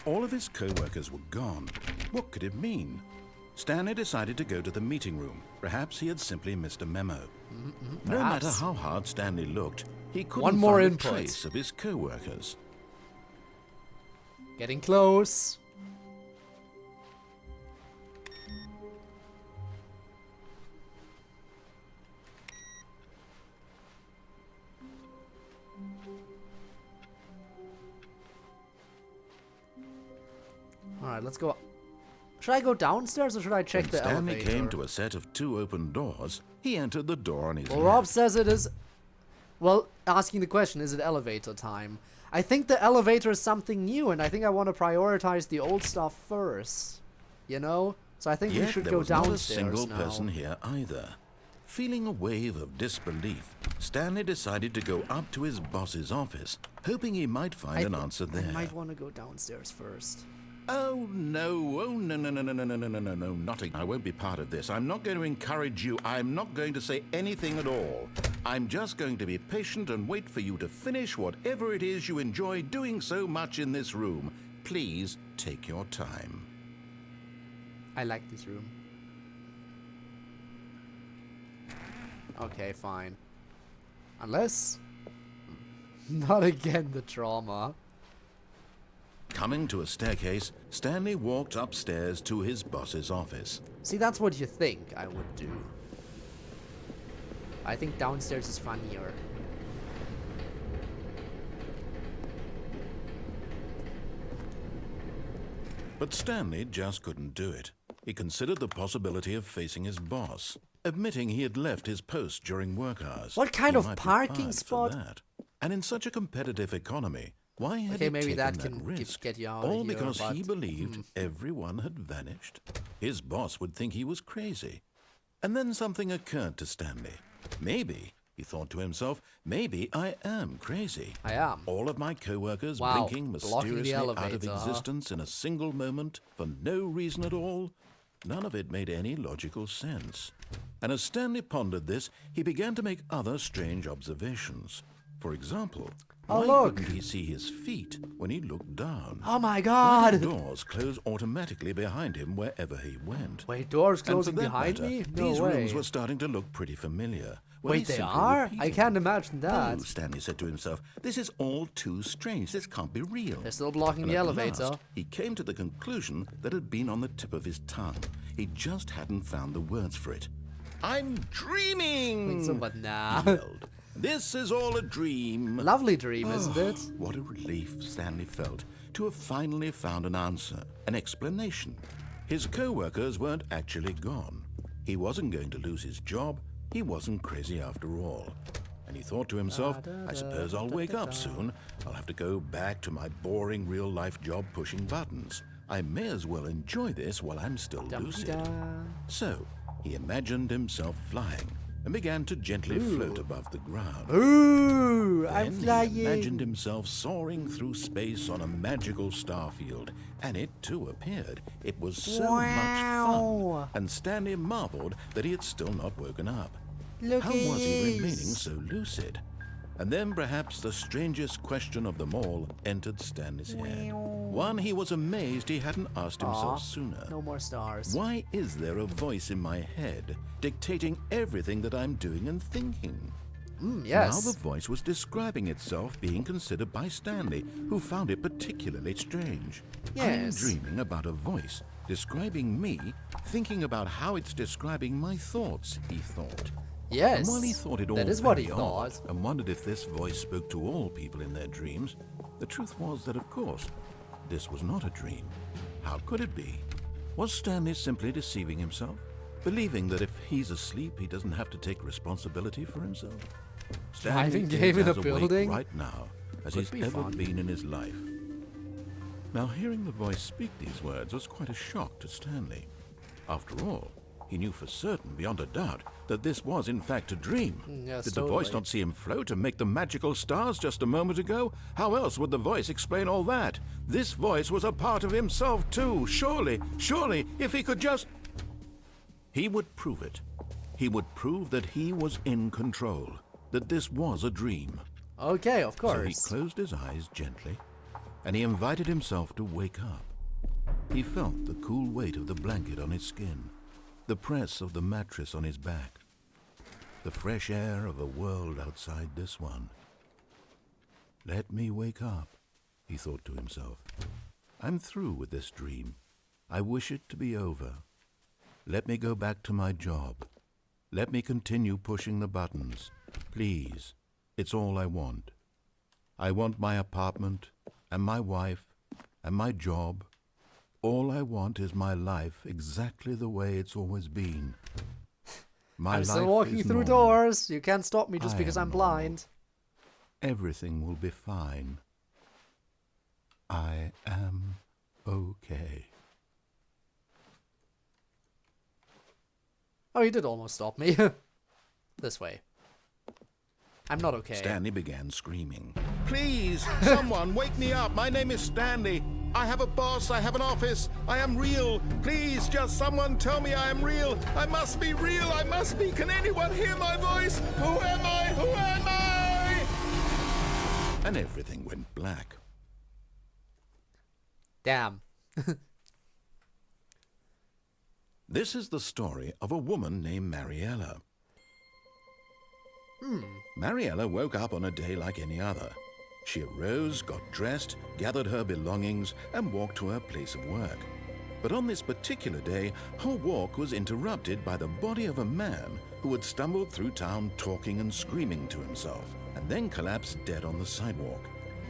All of his co-workers were gone. What could it mean? Stanley decided to go to the meeting room. Perhaps he had simply missed a memo. No matter how hard Stanley looked, he couldn't find a trace of his co-workers. Getting close. Alright, let's go. Should I go downstairs or should I check the elevator? Stanley came to a set of 2 open doors. He entered the door on his left. Rob says it is... Well, asking the question, is it elevator time? I think the elevator is something new, and I think I want to prioritize the old stuff first. You know? So I think we should go downstairs now. There was not a single person here either. Feeling a wave of disbelief, Stanley decided to go up to his boss's office, hoping he might find an answer there. I might want to go downstairs first. Oh no, no, not again. I won't be part of this. I'm not going to encourage you. I'm not going to say anything at all. I'm just going to be patient and wait for you to finish whatever it is you enjoy doing so much in this room. Please take your time. I like this room. Okay, fine. Unless... Not again, the trauma. Coming to a staircase, Stanley walked upstairs to his boss's office. See, that's what you think I would do. I think downstairs is funnier. But Stanley just couldn't do it. He considered the possibility of facing his boss, admitting he had left his post during work hours. What kind He of might be parking fired spot? for that. And in such a competitive economy, why had Okay, he maybe taken that that can risk? get you out of All here, because he but- believed everyone had vanished. His boss would think he was crazy. And then something occurred to Stanley. Maybe, he thought to himself, maybe I am crazy. I am. All of my co-workers Wow, blinking blocking the mysteriously out of elevator, huh? existence in a single moment for no reason at all. None of it made any logical sense. And as Stanley pondered this, he began to make other strange observations. For example, Oh, why look. couldn't he see his feet when he looked down? Oh my Why god! did doors close automatically behind him wherever he went? Wait, doors And for closing that behind matter, me? No these way. rooms were starting to look pretty familiar. Were Wait, they simply are? I repeating? can't imagine that. Oh, Stanley said to himself, this is all too strange. This can't be real. They're still blocking And the at elevator. last, he came to the conclusion that had been on the tip of his tongue. He just hadn't found the words for it. I'm dreaming! But nah. He yelled. This is all a dream. Lovely dream, isn't it? What a relief Stanley felt to have finally found an answer, an explanation. His co-workers weren't actually gone. He wasn't going to lose his job. He wasn't crazy after all. And he thought to himself, I suppose I'll wake up soon. I'll have to go back to my boring real-life job pushing buttons. I may as well enjoy this while I'm still lucid. Dum-dum. So, he imagined himself flying and began to gently float above the ground. Ooh, I'm Then flying. he imagined himself soaring through space on a magical starfield, and it too appeared. It was so much Wow. fun, and Stanley marveled that he had still not woken up. Look How was he at remaining this. so lucid? And then perhaps the strangest question of them all entered Stanley's head. One he was amazed he hadn't asked himself sooner. No more stars. Why is there a voice in my head dictating everything that I'm doing and thinking? Yes. Now the voice was describing itself being considered by Stanley, who found it particularly strange. I'm Yes. dreaming about a voice describing me, thinking about how it's describing my thoughts, he thought. Yes. And while he thought it all that is what he very odd thought. and wondered if this voice spoke to all people in their dreams, the truth was that, of course, this was not a dream. How could it be? Was Stanley simply deceiving himself, believing that if he's asleep, he doesn't have to take responsibility for himself? Driving is game in a as awake building? right now as Could he's be ever fun. been in his life. Now, hearing the voice speak these words was quite a shock to Stanley. After all, he knew for certain, beyond a doubt, that this was in fact a dream. Yes, Did the voice totally. not see him float and make the magical stars just a moment ago? How else would the voice explain all that? This voice was a part of himself too. Surely, if he could just... He would prove it. He would prove that he was in control, that this was a dream. Okay, of So he course. closed his eyes gently, and he invited himself to wake up. He felt the cool weight of the blanket on his skin, the press of the mattress on his back, the fresh air of a world outside this one. Let me wake up, he thought to himself. I'm through with this dream. I wish it to be over. Let me go back to my job. Let me continue pushing the buttons. Please, it's all I want. I want my apartment, and my wife, and my job. All I want is my life exactly the way it's always been. My I'm still life walking is through normal. doors. You can't stop me just I because am I'm normal. blind. Everything will be fine. I am okay. Oh, you did almost stop me. This way. I'm not okay. Stanley began screaming. Please, someone wake me up. My name is Stanley. I have a boss. I have an office. I am real. Please, just someone tell me I am real. I must be real. I must be. Can anyone hear my voice? Who am I? Who am I? And everything went black. Damn. This is the story of a woman named Mariella. Mariella woke up on a day like any other. She arose, got dressed, gathered her belongings, and walked to her place of work. But on this particular day, her walk was interrupted by the body of a man who had stumbled through town talking and screaming to himself, and then collapsed dead on the sidewalk.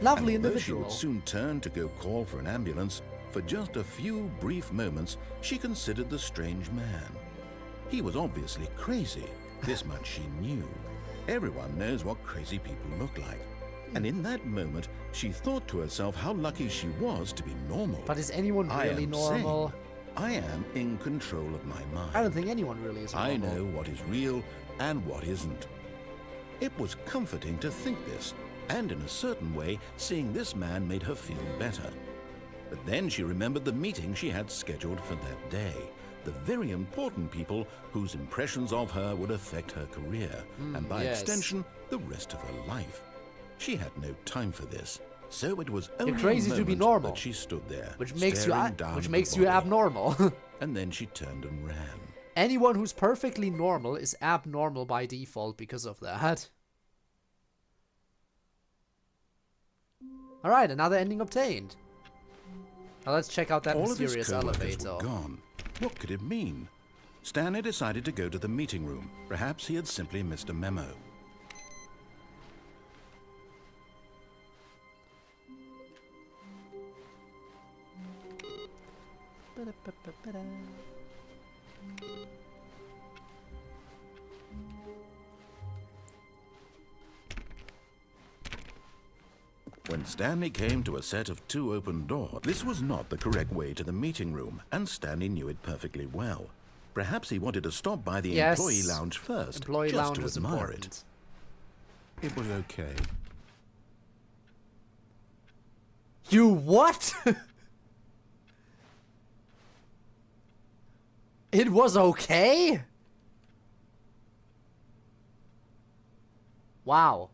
Lovely And although she individual. would soon turn to go call for an ambulance, For just a few brief moments, she considered the strange man. He was obviously crazy. This much she knew. Everyone knows what crazy people look like. And in that moment, she thought to herself how lucky she was to be normal. But is anyone really normal? Sane. I am in control of my mind. I don't think anyone really is normal. I know what is real and what isn't. It was comforting to think this, and in a certain way, seeing this man made her feel better. But then she remembered the meeting she had scheduled for that day. The very important people whose impressions of her would affect her career, and by extension, the rest of her life. She had no time for this, so it was only You're crazy a to be moment normal, that she stood there, which makes you staring down at the you body. abnormal. And then she turned and ran. Anyone who's perfectly normal is abnormal by default because of that. Alright, another ending obtained. Now let's check out that All of mysterious his co-workers elevator. were gone. What could it mean? Stanley decided to go to the meeting room. Perhaps he had simply missed a memo. When Stanley came to a set of 2 open doors, this was not the correct way to the meeting room, and Stanley knew it perfectly well. Perhaps he wanted to stop by the employee lounge first, Employee just lounge to is admire important. it. It was okay. You what? It was okay? Wow.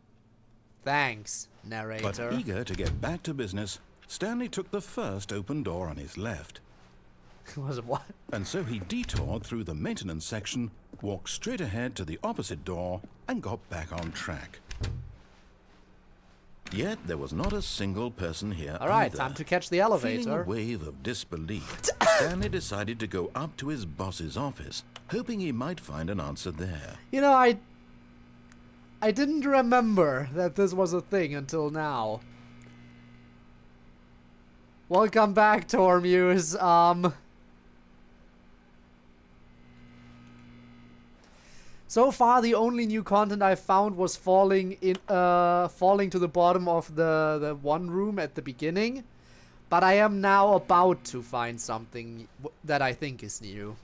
Thanks, narrator. But eager to get back to business, Stanley took the first open door on his left. Was it what? And so he detoured through the maintenance section, walked straight ahead to the opposite door, and got back on track. Yet there was not a single person here Alright, either. time to catch the Feeling elevator. a wave of disbelief, Stanley decided to go up to his boss's office, hoping he might find an answer there. You know, I didn't remember that this was a thing until now. Welcome back, Tormuse. So far, the only new content I found was falling to the bottom of the one room at the beginning. But I am now about to find something that I think is new.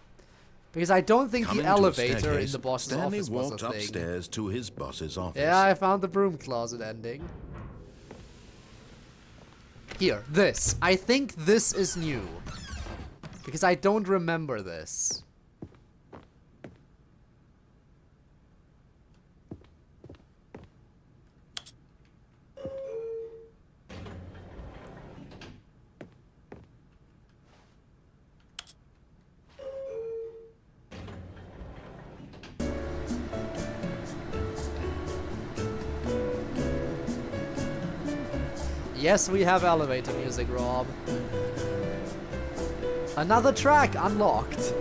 Because I don't think Coming the to a elevator in staircase, the boss's Stanley office was walked a thing. upstairs to his boss's office. Yeah, I found the broom closet ending. Here, this. I think this is new. Because I don't remember this. Yes, we have elevator music, Rob. Another track unlocked.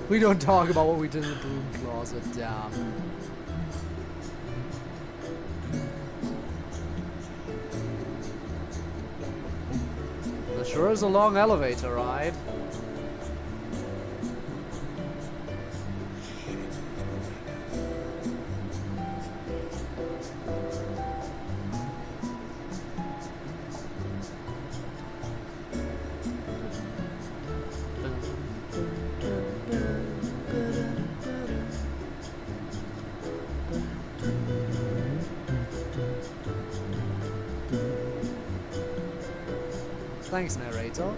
We don't talk about what we did in the broom closet, damn. It sure is a long elevator ride. Thanks, narrator.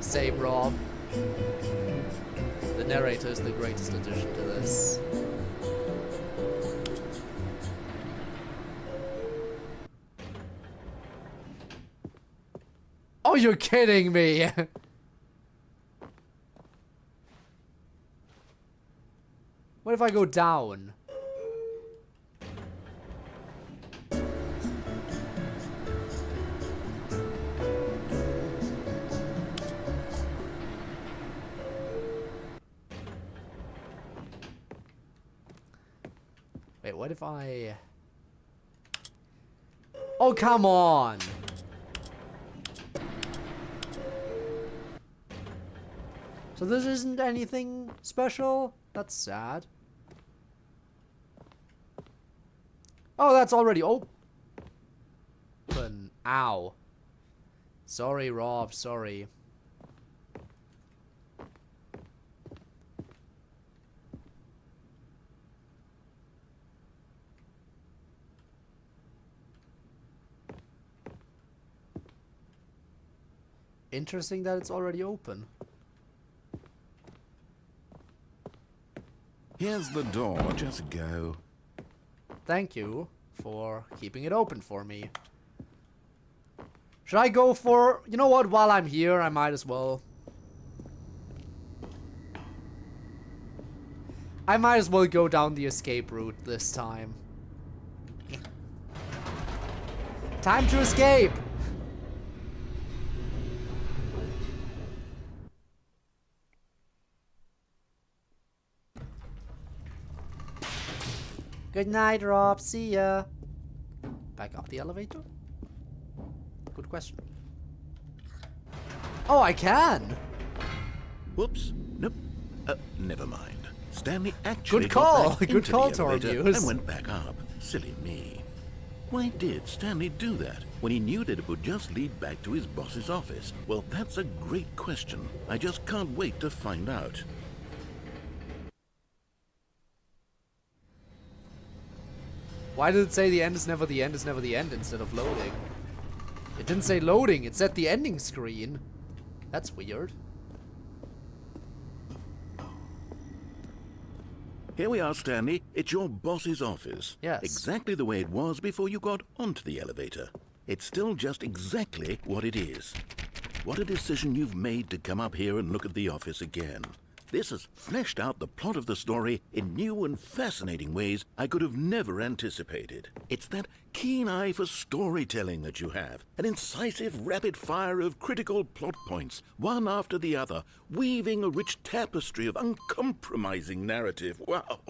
Same, Rob. The narrator is the greatest addition to this. Oh, you're kidding me! What if if I go down? Wait, what if I... Oh, come on! So this isn't anything special? That's sad. Oh, that's already open. Ow. Sorry, Rob, sorry. Interesting that it's already open. Here's the door, just go. Thank you for keeping it open for me. Should I go for... You know what, while I'm here, I might as well. I might as well go down the escape route this time. Time to escape! Good night, Rob. See ya. Back up the elevator? Good question. Oh, I can! Whoops. Nope. Never mind. Stanley actually Good call. got back Good into call, the elevator Tormuse. and went back up. Silly me. Why did Stanley do that when he knew that it would just lead back to his boss's office? Well, that's a great question. I just can't wait to find out. Why did it say the end is never the end is never the end instead of loading? It didn't say loading, it said the ending screen. That's weird. Here we are, Stanley. It's your boss's office. Yes. Exactly the way it was before you got onto the elevator. It's still just exactly what it is. What a decision you've made to come up here and look at the office again. This has fleshed out the plot of the story in new and fascinating ways I could have never anticipated. It's that keen eye for storytelling that you have, an incisive rapid fire of critical plot points, one after the other, weaving a rich tapestry of uncompromising narrative. Wow!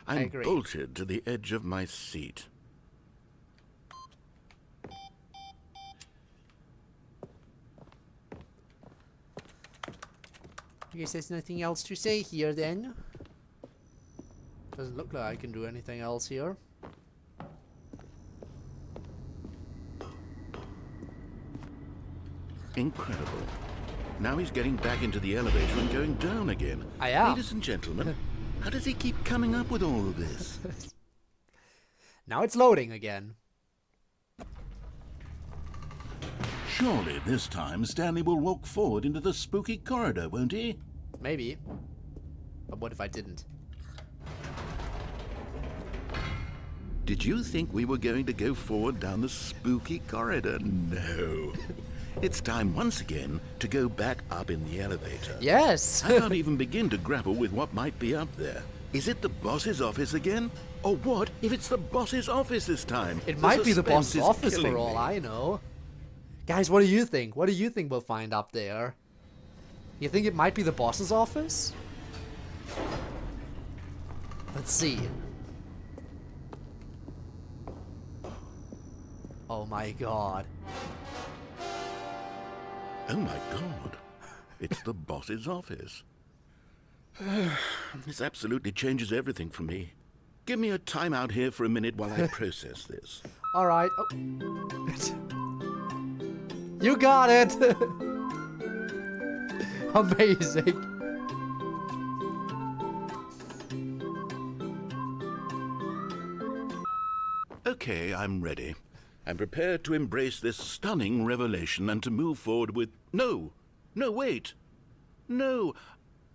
I'm agree. bolted to the edge of my seat. I guess there's nothing else to say here then. Doesn't look like I can do anything else here. Incredible. Now he's getting back into the elevator and going down again. I am. Ladies and gentlemen, how does he keep coming up with all of this? Now it's loading again. Surely this time Stanley will walk forward into the spooky corridor, won't he? Maybe. But what if I didn't? Did you think we were going to go forward down the spooky corridor? No. It's time once again to go back up in the elevator. Yes! I can't even begin to grapple with what might be up there. Is it the boss's office again? Or what if it's the boss's office this time? It might be the suspense boss's is office killing for all me. I know. Guys, what do you think? What do you think we'll find up there? You think it might be the boss's office? Let's see. Oh my god. Oh my god. It's the boss's office. This absolutely changes everything for me. Give me a timeout here for a minute while I process this. Alright. Oh. You got it! Amazing. Okay, I'm ready. I'm prepared to embrace this stunning revelation and to move forward with... No! No, wait! No!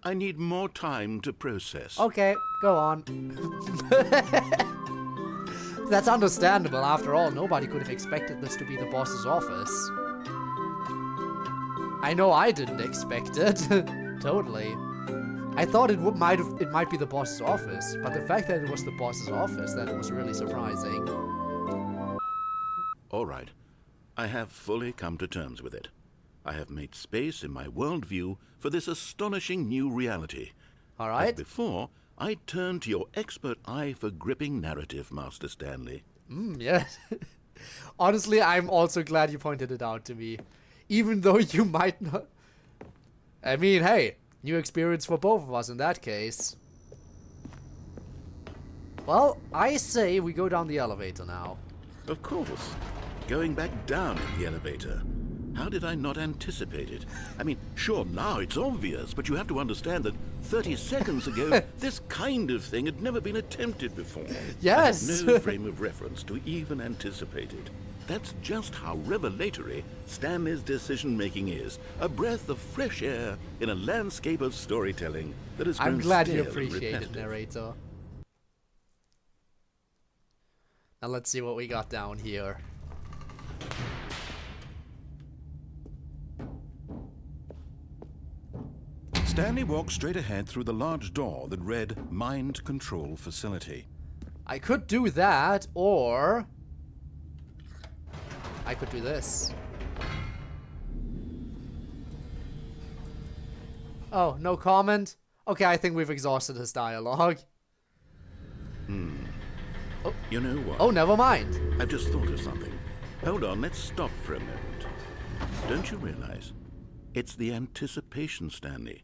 I need more time to process. Okay, go on. That's understandable. After all, nobody could have expected this to be the boss's office. I know I didn't expect it. Totally. I thought it might be the boss's office, but the fact that it was the boss's office, that was really surprising. All right. I have fully come to terms with it. I have made space in my worldview for this astonishing new reality. All As right. before, I turn to your expert eye for gripping narrative, Master Stanley. Yes. Honestly, I'm also glad you pointed it out to me. Even though you might not... I mean, hey, new experience for both of us in that case. Well, I say we go down the elevator now. Of course. Going back down in the elevator. How did I not anticipate it? I mean, sure, now it's obvious, but you have to understand that 30 seconds ago, this kind of thing had never been attempted before. Yes! I had no frame of reference to even anticipate it. That's just how revelatory Stanley's decision-making is. A breath of fresh air in a landscape of storytelling that has grown I'm glad you stale and appreciate it, repetitive. narrator. Now let's see what we got down here. Stanley walked straight ahead through the large door that read Mind Control Facility. I could do that, or... I could do this. Oh, no comment? Okay, I think we've exhausted his dialogue. You know what? Oh, never mind. I've just thought of something. Hold on, let's stop for a moment. Don't you realize? It's the anticipation, Stanley.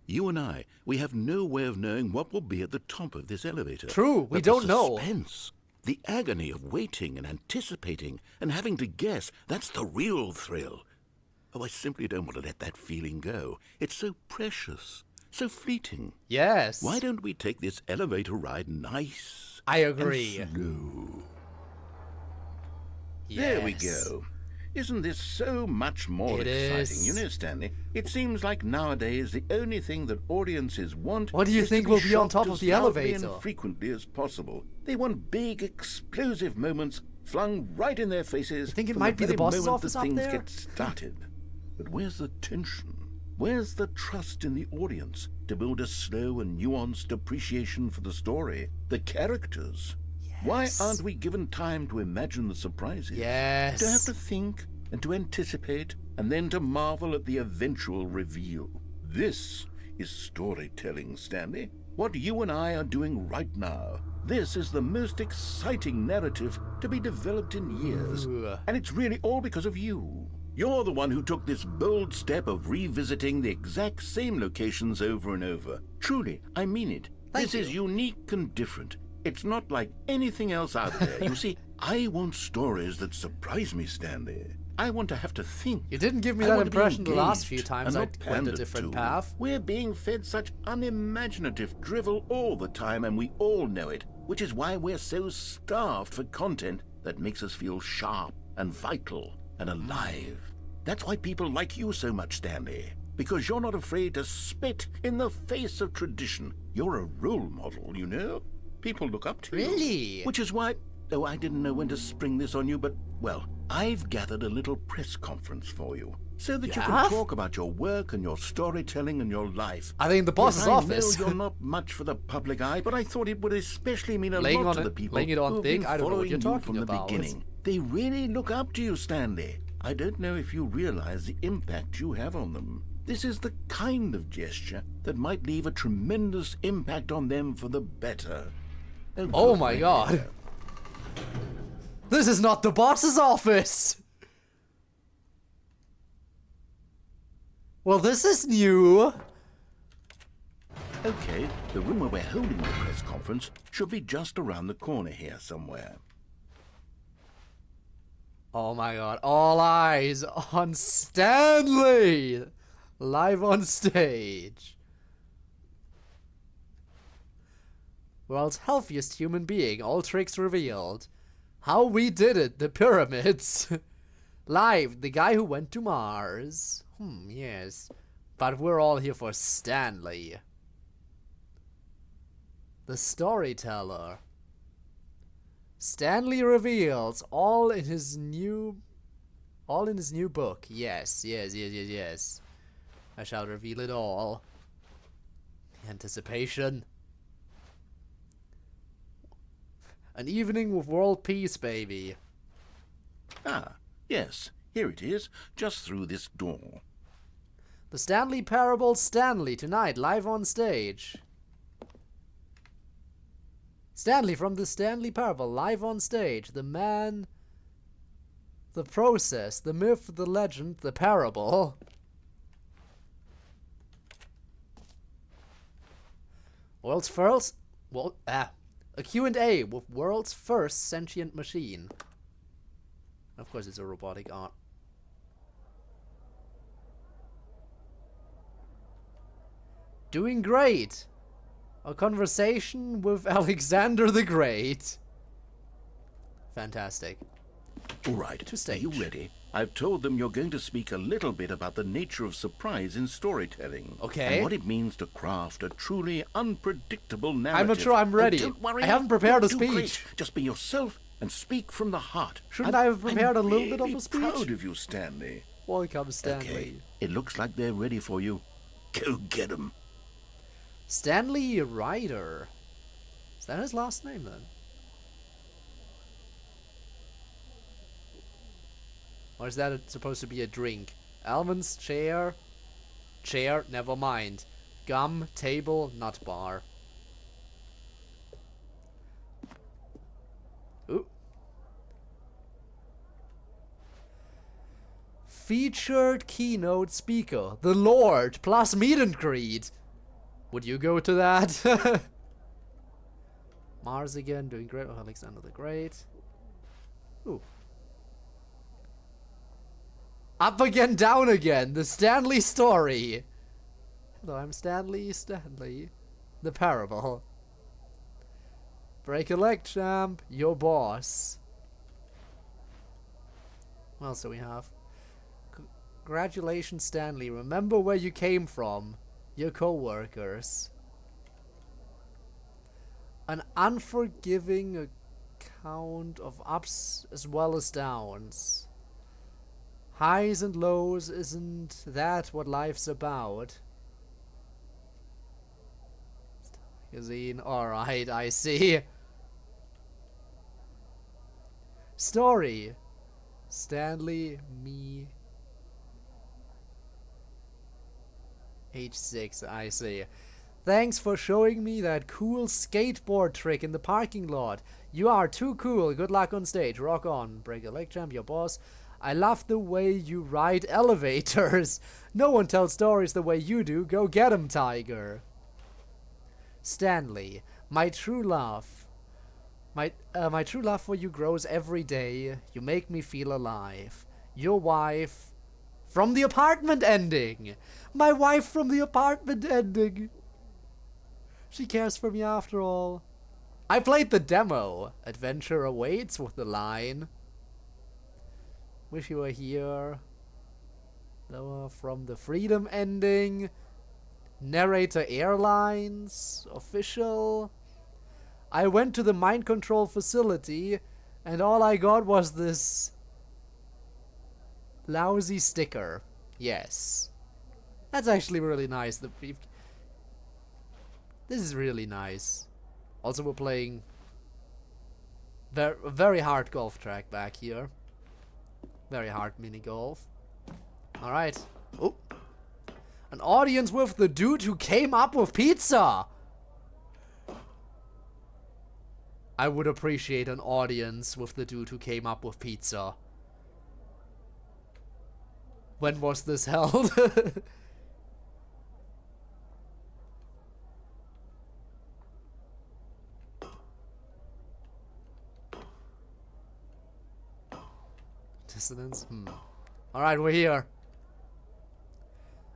You and I, we have no way of knowing what will be at the top of this elevator. True, we But don't know. The suspense, the agony of waiting and anticipating and having to guess, that's the real thrill. Oh, I simply don't want to let that feeling go. It's so precious, so fleeting. Yes. Why don't we take this elevator ride nice I agree. and slow? Yes. There we go. Isn't this so much more It exciting? is. You know, Stanley, it seems like nowadays the only thing that audiences want What do you is to think be will be on shocked top of as the loudly elevator? and frequently as possible. They want big, explosive moments flung right in their faces. You think it from might be the very boss's moment office that up things there? get started. But where's the tension? Where's the trust in the audience to build a slow and nuanced appreciation for the story, the characters? Why aren't we given time to imagine the surprises? Yes. To have to think and to anticipate and then to marvel at the eventual reveal. This is storytelling, Stanley. What you and I are doing right now. This is the most exciting narrative to be developed in years. Ooh. And it's really all because of you. You're the one who took this bold step of revisiting the exact same locations over and over. Truly, I mean it. Thank This is you. unique and different. It's not like anything else out there. You see, I want stories that surprise me, Stanley. I want to have to think. You didn't give me I that want to be impression the last few engaged times and I not went a pandered different to. path. We're being fed such unimaginative drivel all the time, and we all know it, which is why we're so starved for content that makes us feel sharp and vital and alive. That's why people like you so much, Stanley. Because you're not afraid to spit in the face of tradition. You're a role model, you know? People look up to you. Really? Which is why... Oh, I didn't know when to spring this on you, but, well, I've gathered a little press conference for you. So that you have? can talk about your work and your storytelling and your life. I think the boss's Yes, office. I know you're not much for the public eye, but I thought it would especially mean a Laying lot on to it- the people laying it on who've thick? been I don't know what following you're you talking from the about. beginning. They really look up to you, Stanley. I don't know if you realize the impact you have on them. This is the kind of gesture that might leave a tremendous impact on them for the better. Oh good, my I god. know. This is not the boss's office! Well, this is new. Okay, the room where we're holding the press conference should be just around the corner here somewhere. Oh my god, all eyes on Stanley! Live on stage. World's healthiest human being, all tricks revealed. How we did it, the pyramids. Live, the guy who went to Mars. Yes. But we're all here for Stanley. The storyteller. Stanley reveals all in his new book. Yes. I shall reveal it all. Anticipation. An evening with world peace, baby. Ah, yes, here it is, just through this door. The Stanley Parable Stanley tonight, live on stage. Stanley from the Stanley Parable, live on stage. The man, the process, the myth, the legend, the parable. World's first, a Q&A with world's first sentient machine. Of course, it's a robotic art. Doing great. A conversation with Alexander the Great. Fantastic. All right, To are stage. you ready? I've told them you're going to speak a little bit about the nature of surprise in storytelling. Okay. And what it means to craft a truly unpredictable narrative. I'm not sure I'm ready. Don't worry. I haven't prepared You'll a do great. speech. Just be yourself and speak from the heart. Shouldn't I have prepared a little bit of a speech? I'm proud of you, Stanley. Welcome, Stanley. Okay, it looks like they're ready for you. Go get 'em. Stanley Ryder. Is that his last name then? Or is that supposed to be a drink? Almonds, chair. Chair, never mind. Gum, table, nut bar. Ooh. Featured keynote speaker, the Lord, plus meet and greet. Would you go to that? Mars again, doing great. Oh, Alexander the Great. Ooh. Up again, down again. The Stanley story. Hello, I'm Stanley. The Parable. Break a leg, champ. Your boss. What else do we have? Congratulations, Stanley. Remember where you came from. Your co-workers. An unforgiving account of ups as well as downs. Highs and lows, isn't that what life's about? Magazine, alright, I see. Story. Stanley, me. H6, I see. Thanks for showing me that cool skateboard trick in the parking lot. You are too cool. Good luck on stage. Rock on. Break a leg, champ, your boss. I love the way you ride elevators. No one tells stories the way you do. Go get 'em, Tiger. Stanley, my true love. My true love for you grows every day. You make me feel alive. Your wife from the apartment ending. My wife from the apartment ending. She cares for me after all. I played the demo. Adventure awaits with the line. Wish you were here. Noah from the Freedom ending. Narrator Airlines. Official. I went to the mind control facility and all I got was this lousy sticker. Yes. That's actually really nice. This is really nice. Also, we're playing a very hard golf track back here. Very hard mini golf. Alright. Oh. An audience with the dude who came up with pizza. I would appreciate an audience with the dude who came up with pizza. When was this held? Dissonance? Alright, we're here.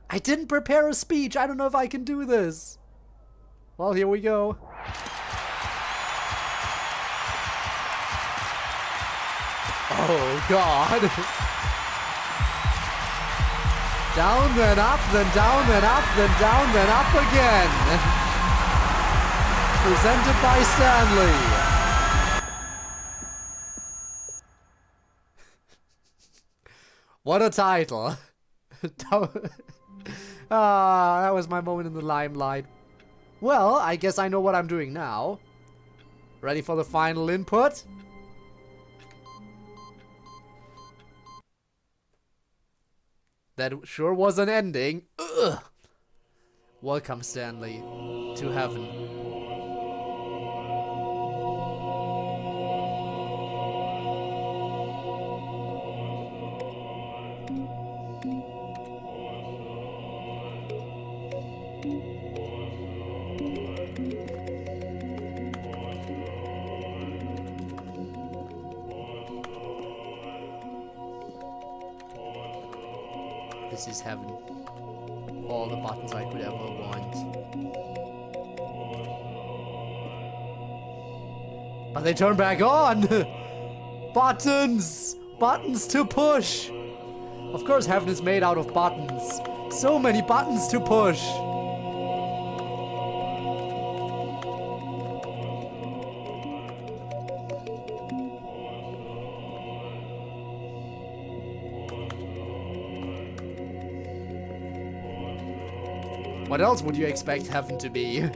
I didn't prepare a speech. I don't know if I can do this. Well, here we go. Oh, God. Down, then up, then down, then up, then down, then up again. Presented by Stanley. What a title. That was my moment in the limelight. Well, I guess I know what I'm doing now. Ready for the final input? That sure was an ending. Ugh. Welcome, Stanley, to heaven. This is heaven. All the buttons I could ever want. But they turn back on! Buttons! Buttons to push! Of course heaven is made out of buttons. So many buttons to push! What else would you expect heaven to be?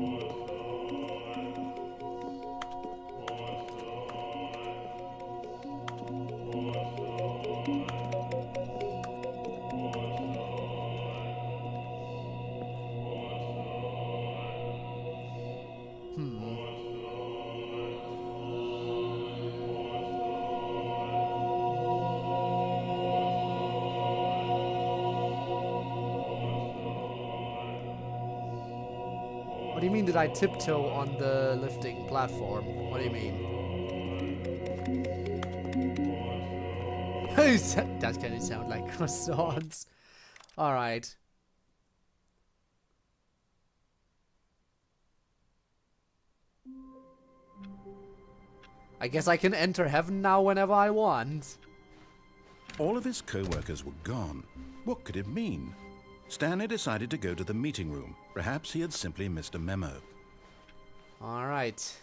What do you mean, did I tiptoe on the lifting platform? What do you mean? That kind of sound like croissants. Alright. I guess I can enter heaven now whenever I want. All of his co-workers were gone. What could it mean? Stanley decided to go to the meeting room. Perhaps he had simply missed a memo. Alright.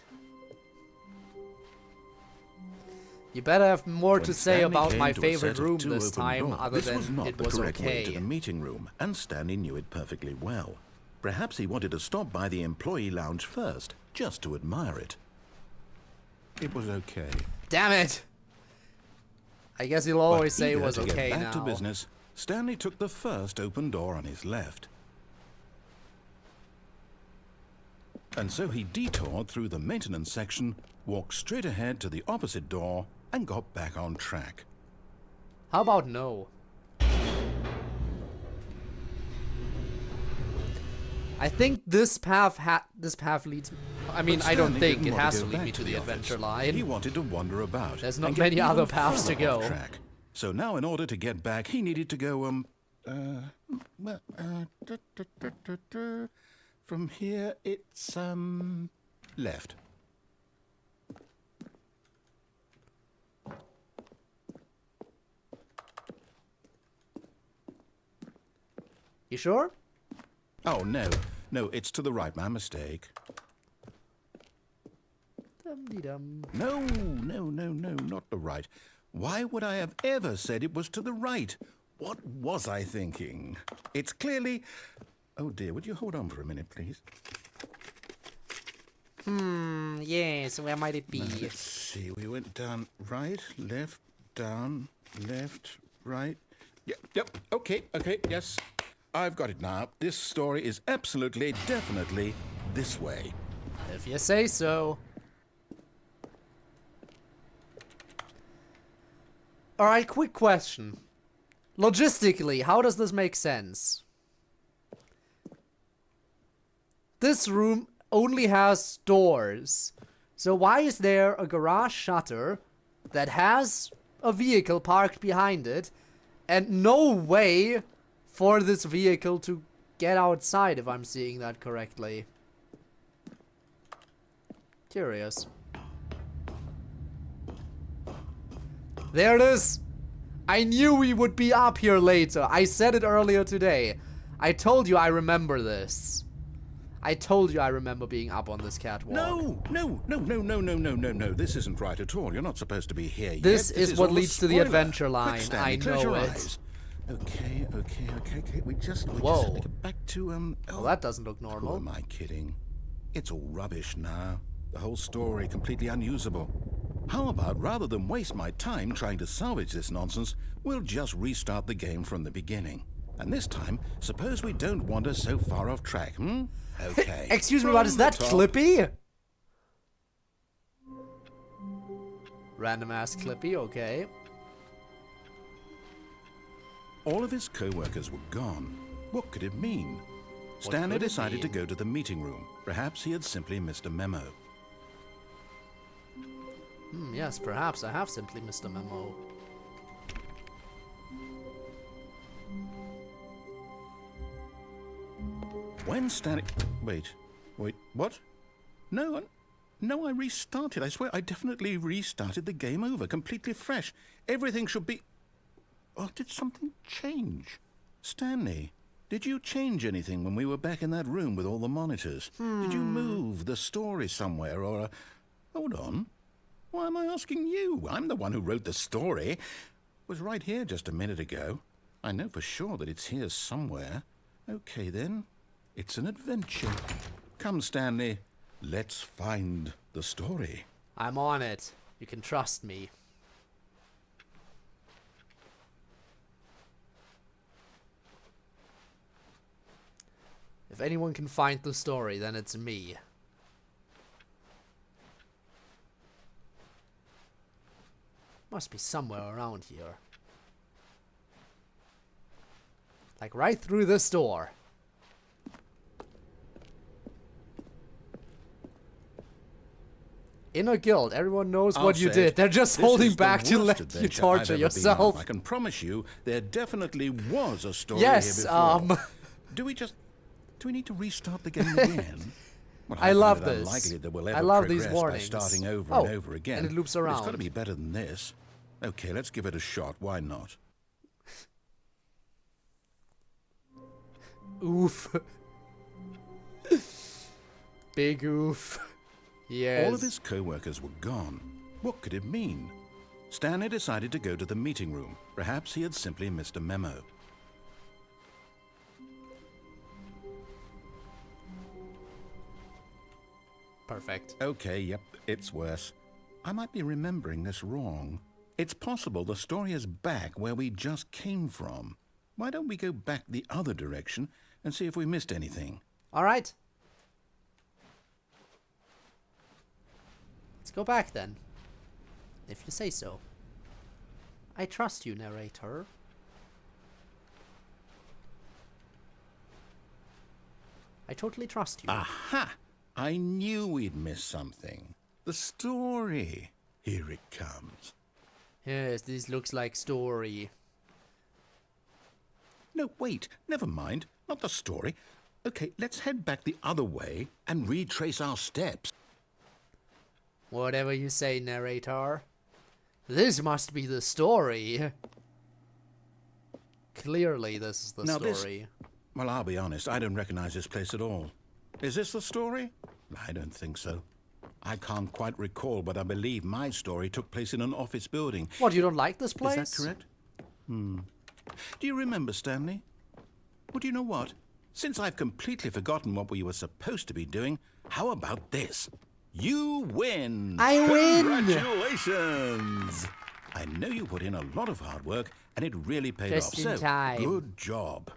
You better have more to say Stanley about came my to a favorite set of room two this open time, doors. other This than was not it the was correct way to okay. the meeting room, and Stanley knew it perfectly well. Perhaps he wanted to stop by the employee lounge first, just to admire it. It was okay. Damn it! I guess you'll always say it Eager was to okay get now. back to business, Stanley took the first open door on his left. And so he detoured through the maintenance section, walked straight ahead to the opposite door, and got back on track. How about no? I think this path leads. I mean, But I don't Stanley think didn't it want has go to lead back me to the office. adventure line. He wanted to wander about. There's not and get many even other paths to further off go. track. So now, in order to get back, he needed to go from here. It's left. You sure? Oh no, it's to the right. My mistake. Dum-de-dum. No, not the right. Why would I have ever said it was to the right? What was I thinking? It's clearly... Oh dear, would you hold on for a minute, please? Yes, where might it be? Now, let's see, we went down right, left, down, left, right. Yep, okay, yes. I've got it now. This story is absolutely, definitely this way. If you say so. Alright, quick question. Logistically, how does this make sense? This room only has doors. So why is there a garage shutter that has a vehicle parked behind it and no way for this vehicle to get outside, if I'm seeing that correctly? Curious. There it is! I knew we would be up here later. I said it earlier today. I told you I remember this. I told you I remember being up on this catwalk. No. This isn't right at all. You're not supposed to be here yet. This is what all a leads to the spoiler. adventure Quick, line. Stanley, I close your know it. eyes. Okay. We just have Whoa. to get back to Well, that doesn't look Who normal. am I kidding? It's all rubbish now. The whole story completely unusable. How about, rather than waste my time trying to salvage this nonsense, we'll just restart the game from the beginning. And this time, suppose we don't wander so far off track, hmm? Okay. Excuse me, what is that, Clippy? Random ass Clippy, okay. All of his co-workers were gone. What could it mean? Stanley decided to go to the meeting room. Perhaps he had simply missed a memo. Yes, perhaps I have simply missed a memo. When Stanley... Wait, what? No, I restarted. I swear, I definitely restarted the game over, completely fresh. Everything should be... Oh, did something change? Stanley, did you change anything when we were back in that room with all the monitors? Did you move the story somewhere, or... Hold on. Why am I asking you? I'm the one who wrote the story. It was right here just a minute ago. I know for sure that it's here somewhere. Okay, then. It's an adventure. Come, Stanley. Let's find the story. I'm on it. You can trust me. If anyone can find the story, then it's me. Must be somewhere around here. Like right through this door. In a guild, everyone knows what you did. They're just holding back to let you torture yourself. I can promise you, there definitely was a story yes, here before. Do we need to restart the game again? Well, I love find it this. unlikely that we'll ever I love these progress by warnings. starting over Oh, and over again. and it loops But around. It's got to be better than this. Okay, let's give it a shot. Why not? Oof. Big oof. Yes. All of his co-workers were gone. What could it mean? Stanley decided to go to the meeting room. Perhaps he had simply missed a memo. Perfect. Okay, yep, it's worse. I might be remembering this wrong. It's possible the story is back where we just came from. Why don't we go back the other direction and see if we missed anything? All right. Let's go back then. If you say so. I trust you, narrator. I totally trust you. Aha! I knew we'd miss something. The story. Here it comes. Yes, this looks like story. No, wait, never mind. Not the story. Okay, let's head back the other way and retrace our steps. Whatever you say, narrator. This must be the story. Clearly, this is the story. Well, I'll be honest, I don't recognize this place at all. Is this the story? I don't think so. I can't quite recall, but I believe my story took place in an office building. What, you don't like this place? Is that correct? Do you remember, Stanley? Well, do you know what? Since I've completely forgotten what we were supposed to be doing, how about this? You win! I win! Congratulations! I know you put in a lot of hard work, and it really paid Just off. in So, time. good job.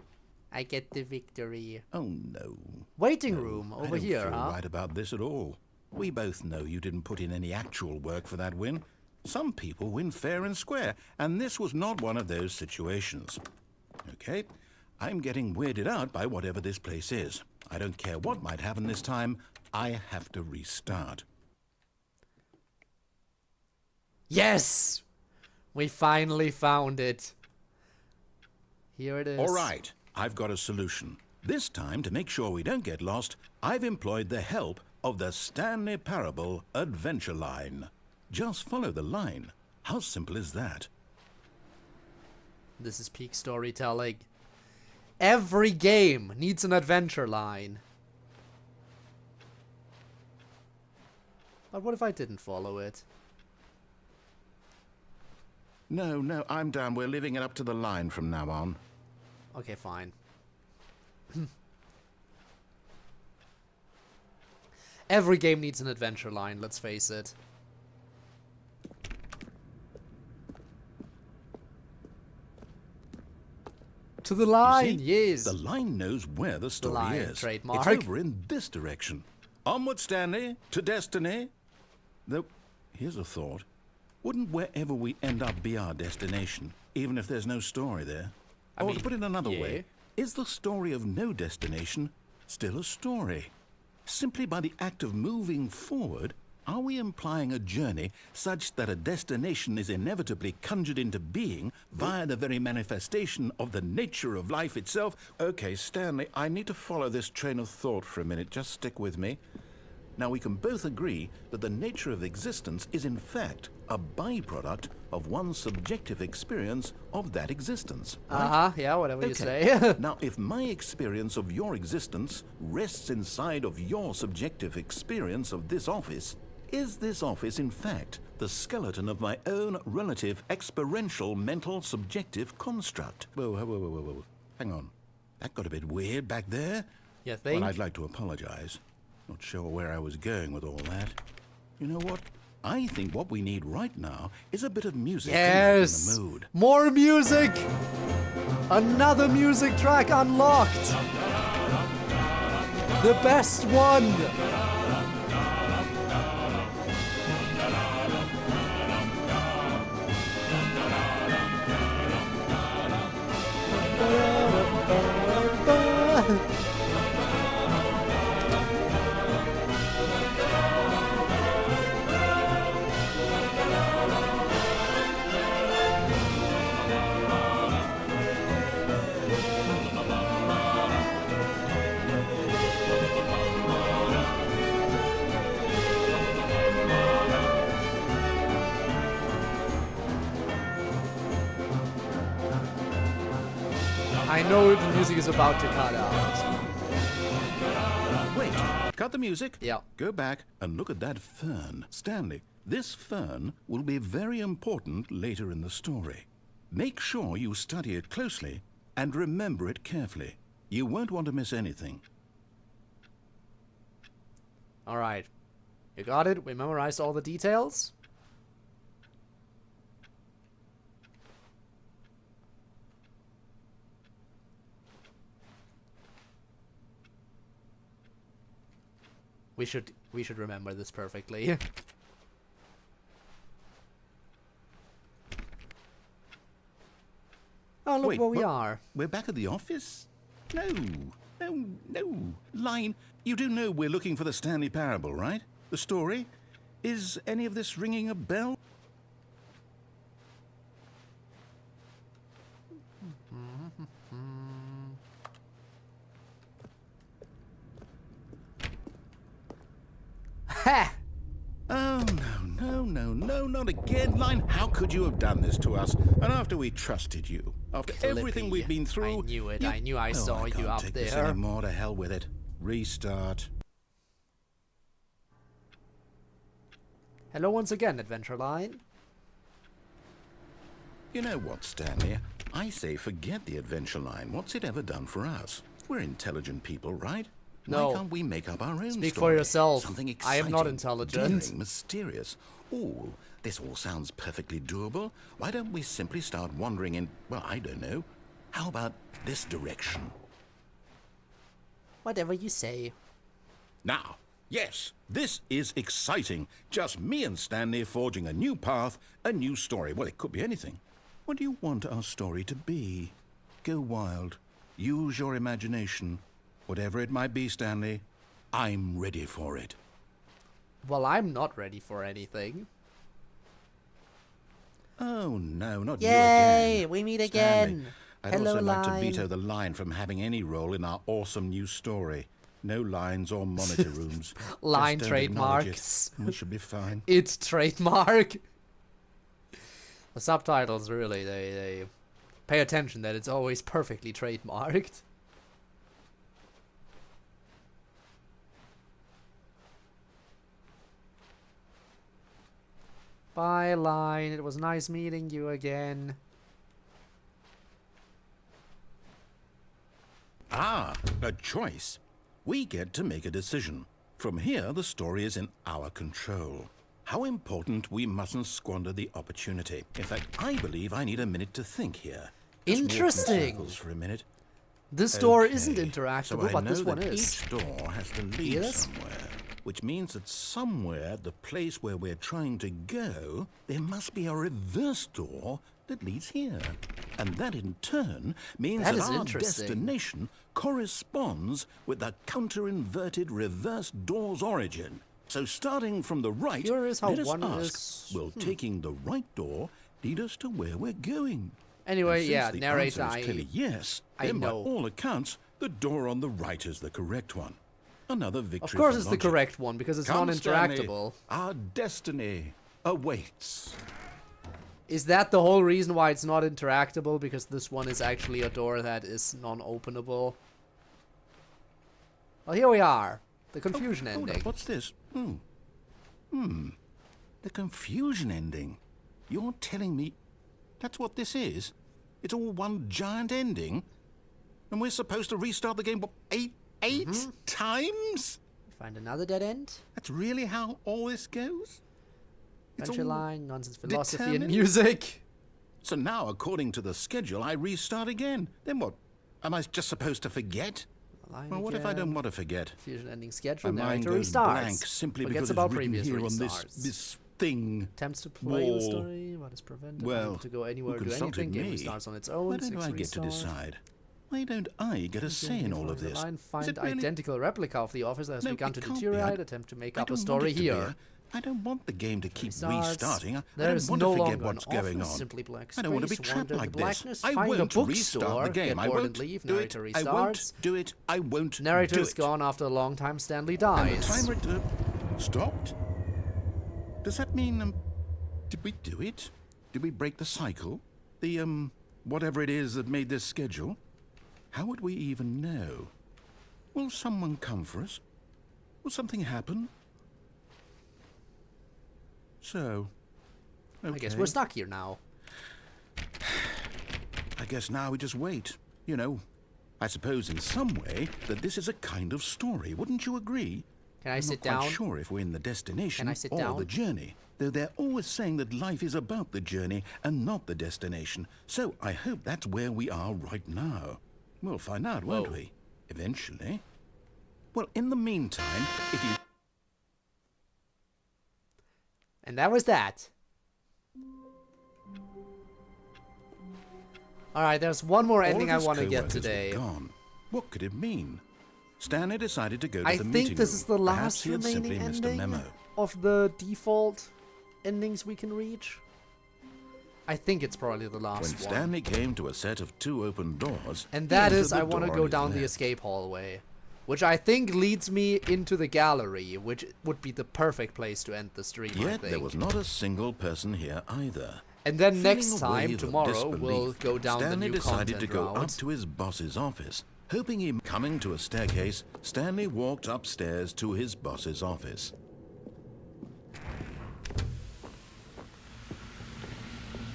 I get the victory. Oh, no. Waiting room I over don't here, feel huh? right about this at all. We both know you didn't put in any actual work for that win. Some people win fair and square, and this was not one of those situations. Okay, I'm getting weirded out by whatever this place is. I don't care what might happen this time. I have to restart. Yes! We finally found it. Here it is. All right, I've got a solution. This time, to make sure we don't get lost, I've employed the help of the Stanley Parable adventure line. Just follow the line. How simple is that? This is peak storytelling. Every game needs an adventure line. But what if I didn't follow it? No, I'm down. We're leaving it up to the line from now on. Okay, fine. Every game needs an adventure line, let's face it. To the line, yes. The line knows where the story line, is. trademark. It's over in this direction. Onward, Stanley, to destiny. Though, here's a thought. Wouldn't wherever we end up be our destination, even if there's no story there? Or to put it another way, is the story of no destination still a story? Simply by the act of moving forward, are we implying a journey such that a destination is inevitably conjured into being via the very manifestation of the nature of life itself? Okay, Stanley, I need to follow this train of thought for a minute. Just stick with me. Now, we can both agree that the nature of existence is in fact a byproduct of one's subjective experience of that existence. Right? Yeah, whatever you say. Now, if my experience of your existence rests inside of your subjective experience of this office, is this office in fact the skeleton of my own relative experiential mental subjective construct? Whoa. Hang on. That got a bit weird back there. You think? Well, I'd like to apologize. Not sure where I was going with all that. You know what? I think what we need right now is a bit of music to Yes! lighten the mood. More music! Another music track unlocked! The best one! I know the music is about to cut out. Wait, cut the music. Yeah. Go back and look at that fern. Stanley, this fern will be very important later in the story. Make sure you study it closely and remember it carefully. You won't want to miss anything. Alright. You got it? We memorized all the details? We should remember this perfectly. Oh, look Wait, where we what? are. We're back at the office? No. Line, you do know we're looking for the Stanley Parable, right? The story? Is any of this ringing a bell? Ha! Oh, no, not again, Line. How could you have done this to us? And after we trusted you, after everything we've been through... I knew it. I knew I saw you up take there. This anymore. To hell with it. Restart. Hello once again, Adventure Line. You know what, Stanley? I say forget the adventure line. What's it ever done for us? We're intelligent people, right? No. Why can't we make up our own story? Speak for yourself. Something I exciting, am not intelligent. daring, mysterious. Oh, this all sounds perfectly doable. Why don't we simply start wandering in, well, I don't know. How about this direction? Whatever you say. Now, yes, this is exciting. Just me and Stanley forging a new path, a new story. Well, it could be anything. What do you want our story to be? Go wild. Use your imagination. Whatever it might be, Stanley, I'm ready for it. Well, I'm not ready for anything. Oh, no, not you Yay! again. We meet Stanley, again. I'd Hello, also like to Line. veto the line from having any role in our awesome new story. No lines or monitor rooms. Line Just don't acknowledge trademarks. it. We should be fine. It's trademark. The subtitles really, they pay attention that it's always perfectly trademarked. Bye, Line. It was nice meeting you again. Ah, a choice. We get to make a decision. From here, the story is in our control. How important we mustn't squander the opportunity. In fact, I believe I need a minute to think here. Just walk in Interesting. circles for a minute. This door Okay, isn't so interactable, I but know this one that is. Each door has to lead Yes. somewhere, which means that somewhere, the place where we're trying to go, there must be a reverse door that leads here. And that in turn means That that is our interesting. destination corresponds with the counter-inverted reverse door's origin. So starting from the right, Curious how let us one ask, is- will taking the right door lead us to where we're going? Anyway, And yeah, since the narrator, answer is clearly yes, I then by know. all accounts, the door on the right is the correct one. Another victory. Of course for it's the logic. correct one, because it's Come, Stanley, non-interactable. our destiny awaits. Is that the whole reason why it's not interactable? Because this one is actually a door that is non-openable? Well, here we are. The confusion Hold ending. up, what's this? The confusion ending. You're telling me that's what this is? It's all one giant ending? And we're supposed to restart the game, what, eight times? Find another dead end? That's really how all this goes? It's Adventure all line, nonsense philosophy, and determined? music. So now, according to the schedule, I restart again. Then what? Am I just supposed to forget? Line Well, what if I again. don't want to forget? Confusion ending schedule. My mind Narrator goes restarts. blank simply Forgets because about it's written previous here restarts. on this thing. Attempts to play the wall. story. What is prevented? Well, Unable to go anywhere, who do consulted anything. Game me? restarts on its own. Why don't 6 I get to restart. decide? Why don't I get a say in all of The this? line, Is find it really? identical replica of the office that has No, begun it to can't be. deteriorate. Attempt to make I up a don't want story it to be. here. I don't want the game to keep Restarts. restarting. I There's don't want no to forget longer what's an going office, on. simply black I don't want to be space. trapped Wander in like the this. blackness, I find a won't restart bookstore, the game. get I bored won't and leave. do it. Narrator I won't restarts. do it. I won't Narrator do is it. gone after a long time. Stanley And the dies. timer stopped? Does that mean, did we do it? Did we break the cycle? The, whatever it is that made this schedule? How would we even know? Will someone come for us? Will something happen? So, okay. I guess we're stuck here now. I guess now we just wait. You know, I suppose in some way that this is a kind of story. Wouldn't you agree? Can I I'm sit not quite down? sure if we're in the destination Can I sit or down? the journey. Though they're always saying that life is about the journey and not the destination. So I hope that's where we are right now. We'll find out, won't Whoa. we? Eventually. Well, in the meantime, if you... And that was that. Alright, there's one more all ending of I his want to get co-workers were today. gone. What could it mean? Stanley decided to go to I the think meeting this room. is the Perhaps last he had remaining simply missed a ending memo. of the default endings we can reach. I think it's probably the last When one. Stanley came to a set of 2 open doors, And he that entered is, the I want to door go on his down the left. escape hallway. Which I think leads me into the gallery, which would be the perfect place to end the stream, I Yet think. there was not a single person here either. And then Feeling next a time, wave of tomorrow, disbelief, we'll go down Stanley the new decided to content go up route. to his boss's office. Hoping he coming to a staircase, Stanley walked upstairs to his boss's office.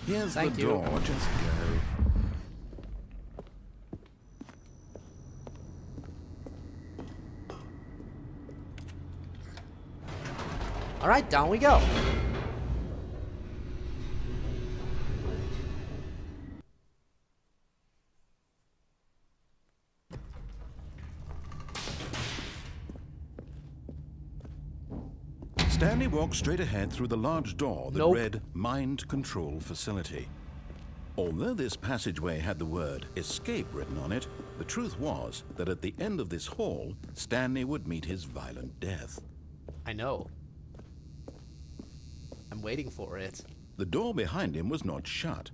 Here's Thank the you. door, just go. Alright, down we go. Stanley walked straight ahead through the large door that Nope. read Mind Control Facility. Although this passageway had the word escape written on it, the truth was that at the end of this hall, Stanley would meet his violent death. I know. I'm waiting for it. The door behind him was not shut.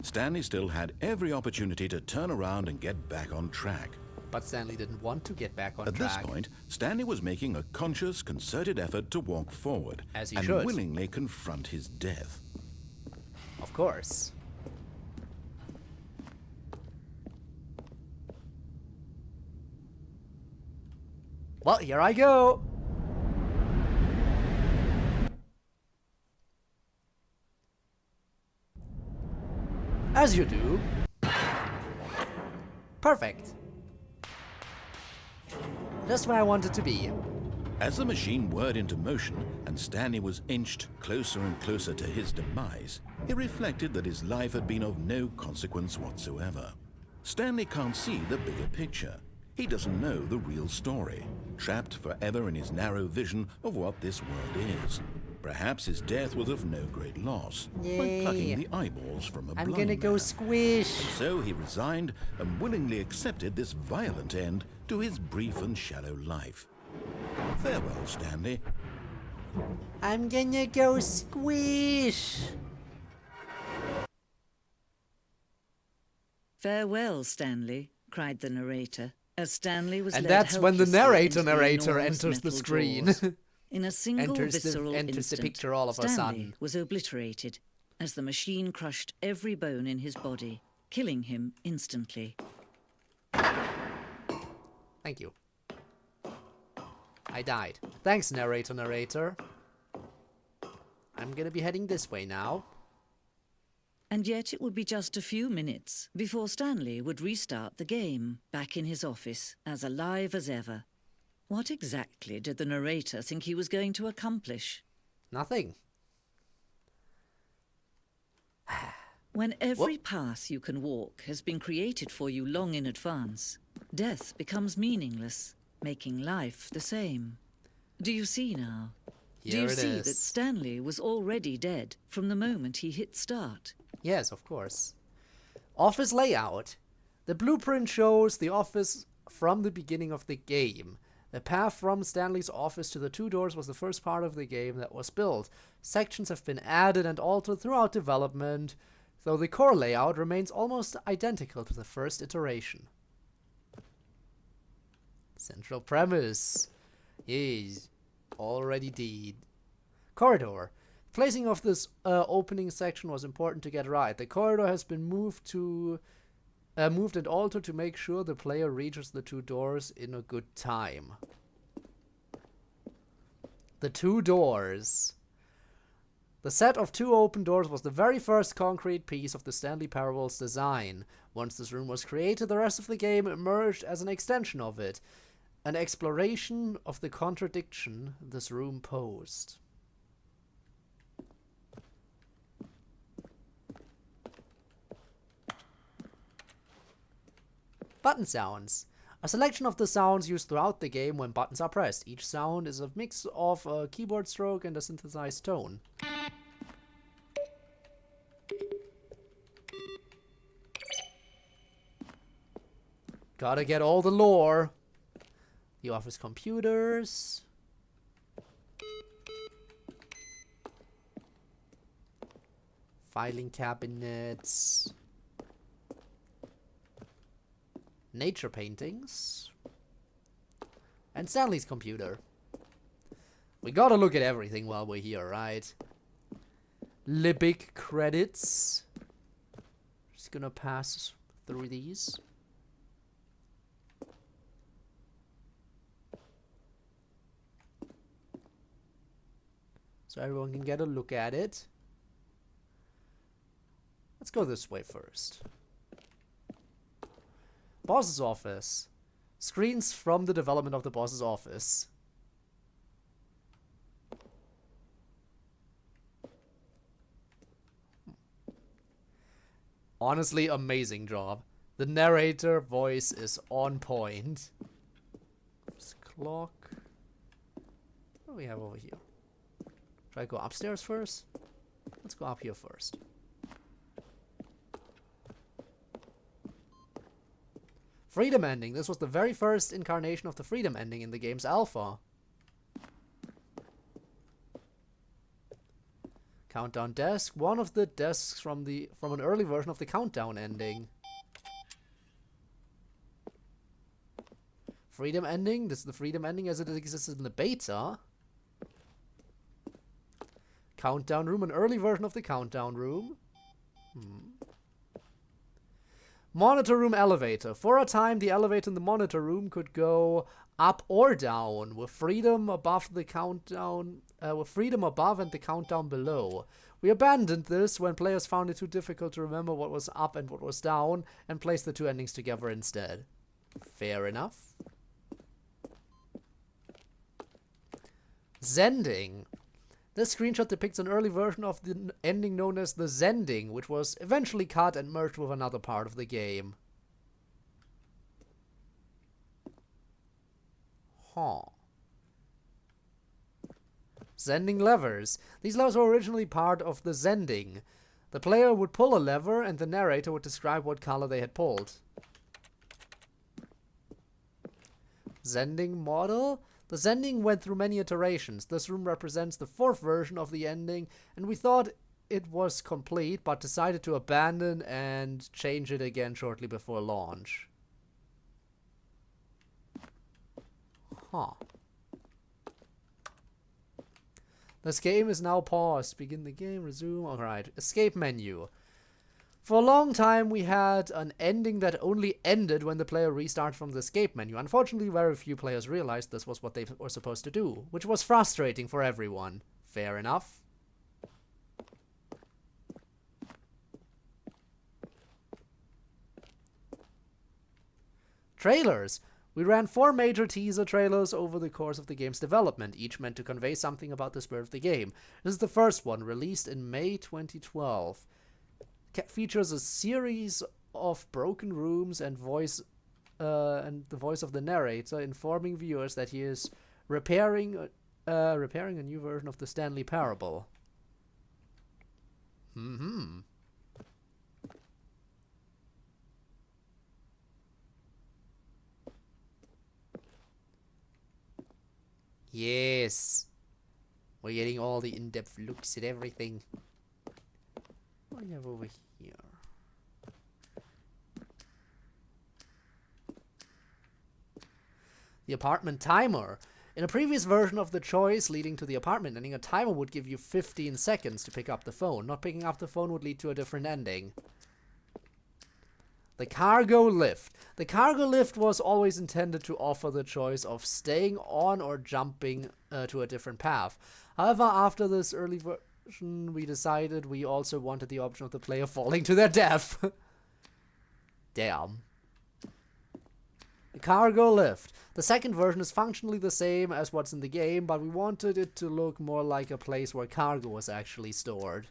Stanley still had every opportunity to turn around and get back on track. But Stanley didn't want to get back on At track. this point, Stanley was making a conscious, concerted effort to walk forward As he and should. willingly confront his death. Of course. Well, here I go. As you do. Perfect. Just where I want it to be. As the machine whirred into motion and Stanley was inched closer and closer to his demise, he reflected that his life had been of no consequence whatsoever. Stanley can't see the bigger picture. He doesn't know the real story, trapped forever in his narrow vision of what this world is. Perhaps his death was of no great loss, like plucking the eyeballs from a I'm blind gonna go man. squish. So he resigned and willingly accepted this violent end to his brief and shallow life. Farewell, Stanley. I'm gonna go squish. Farewell, Stanley, cried the narrator, as Stanley was And led that's when the helplessly into narrator enormous enters the metal screen. jaws. In a single enters visceral the instant, picture all of a Stanley sudden. was obliterated as the machine crushed every bone in his body, killing him instantly. Thank you. I died. Thanks, narrator. I'm gonna be heading this way now. And yet it would be just a few minutes before Stanley would restart the game, back in his office, as alive as ever. What exactly did the narrator think he was going to accomplish? Nothing. When every path you can walk has been created for you long in advance, death becomes meaningless, making life the same. Do you see now? Do you see that Stanley was already dead from the moment he hit start? Yes, of course. Office layout. The blueprint shows the office from the beginning of the game. The path from Stanley's office to the two doors was the first part of the game that was built. Sections have been added and altered throughout development, though the core layout remains almost identical to the first iteration. Central premise. Yes, already did. Corridor. Placing of this opening section was important to get right. The corridor has been moved and altered to make sure the player reaches the two doors in a good time. The two doors. The set of two open doors was the very first concrete piece of the Stanley Parable's design. Once this room was created, the rest of the game emerged as an extension of it, an exploration of the contradiction this room posed. Button sounds. A selection of the sounds used throughout the game when buttons are pressed. Each sound is a mix of a keyboard stroke and a synthesized tone. Gotta get all the lore. The office computers. Filing cabinets. Nature paintings. And Stanley's computer. We gotta look at everything while we're here, right? Libic credits. Just gonna pass through these. So everyone can get a look at it. Let's go this way first. Boss's office. Screens from the development of the boss's office. Honestly, amazing job. The narrator voice is on point. There's clock. What do we have over here? Should I go upstairs first? Let's go up here first. Freedom ending. This was the very first incarnation of the freedom ending in the game's alpha. Countdown desk. One of the desks from an early version of the countdown ending. Freedom ending. This is the freedom ending as it existed in the beta. Countdown room. An early version of the countdown room. Monitor room elevator. For a time, the elevator in the monitor room could go up or down, with freedom above the countdown, with freedom above and the countdown below. We abandoned this when players found it too difficult to remember what was up and what was down, and placed the two endings together instead. Fair enough. Zending. This screenshot depicts an early version of the ending known as the Zending, which was eventually cut and merged with another part of the game. Huh. Zending levers. These levers were originally part of the Zending. The player would pull a lever and the narrator would describe what color they had pulled. Zending model. The Zending went through many iterations. This room represents the 4th version of the ending, and we thought it was complete, but decided to abandon and change it again shortly before launch. Huh. This game is now paused. Begin the game, resume. Alright, escape menu. For a long time we had an ending that only ended when the player restarted from the escape menu. Unfortunately, very few players realized this was what they were supposed to do, which was frustrating for everyone. Fair enough. Trailers. We ran 4 major teaser trailers over the course of the game's development, each meant to convey something about the spirit of the game. This is the first one, released in May 2012. Features a series of broken rooms and the voice of the narrator informing viewers that he is repairing a new version of the Stanley Parable. Yes. We're getting all the in-depth looks at everything. What do we have over here? The apartment timer. In a previous version of the choice leading to the apartment ending, a timer would give you 15 seconds to pick up the phone. Not picking up the phone would lead to a different ending. The cargo lift. The cargo lift was always intended to offer the choice of staying on or jumping to a different path. However, after this early version, we decided we also wanted the option of the player falling to their death. Damn. The cargo lift. The second version is functionally the same as what's in the game, but we wanted it to look more like a place where cargo was actually stored.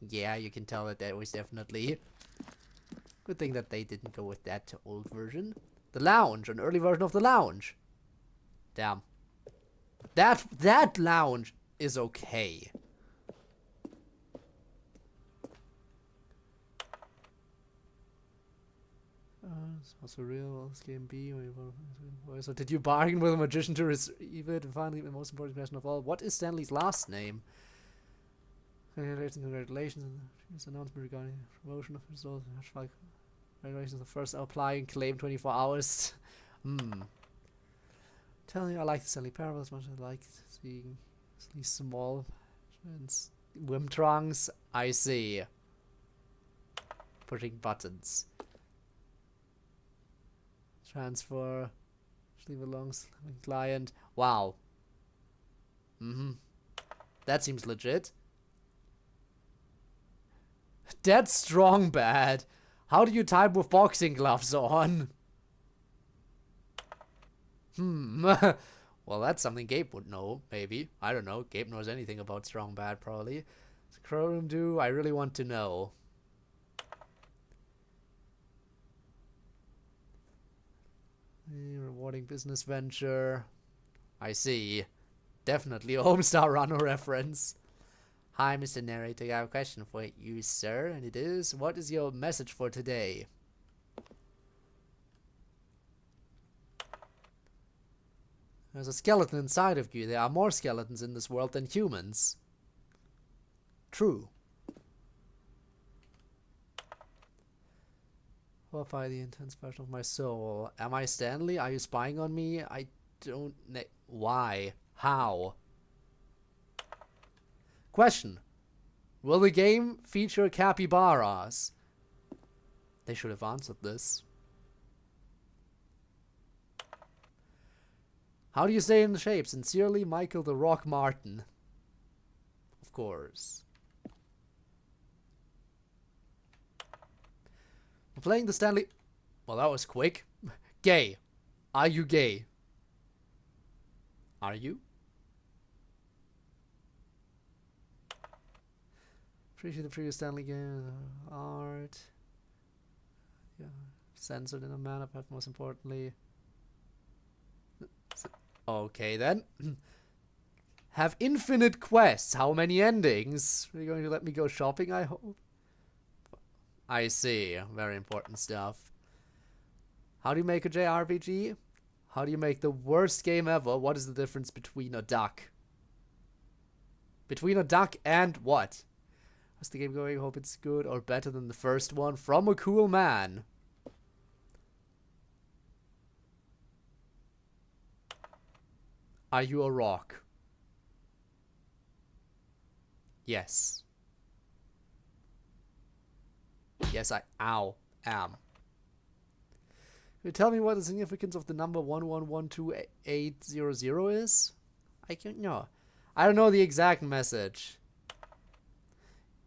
Yeah, you can tell that was definitely... Good thing that they didn't go with that old version. The lounge, an early version of the lounge. Damn. That lounge is okay. It's also real. This game B. So did you bargain with a magician to receive it? And finally, the most important question of all: what is Stanley's last name? Congratulations! This announcement regarding promotion of results. Congratulations! The first applying claim 24 hours. Telling you, I like the Stanley Parable as much as I like seeing these small swim trunks. I see. Pushing buttons. Transfer. Leave belongs client. Wow. That seems legit. Dead strong bad. How do you type with boxing gloves on? Well, that's something Gabe would know, maybe. I don't know. Gabe knows anything about strong bad, probably. Scroll do. I really want to know. Rewarding business venture. I see. Definitely a Homestar Runner reference. Hi, Mr. Narrator. I have a question for you, sir. And it is, what is your message for today? There's a skeleton inside of you. There are more skeletons in this world than humans. True. By the intense passion of my soul. Am I Stanley? Are you spying on me? I don't know. Why? How? Question. Will the game feature capybaras? They should have answered this. How do you stay in shape? Sincerely, Michael the Rock Martin. Of course. We're playing the Stanley... Well, that was quick. Gay. Are you gay? Are you? Appreciate the previous Stanley game. Art. Yeah. Censored in a manner, but most importantly. Okay then. Have infinite quests. How many endings? Are you going to let me go shopping, I hope? I see. Very important stuff. How do you make a JRPG? How do you make the worst game ever? What is the difference between a duck? Between a duck and what? How's the game going? Hope it's good or better than the first one. From a cool man. Are you a rock? Yes. Yes, I am. Can you tell me what the significance of the number 1112800 is? I can't know. I don't know the exact message.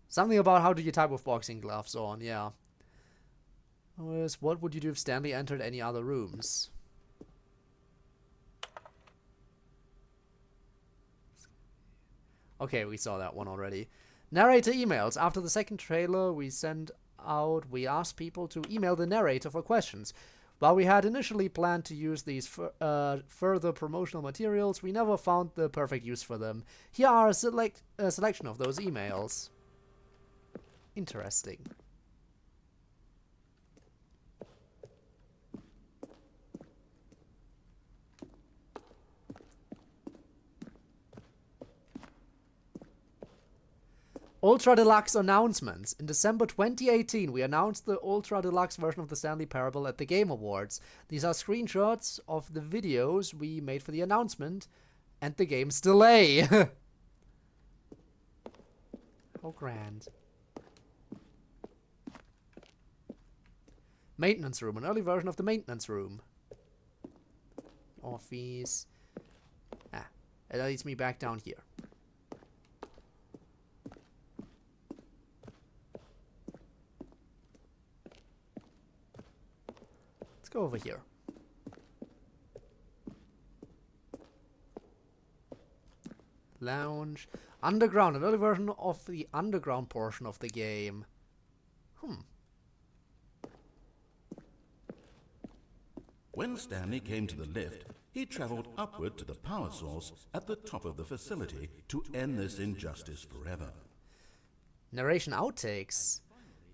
Something about how do you type with boxing gloves on, yeah. What would you do if Stanley entered any other rooms? Okay, we saw that one already. Narrator emails. After the second trailer we asked people to email the narrator for questions. While we had initially planned to use these further promotional materials, we never found the perfect use for them. Here are a selection of those emails. Interesting. Ultra Deluxe announcements. In December 2018, we announced the Ultra Deluxe version of the Stanley Parable at the Game Awards. These are screenshots of the videos we made for the announcement and the game's delay. How grand. Maintenance room. An early version of the maintenance room. Office. Ah, it leads me back down here. Let's go over here. Lounge. Underground. An early version of the underground portion of the game. When Stanley came to the lift, he traveled upward to the power source at the top of the facility to end this injustice forever. Narration outtakes.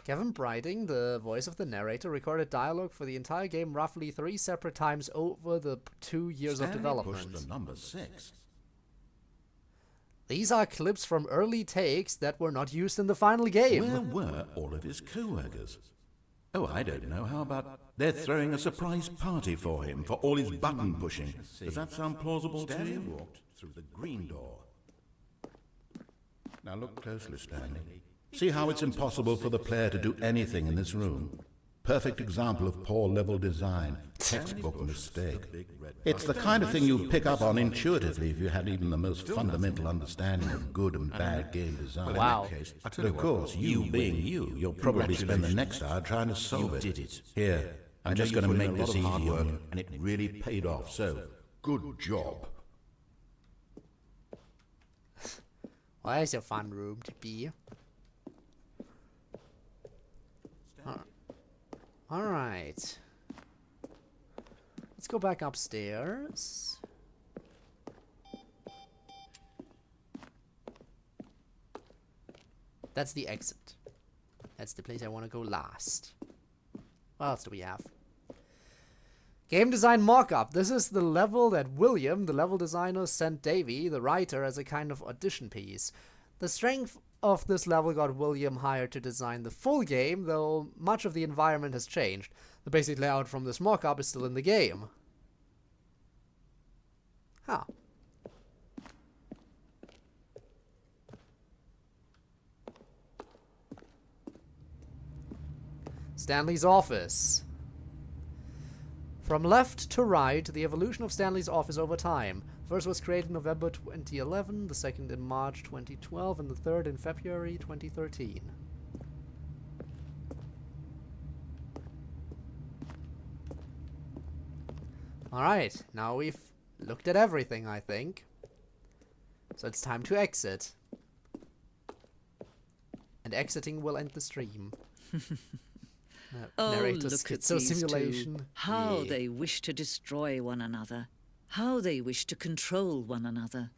Kevin Briding, the voice of the narrator, recorded dialogue for the entire game roughly 3 separate times over the 2 years of development. Pushed the number 6. These are clips from early takes that were not used in the final game. Where were all of his co-workers? Oh, I don't know. How about they're throwing a surprise party for him for all his button pushing? Does that sound plausible to you? Walked through the green door. Now look closely, Stanley. See how it's impossible for the player to do anything in this room? Perfect example of poor level design. Textbook mistake. It's the kind of thing you'd pick up on intuitively if you had even the most fundamental understanding of good and bad game design. Wow. But of course, you being you, you'll probably spend the next hour trying to solve it. You did it. Here, I'm just going to make this easy on you, and it really paid off, so good job. Well, that's a fun room to be. Alright. Let's go back upstairs. That's the exit. That's the place I want to go last. What else do we have? Game design mockup. This is the level that William, the level designer, sent Davey, the writer, as a kind of audition piece. The strength of this level got William hired to design the full game, though much of the environment has changed. The basic layout from this mockup is still in the game. Huh. Stanley's office. From left to right, the evolution of Stanley's office over time. First was created in November 2011, the second in March 2012, and the third in February 2013. Alright, now we've looked at everything, I think. So it's time to exit. And exiting will end the stream. Oh, Narrator look at schizo these simulation. two. How Yeah. they wish to destroy one another. How they wish to control one another.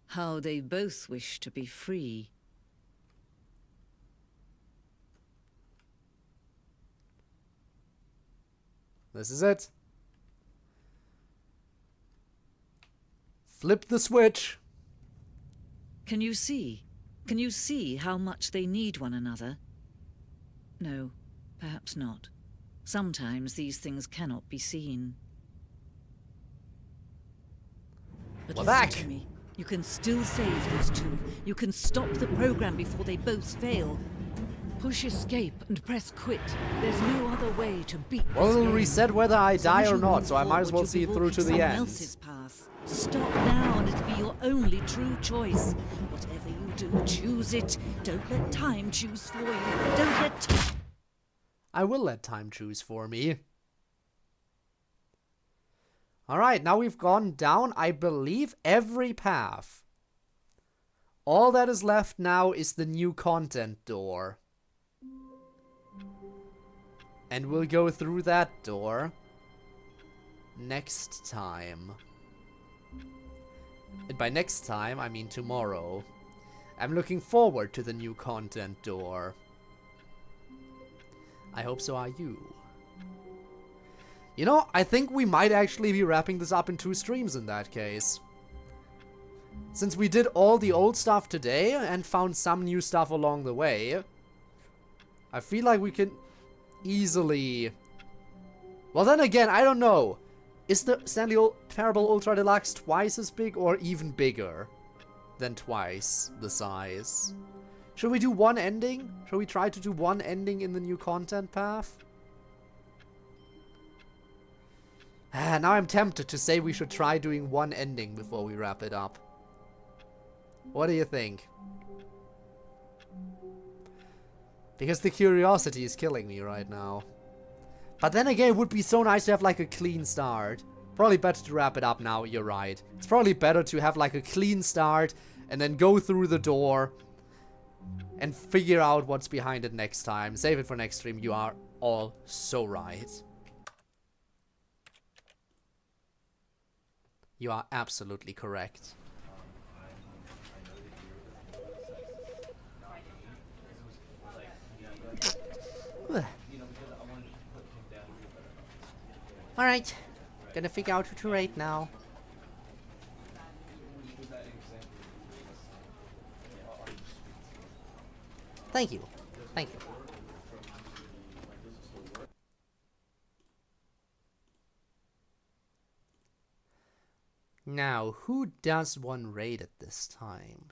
How they both wish to be free. This is it. Flip the switch. Can you see? Can you see how much they need one another? No, perhaps not. Sometimes these things cannot be seen. But We're listen back. to me. You can still save these two. You can stop the program before they both fail. Push escape and press quit. There's no other way to beat Well, this it'll game. reset whether I die as or you not, move so I might as forward, well you'll see be it through to walking the someone end. else's path. Stop now and it'll be your only true choice. Whatever you do, choose it. Don't let time choose for you. Don't let I will let time choose for me. Alright, now we've gone down, I believe, every path. All that is left now is the new content door. And we'll go through that door next time. And by next time, I mean tomorrow. I'm looking forward to the new content door. I hope so are you. You know, I think we might actually be wrapping this up in 2 streams in that case. Since we did all the old stuff today and found some new stuff along the way, I feel like we can easily... Well, then again, I don't know. Is the Stanley Parable Ultra Deluxe twice as big or even bigger than twice the size? Should we do one ending? Should we try to do one ending in the new content path? Now I'm tempted to say we should try doing one ending before we wrap it up. What do you think? Because the curiosity is killing me right now. But then again, it would be so nice to have like a clean start. Probably better to wrap it up now, you're right. It's probably better to have like a clean start and then go through the door and figure out what's behind it next time. Save it for next stream, you are all so right. You are absolutely correct. Alright, gonna figure out who to rate now. Thank you. Thank you. Now, who does one rate at this time?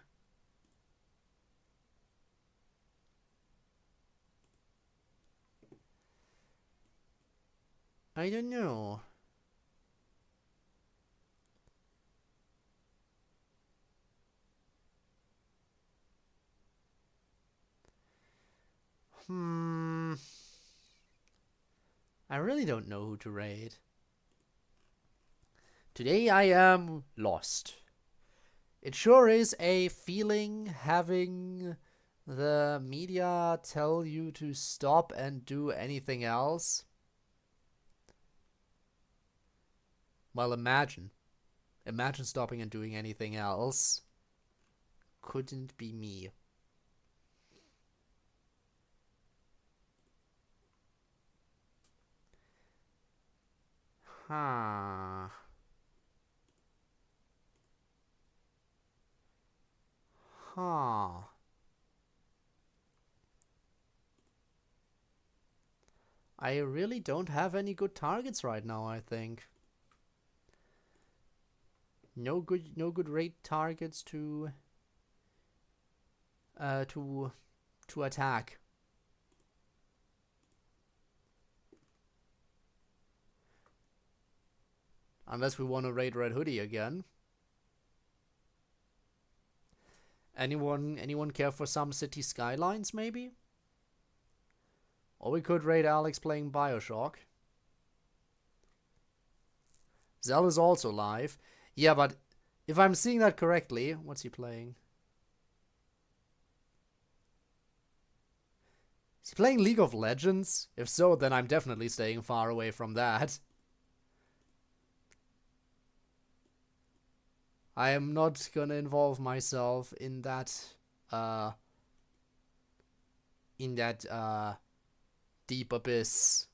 I don't know. I really don't know who to rate. Today I am lost. It sure is a feeling having the media tell you to stop and do anything else. Well, imagine stopping and doing anything else. Couldn't be me. Huh. Huh. I really don't have any good targets right now, I think. No good rate targets to attack. Unless we want to raid Red Hoodie again. Anyone care for some city skylines maybe? Or we could raid Alex playing BioShock. Zell is also live. Yeah, but if I'm seeing that correctly, what's he playing? Is he playing League of Legends? If so, then I'm definitely staying far away from that. I am not gonna involve myself in that, deep abyss.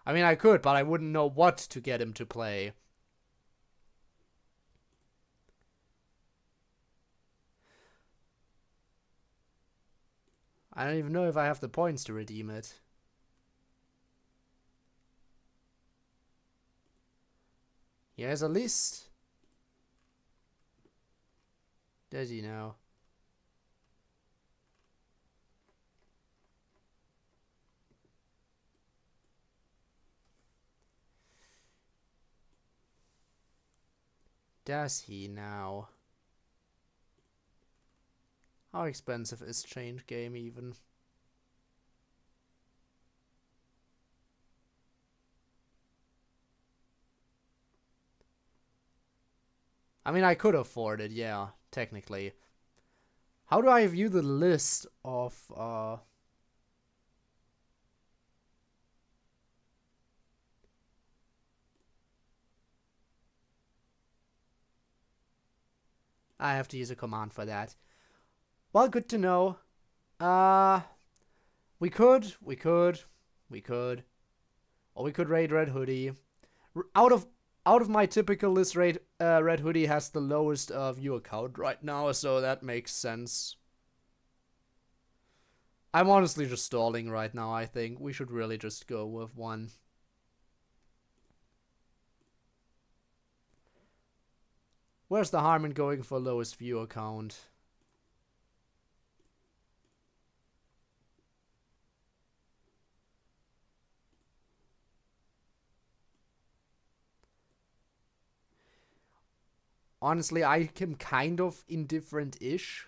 I mean, I could, but I wouldn't know what to get him to play. I don't even know if I have the points to redeem it. Here's a list. Does he know? Does he now? How expensive is Change Game even? I mean, I could afford it, yeah, technically. How do I view the list of, I have to use a command for that. Well, good to know. We could. Or we could raid Red Hoodie. Out of my typical list, Red Hoodie has the lowest viewer count right now, so that makes sense. I'm honestly just stalling right now, I think. We should really just go with one. Where's the harm in going for lowest viewer count? Honestly, I am kind of indifferent-ish.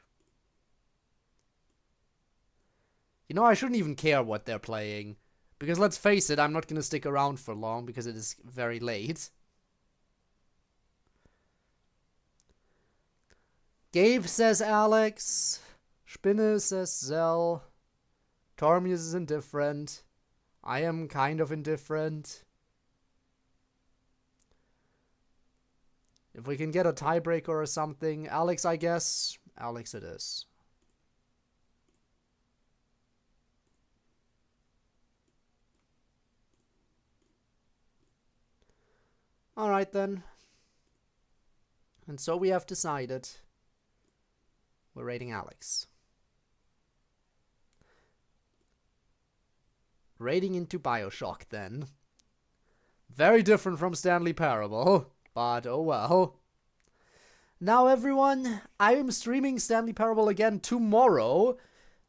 You know, I shouldn't even care what they're playing. Because let's face it, I'm not going to stick around for long because it is very late. Gabe says Alex. Spinne says Zell. Tormius is indifferent. I am kind of indifferent. If we can get a tiebreaker or something. Alex, I guess. Alex it is. Alright then. And so we have decided. We're rating Alex. Raiding into Bioshock then. Very different from Stanley Parable. But oh well. Now everyone, I am streaming Stanley Parable again tomorrow.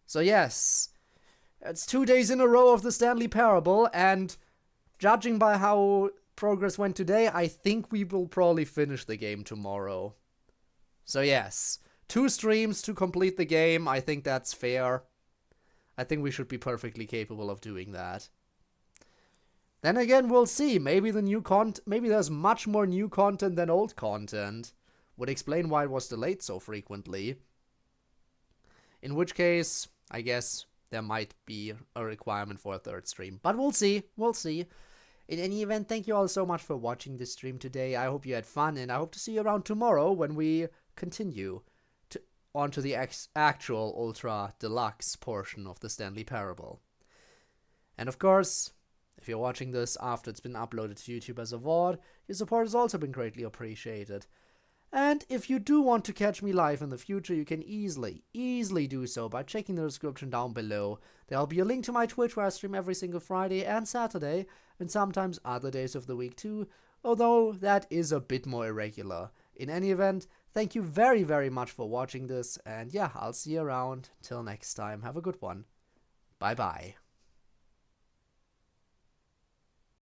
So yes, it's 2 days in a row of the Stanley Parable, and judging by how progress went today, I think we will probably finish the game tomorrow. So yes, 2 streams to complete the game, I think that's fair. I think we should be perfectly capable of doing that. Then again, we'll see. Maybe maybe there's much more new content than old content. Would explain why it was delayed so frequently. In which case, I guess there might be a requirement for a 3rd stream. But we'll see. We'll see. In any event, thank you all so much for watching this stream today. I hope you had fun, and I hope to see you around tomorrow when we continue onto the actual Ultra Deluxe portion of the Stanley Parable. And of course, if you're watching this after it's been uploaded to YouTube as a VOD, your support has also been greatly appreciated. And if you do want to catch me live in the future, you can easily do so by checking the description down below. There'll be a link to my Twitch where I stream every single Friday and Saturday, and sometimes other days of the week too, although that is a bit more irregular. In any event, thank you very, very much for watching this, and yeah, I'll see you around. Till next time, have a good one. Bye bye.